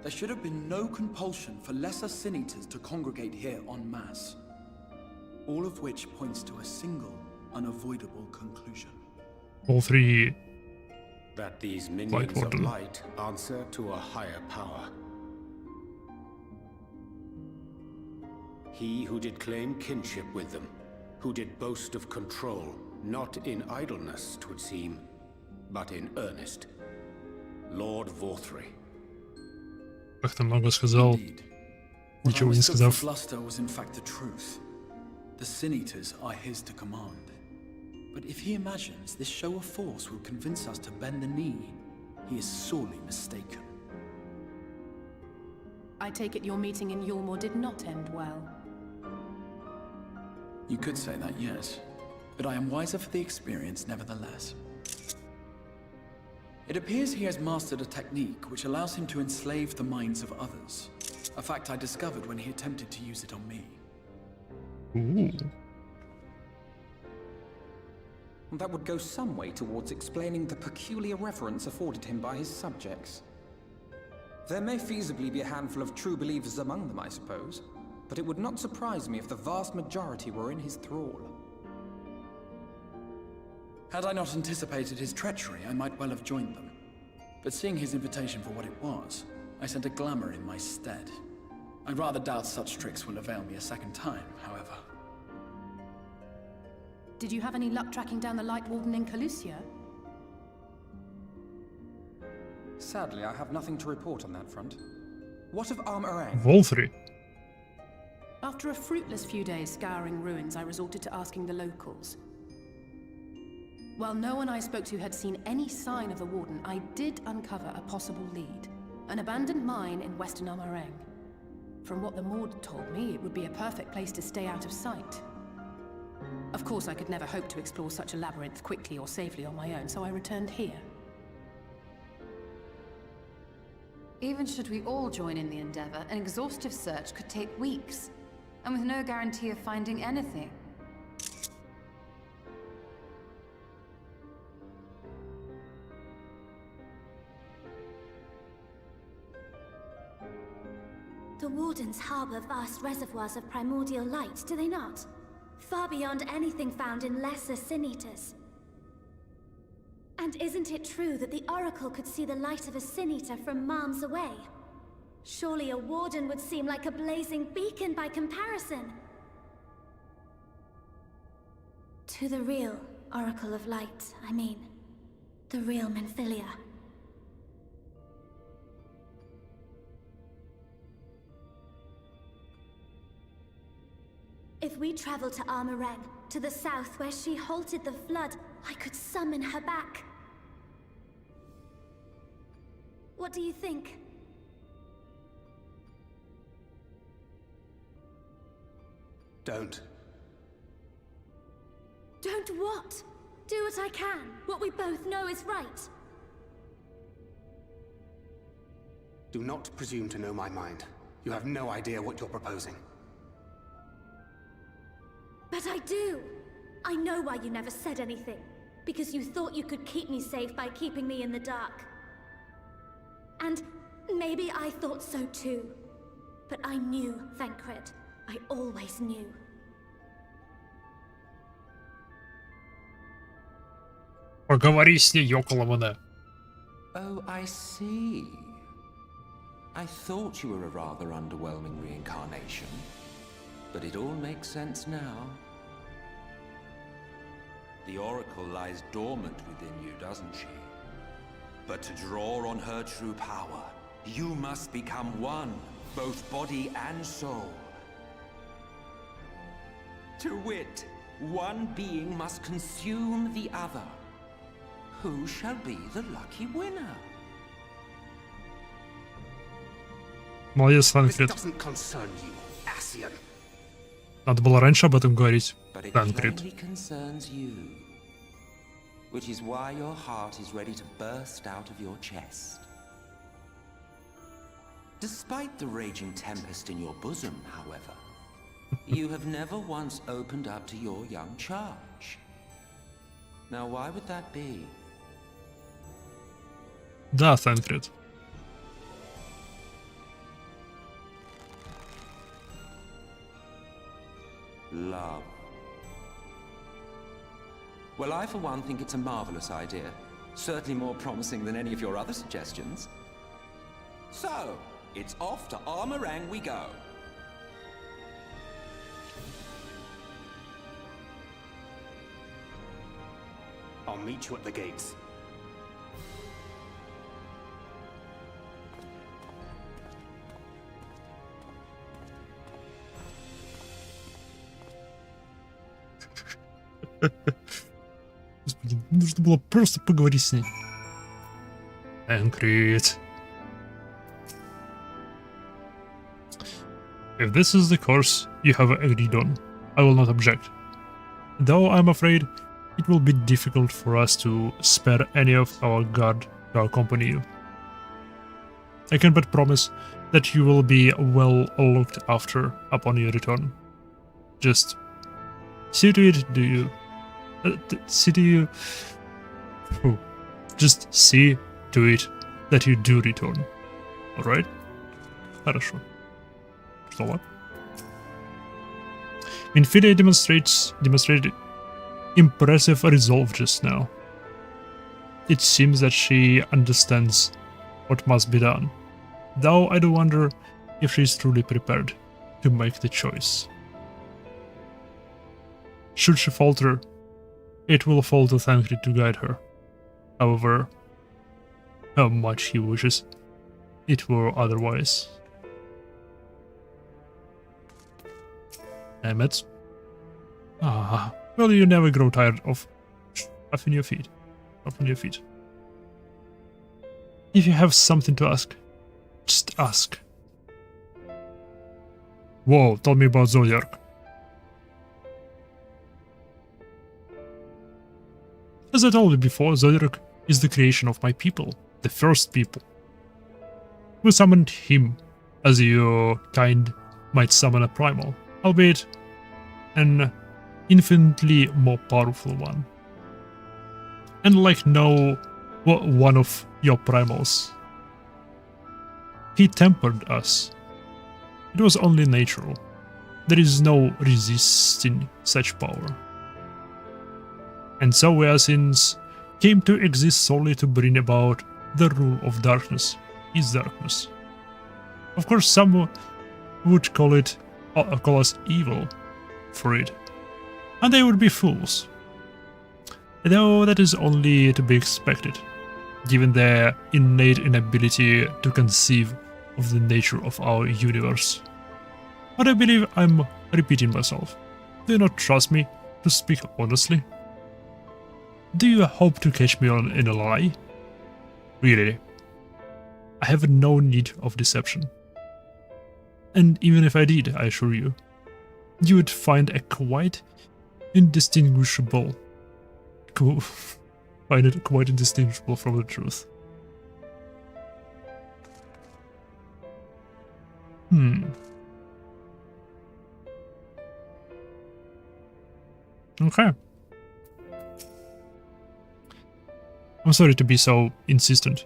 there should have been no compulsion for lesser Sin Eaters to congregate here en masse. All of which points to a single, unavoidable conclusion. All three. That these minions of light answer to a higher power. He who did claim kinship with them, who did boast of control, not in idleness, 'twould seem, but in earnest. Lord Vorthri. Как-то много сказал, ничего не сказав. Bluster was in fact the truth. The Sin Eaters are his to command. But if he imagines this show of force will convince us to bend the knee, he is sorely mistaken. I take it your meeting in Yulmore did not end well. You could say that, yes. But I am wiser for the experience nevertheless. It appears he has mastered a technique which allows him to enslave the minds of others. A fact I discovered when he attempted to use it on me. Ooh. That would go some way towards explaining the peculiar reverence afforded him by his subjects. There may feasibly be a handful of true believers among them, I suppose, but it would not surprise me if the vast majority were in his thrall. Had I not anticipated his treachery, I might well have joined them. But seeing his invitation for what it was, I sent a glamour in my stead. I rather doubt such tricks will avail me a second time, however. Did you have any luck tracking down the Light Warden in Calusia? Sadly, I have nothing to report on that front. What of Armorang? Vorthri. After a fruitless few days scouring ruins, I resorted to asking the locals. While no one I spoke to had seen any sign of the Warden, I did uncover a possible lead. An abandoned mine in western Armorang. From what the Maud told me, it would be a perfect place to stay out of sight. Of course, I could never hope to explore such a labyrinth quickly or safely on my own, so I returned here. Even should we all join in the endeavor, an exhaustive search could take weeks, and with no guarantee of finding anything. The Wardens harbor vast reservoirs of primordial light, do they not? Far beyond anything found in lesser Sin Eaters. And isn't it true that the Oracle could see the light of a Sin Eater from miles away? Surely a Warden would seem like a blazing beacon by comparison. To the real Oracle of Light, I mean. The real Menphilia. If we travel to Armoreng, to the south where she halted the flood, I could summon her back. What do you think? Don't. Don't what? Do what I can. What we both know is right. Do not presume to know my mind. You have no idea what you're proposing. But I do. I know why you never said anything. Because you thought you could keep me safe by keeping me in the dark. And maybe I thought so too. But I knew, Thancred. I always knew. Поговори с ней около мене. Oh, I see. I thought you were a rather underwhelming reincarnation, but it all makes sense now. The Oracle lies dormant within you, doesn't she? But to draw on her true power, you must become one, both body and soul. To wit, one being must consume the other. Who shall be the lucky winner? Молодец, This Тханкрид. doesn't concern you, Ascian. Надо было раньше об этом говорить, But it Тханкрид. plainly concerns you, which is why your heart is ready to burst out of your chest. Despite the raging tempest in your bosom, however, you have never once opened up to your young charge. Now, why would that be? Да, Тханкрид. Love. Well, I for one think it's a marvelous idea. Certainly more promising than any of your other suggestions. So, it's off to Armoreng we go. I'll meet you at the gates. Господи, нужно было просто поговорить с ней. Тханкрид. If this is the course you have agreed on, I will not object. Though I'm afraid it will be difficult for us to spare any of our guard to accompany you. I can but promise that you will be well looked after upon your return. Just see to it, Just see to it that you do return. Alright? Хорошо. Что ладно? Infinity demonstrated impressive resolve just now. It seems that she understands what must be done, though I do wonder if she is truly prepared to make the choice. Should she falter, it will fall to Thancred to guide her. However, how much he wishes it were otherwise. Damn it. Ah, well, you never grow tired of shuffling your feet. If you have something to ask, just ask. Whoa, tell me about Zodiac. As I told you before, Zodiac is the creation of my people, the first people. We summoned him as your kind might summon a primal, albeit an infinitely more powerful one. And like no one of your primals, he tempered us. It was only natural. There is no resisting such power. And so we Ascians came to exist solely to bring about the rule of darkness, his darkness. Of course, some would call us evil for it, and they would be fools. Though that is only to be expected, given their innate inability to conceive of the nature of our universe. But I believe I'm repeating myself. Do you not trust me to speak honestly? Do you hope to catch me in a lie? Really? I have no need of deception. And even if I did, I assure you, you would find it quite indistinguishable from the truth. Okay. I'm sorry to be so insistent,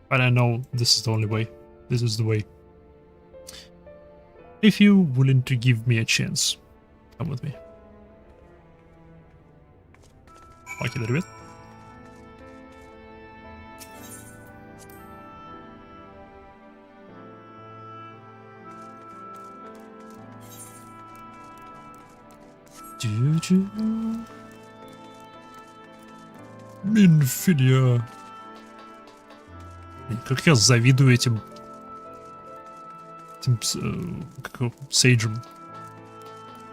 but I know this is the only way. This is the way. If you're willing to give me a chance, come with me. Walk a little bit. Минфилия. Как я завидую этим сейджем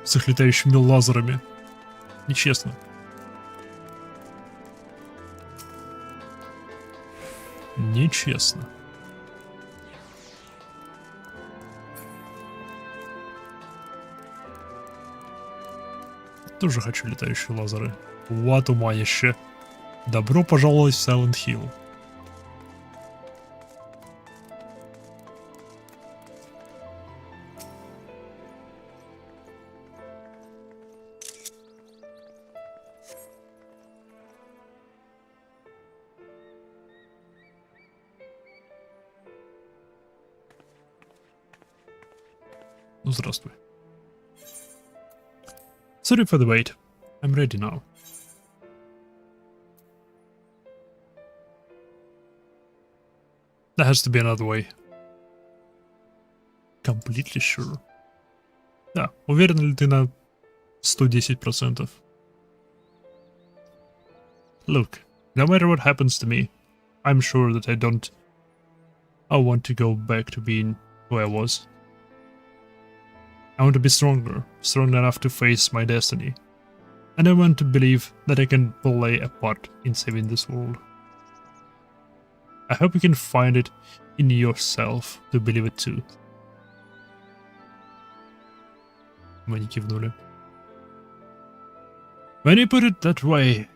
с их летающими лазерами. Нечестно. Нечестно. Тоже хочу летающие лазеры. Вот уманище. Добро пожаловать в Silent Hill. Ну, здравствуй. Sorry for the wait. I'm ready now. There has to be another way. Completely sure. Да, уверен ли ты на 110%? Look, no matter what happens to me, I'm sure that I want to go back to being who I was. I want to be stronger, strong enough to face my destiny. And I want to believe that I can play a part in saving this world. I hope you can find it in yourself to believe it too. Мы не кивнули. When you put it that way,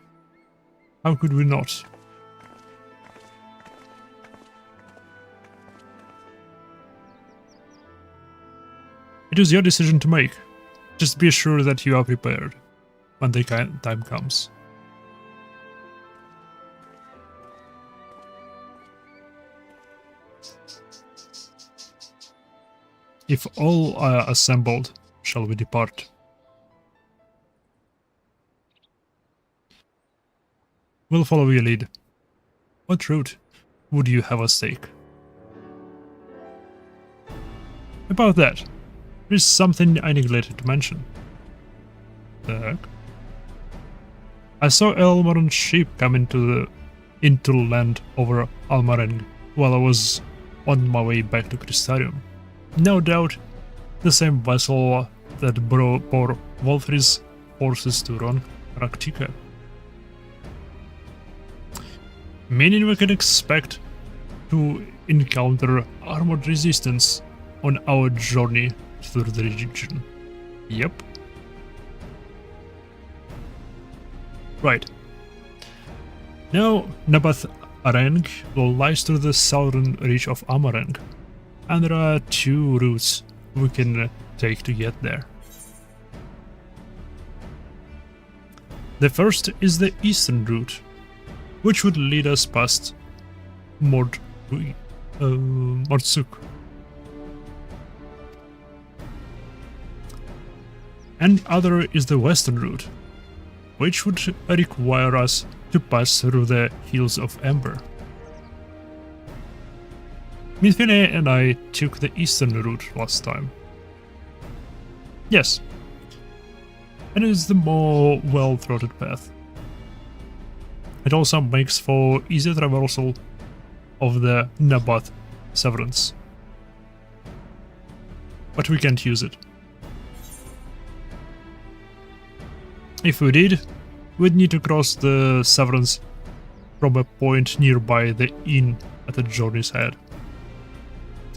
how could we not? It is your decision to make. Just be sure that you are prepared when the time comes. If all are assembled, shall we depart? We'll follow your lead. What route would you have us take? About that, there's something I neglected to mention. I saw Elmoran's ship come into land over Almareng while I was on my way back to Crystarium. No doubt, the same vessel that bore Wolfri's forces to Raktika. Meaning we can expect to encounter armored resistance on our journey through the region. Yep. Right. Now, Nabath Areng lies to the southern reach of Amareng, and there are two routes we can take to get there. The first is the eastern route, which would lead us past Mordsuk. And other is the western route, which would require us to pass through the Hills of Ember. Minfine and I took the eastern route last time. Yes, and it is the more well-trodden path. It also makes for easy traversal of the Nabath Severance. But we can't use it. If we did, we'd need to cross the Severance from a point nearby the inn at the journey's head.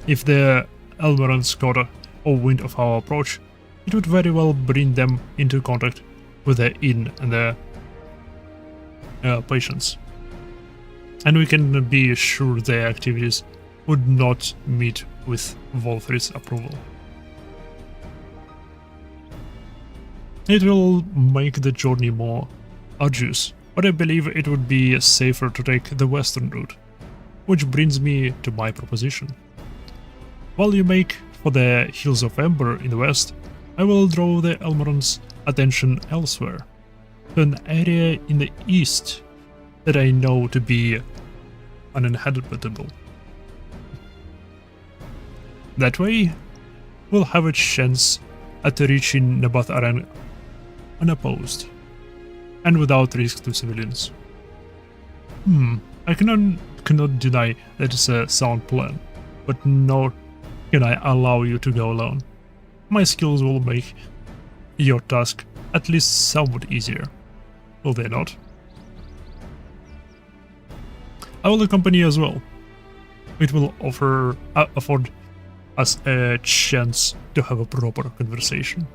If the Elmerons caught a wind of our approach, it would very well bring them into contact with the inn and the patients. And we can be sure their activities would not meet with Wolfrid's approval. It will make the journey more arduous, but I believe it would be safer to take the western route, which brings me to my proposition. While you make for the Hills of Ember in the west, I will draw the Elmerons' attention elsewhere, to an area in the east that I know to be uninhabitable. That way, we'll have a chance at reaching Nabath Aran unopposed, and without risk to civilians. I cannot deny that it's a sound plan, but nor can I allow you to go alone. My skills will make your task at least somewhat easier, will they not? I will accompany you as well. It will afford us a chance to have a proper conversation.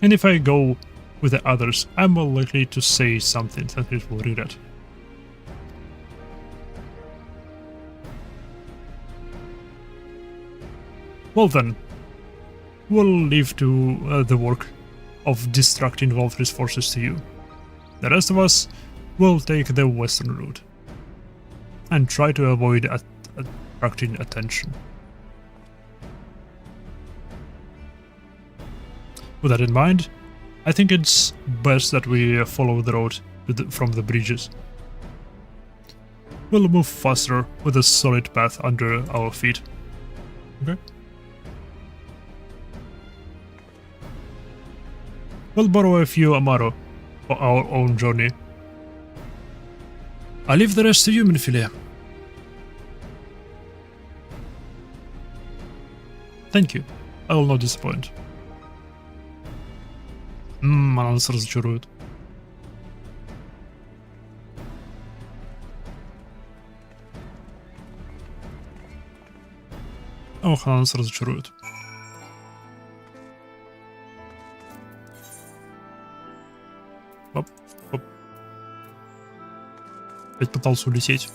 And if I go with the others, I'm more likely to say something that it will regret. Well then, we'll leave to the work of distracting Wolfrid's forces to you. The rest of us will take the western route and try to avoid attracting attention. With that in mind, I think it's best that we follow the road from the bridges. We'll move faster with a solid path under our feet. Okay? We'll borrow a few Amaro for our own journey. I leave the rest to you, Minfilet. Thank you. I will not disappoint. Она нас разочарует. Ох, она нас разочарует. Оп, оп. Опять пытался улететь.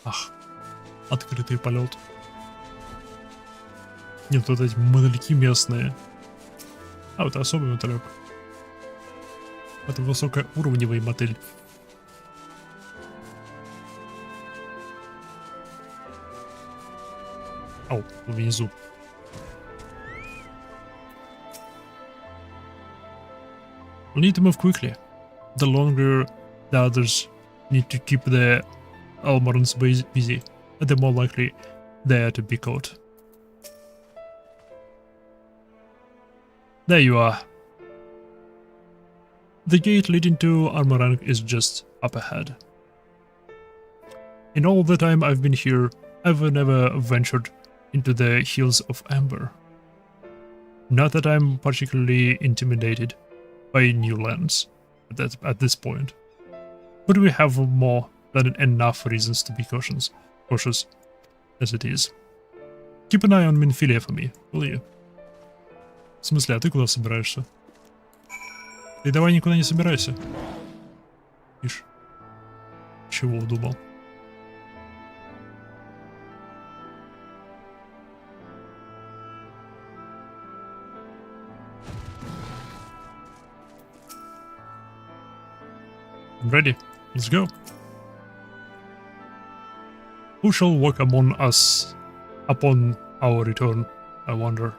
Ах, открытый полет. Нет, вот эти мотыльки местные. А, это особый мотылек. Это высокоуровневый мотыль. Ау, внизу. We need to move quickly. The longer the others need to keep the Elmerons busy, the more likely they are to be caught. There you are. The gate leading to Armorang is just up ahead. In all the time I've been here, I've never ventured into the Hills of Ember. Not that I'm particularly intimidated by new lands at this point, but we have more than enough reasons to be cautious as it is. Keep an eye on Minfilia for me, will you? В смысле, а ты куда собираешься? Ты давай никуда не собирайся. Ишь. Чего удумал? I'm ready. Let's go. Who shall walk among us upon our return, I wonder?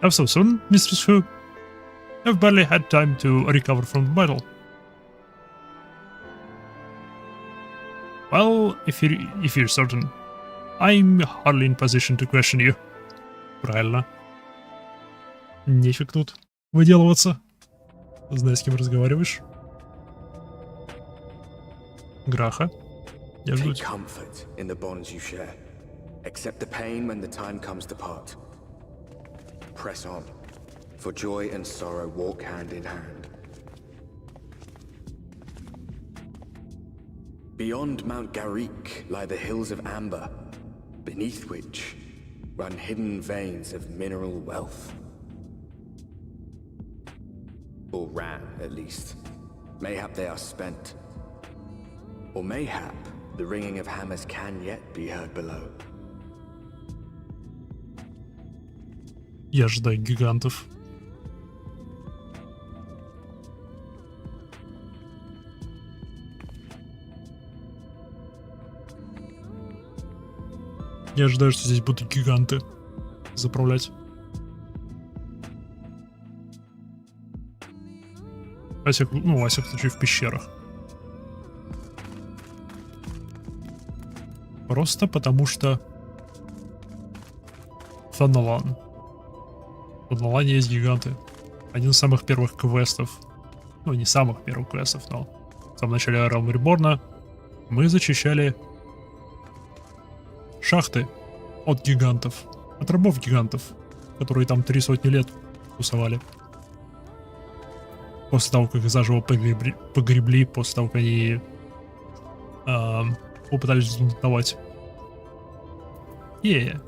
How so soon, Mistress Hu? I've barely had time to recover from the battle. Well, if you're certain, I'm hardly in position to question you. Правильно. Нефиг тут выделываться. Знай, с кем разговариваешь. Граха. Я жду. Take comfort in the bonds you share. Accept the pain when the time comes to part. Press on, for joy and sorrow walk hand in hand. Beyond Mount Garik lie the hills of Amber, beneath which run hidden veins of mineral wealth. Or ran, at least. Mayhap they are spent. Or mayhap the ringing of hammers can yet be heard below. Я ожидаю гигантов. Я ожидаю, что здесь будут гиганты заправлять. Во всяком случае в пещерах. Просто потому что в Фанналане есть гиганты. Один из самых первых квестов. Ну, не самых первых квестов, но в самом начале Realm Reborn мы зачищали шахты от гигантов. От рабов гигантов, которые там 300 лет тусовали. После того, как их заживо погребли, после того, как они попытались взбунтовать. Yeah.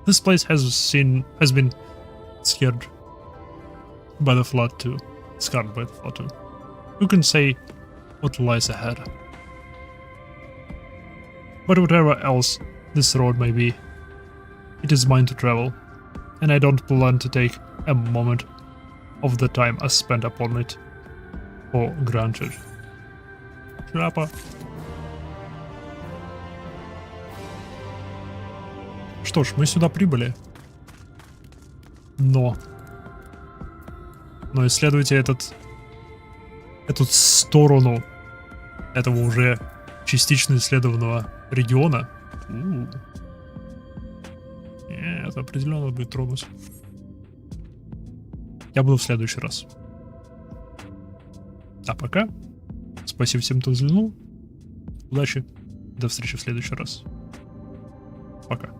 This place has been scared by the flood too. Scarred by the flood too. Who can say what lies ahead? But whatever else this road may be, it is mine to travel, and I don't plan to take a moment of the time I spent upon it for granted. Шляпа. Что ж, мы сюда прибыли. Но исследуйте эту сторону этого уже частично исследованного региона. Это определенно будет тронуть. Я буду в следующий раз. А пока, спасибо всем, кто взглянул. Удачи. До встречи в следующий раз. Пока.